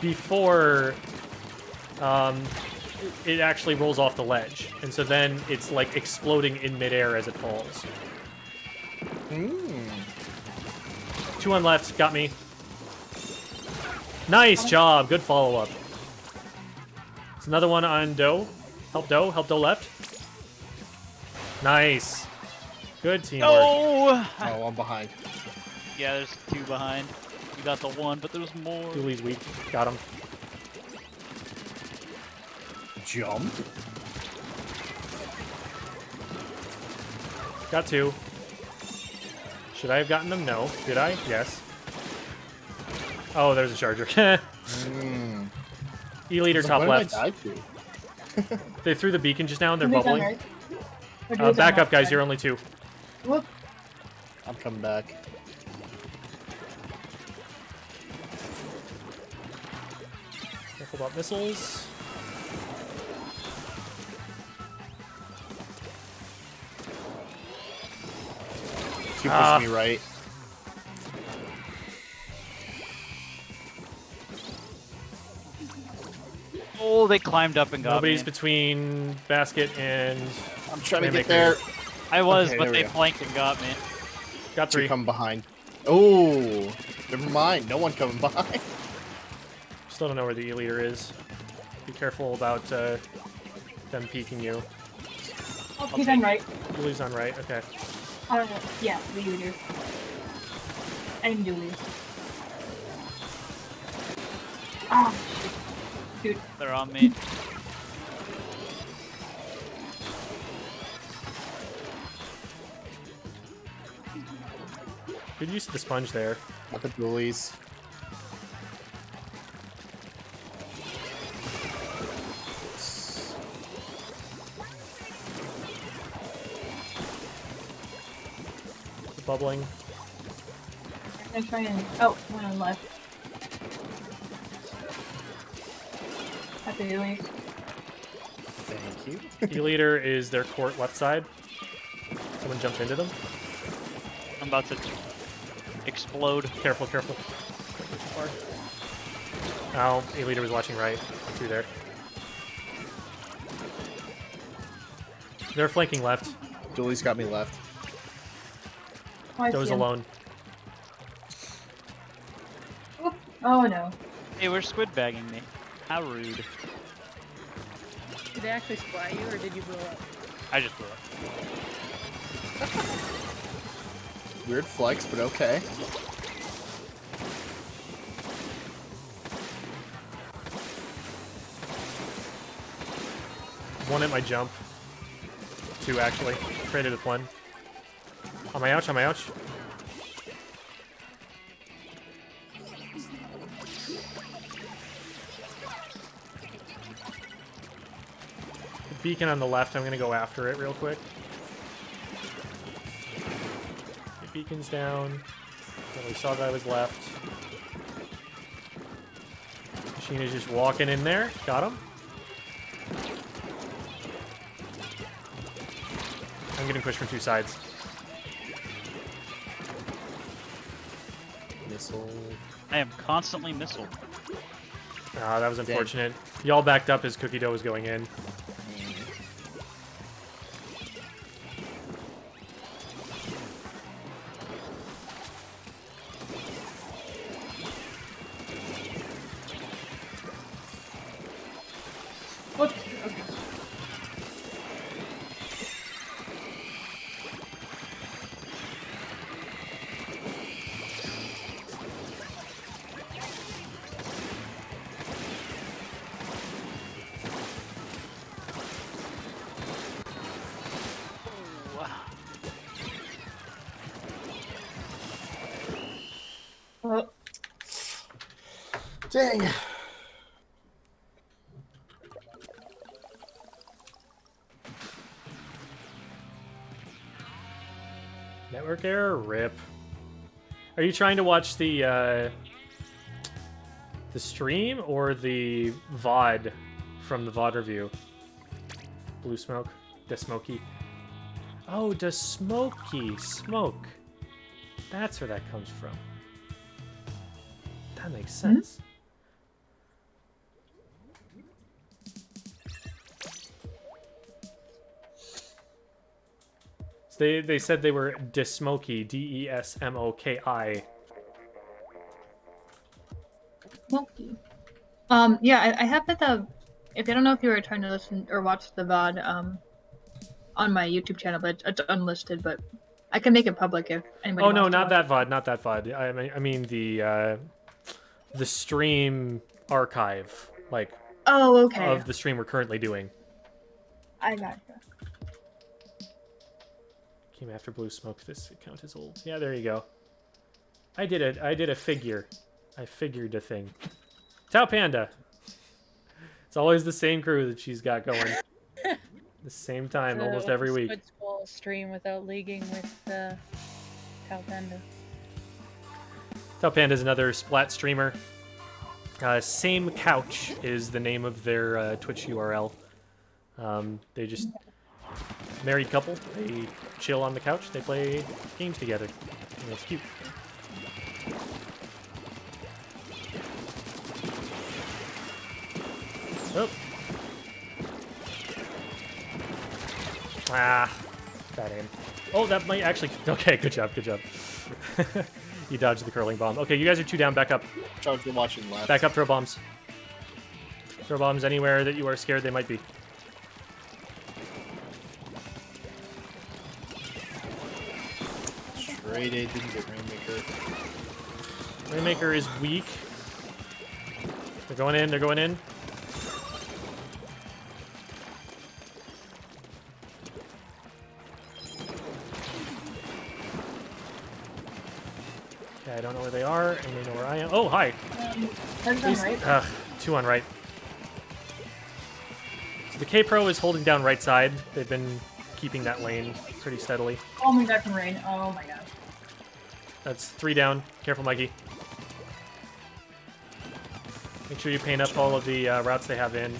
Speaker 1: before it actually rolls off the ledge. And so then it's like exploding in midair as it falls. Two on left, got me. Nice job, good follow-up. It's another one on Doe. Help Doe left. Nice. Good teamwork.
Speaker 5: Oh,
Speaker 2: I'm behind.
Speaker 5: yeah, there's two behind. We got the one, but there's more.
Speaker 1: Dooley's weak. Got him.
Speaker 2: Jump.
Speaker 1: Got two. Should I have gotten them? No. Did I? Yes. Oh, there's a charger. E-leader top left. They threw the beacon just now and they're bubbling. Back up, guys. You're only two.
Speaker 3: Whoop.
Speaker 2: I'm coming back.
Speaker 1: Careful about missiles.
Speaker 2: Two push me right.
Speaker 5: Oh, they climbed up and got
Speaker 1: Nobody's
Speaker 5: me.
Speaker 1: between basket and...
Speaker 2: I'm trying to get
Speaker 1: Rainmaker.
Speaker 2: there.
Speaker 5: I was,
Speaker 2: Okay,
Speaker 5: but
Speaker 2: there we
Speaker 5: they
Speaker 2: go.
Speaker 5: flanked and got me.
Speaker 1: Got
Speaker 2: Two
Speaker 1: three.
Speaker 2: come behind. Oh, never mind. No one coming behind.
Speaker 1: Still don't know where the E-leader is. Be careful about them peeking you.
Speaker 3: Oh, he's on right.
Speaker 1: Dooley's on right, okay.
Speaker 3: Yeah, the leader. I'm Dooley. Oh, shit. Dude.
Speaker 5: They're on me.
Speaker 1: Good use of the sponge there.
Speaker 2: At the bullies.
Speaker 1: Bubbling.
Speaker 3: I'm trying. Oh, one on left. At the Dooley.
Speaker 2: Thank you.
Speaker 1: E-leader is their court left side. Someone jumped into them.
Speaker 5: I'm about to explode.
Speaker 1: Careful, careful. Oh, E-leader was watching right. Through there. They're flanking left.
Speaker 2: Dooley's got me left.
Speaker 1: Doe's alone.
Speaker 3: Oh no.
Speaker 5: Hey, we're squid bagging me. How rude.
Speaker 4: Did they actually splat you, or did you blow up?
Speaker 5: I just blew up.
Speaker 2: Weird flex, but okay.
Speaker 1: One at my jump. Two, actually. Traded with one. On my ouch, on my ouch. beacon on the left. I'm gonna go after it real quick. The beacon's down. We saw that I was left. Machine is just walking in there. Got him. I'm getting pushed from two sides.
Speaker 2: Missile.
Speaker 5: I am constantly missiled.
Speaker 1: Ah, that was unfortunate. Y'all backed up as Cookie Dough was going in.
Speaker 3: Whoops. Okay. Oh.
Speaker 2: Dang.
Speaker 1: Network error? Rip. Are you trying to watch the stream or the VOD from the VOD review? Blue Smoke? Desmoky? Oh, Desmoky. Smoke. That's where that comes from. That makes sense. So they said they were Desmoky, D-E-S-M-O-K-I.
Speaker 3: Smoky. Yeah, I have it. If I don't know if you were trying to listen or watch the VOD, on my YouTube channel, but it's unlisted. But I can make it public if anybody.
Speaker 1: Oh no,
Speaker 3: wants to
Speaker 1: not that
Speaker 3: watch
Speaker 1: VOD, not that VOD. I mean the stream archive, like.
Speaker 3: Oh, okay.
Speaker 1: Of the stream we're currently doing.
Speaker 3: I gotcha.
Speaker 1: Came after Blue Smoke. This account is old. Yeah, there you go. I did a figure. I figured a thing. Tau Panda. It's always the same crew that she's got going. The same time, almost every week.
Speaker 4: Squid School stream without leaguing with Tau Panda.
Speaker 1: Tau Panda is another Splat streamer. Same Couch is the name of their Twitch URL. They just married couple. They chill on the couch. They play games together. And it's cute. Oh. Ah, bad aim. Oh, that might actually... Okay, good job, good job. You dodged the curling bomb. Okay, you guys are two down. Back up.
Speaker 2: Charger watching left.
Speaker 1: Back up, throw bombs. Throw bombs anywhere that you are scared they might be.
Speaker 2: Straight A, didn't get Rainmaker.
Speaker 1: Rainmaker is weak. They're going in, they're going in. Okay, I don't know where they are, and they know where I am. Oh, hi!
Speaker 3: Right.
Speaker 1: Two on right. So the K-Pro is holding down right side. They've been keeping that lane pretty steadily.
Speaker 3: Oh my god, from rain. Oh my god.
Speaker 1: That's 3 down. Careful, Mikey. Make sure you paint up all of the routes they have in.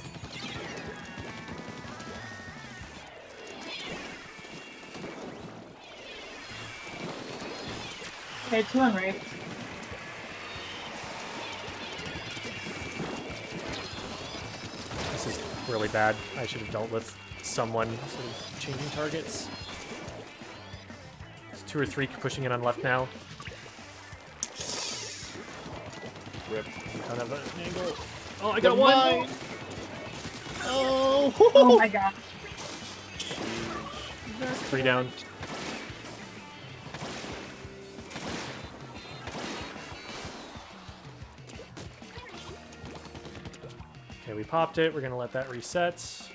Speaker 3: Okay, 2 on right.
Speaker 1: This is really bad. I should have dealt with someone sort of changing targets. There's 2 or 3 pushing in on left now.
Speaker 2: Rip.
Speaker 1: Don't have an angle. Oh, I got one!
Speaker 2: Oh!
Speaker 3: Oh my god.
Speaker 1: 3 down. Okay, we popped it. We're gonna let that reset.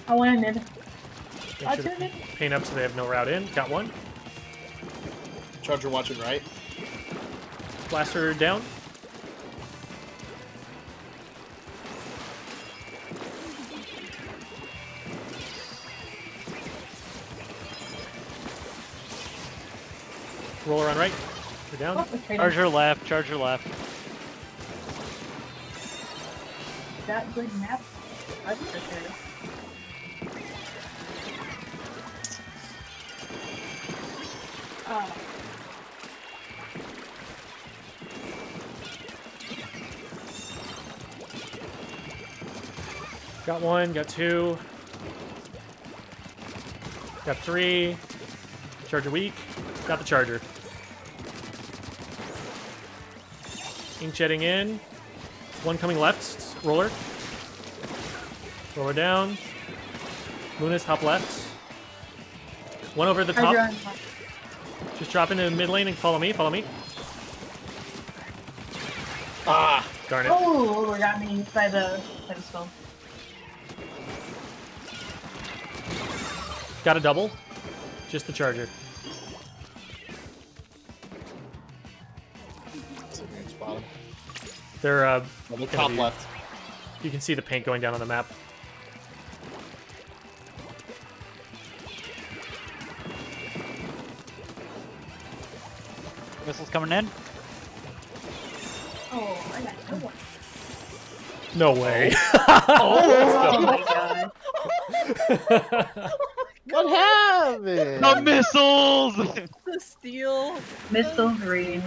Speaker 3: I want to mid.
Speaker 1: Make sure to paint up so they have no route in. Got one.
Speaker 2: Charger watching right.
Speaker 1: Blaster down. Roller on right. We're down.
Speaker 3: Oh, okay.
Speaker 5: Charger left. Charger left.
Speaker 3: That good map. That's for sure. Oh.
Speaker 1: Got one, got two. Got three. Charger weak. Got the charger. Ink jetting in. One coming left. Roller. Roller down. Luna's top left. One over the top. Just drop into mid lane and follow me. Follow me.
Speaker 6: Ah!
Speaker 1: Darn it.
Speaker 3: Oh, we got me by the skull.
Speaker 1: Got a double. Just the charger.
Speaker 2: Bottom.
Speaker 1: They're
Speaker 2: The top
Speaker 1: be-
Speaker 2: left.
Speaker 1: You can see the paint going down on the map.
Speaker 5: Missiles coming in.
Speaker 3: Oh, I got no one.
Speaker 1: No way.
Speaker 3: Oh my god.
Speaker 2: What happened?
Speaker 5: The missiles!
Speaker 4: The steel.
Speaker 3: Missile green.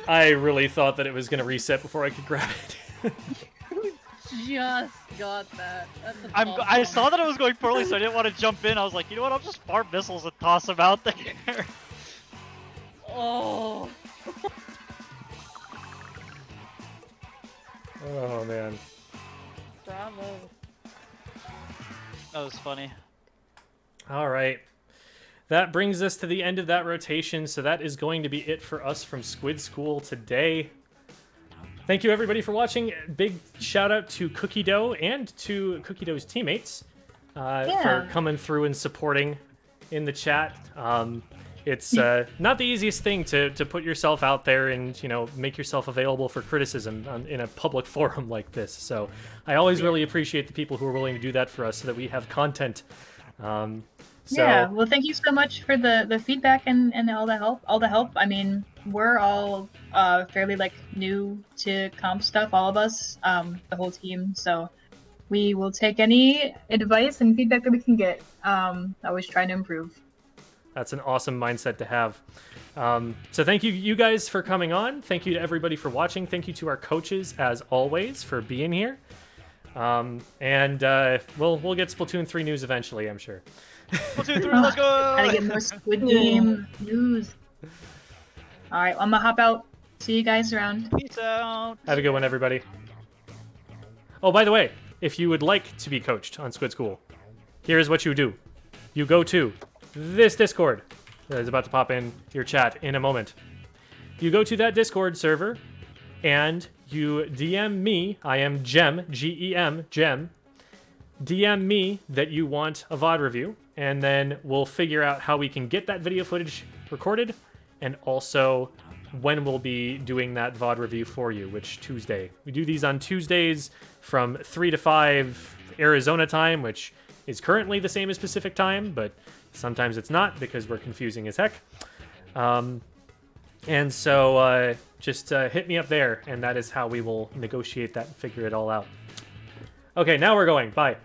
Speaker 1: I really thought that it was going to reset before I could grab it.
Speaker 4: Just got that. That's a
Speaker 5: I saw that it was going poorly, so I didn't want to jump in. I was like, you know what? I'll just farm missiles and toss them out there.
Speaker 4: Oh.
Speaker 1: Oh, man.
Speaker 4: Bravo.
Speaker 5: That was funny.
Speaker 1: All right. That brings us to the end of that rotation, so that is going to be it for us from Squid School today. Thank you, everybody, for watching. Big shout-out to Cookie Dough and to Cookie Dough's teammates for coming through and supporting in the chat. It's not the easiest thing to put yourself out there and, you know, make yourself available for criticism in a public forum like this. So I always really appreciate the people who are willing to do that for us so that we have content.
Speaker 3: Yeah, well, thank you so much for the feedback and all the help. I mean, we're all fairly like new to comp stuff, all of us, the whole team. So we will take any advice and feedback that we can get. Always trying to improve.
Speaker 1: That's an awesome mindset to have. So thank you guys for coming on. Thank you to everybody for watching. Thank you to our coaches, as always, for being here. And we'll get Splatoon 3 news eventually, I'm sure.
Speaker 5: Splatoon 3, let's go!
Speaker 3: Gotta get more Squid Game news. All right, I'm gonna hop out. See you guys around.
Speaker 5: Peace out.
Speaker 1: Have a good one, everybody. Oh, by the way, if you would like to be coached on Squid School, here's what you do. You go to this Discord that is about to pop in your chat in a moment. You go to that Discord server, and you DM me. I am Gem, G-E-M, Gem. DM me that you want a VOD review, and then we'll figure out how we can get that video footage recorded, and also when we'll be doing that VOD review for you, which Tuesday. We do these on Tuesdays from 3 to 5 Arizona time, which is currently the same as Pacific time, but sometimes it's not because we're confusing as heck. And so just hit me up there, and that is how we will negotiate that and figure it all out. Okay, now we're going. Bye.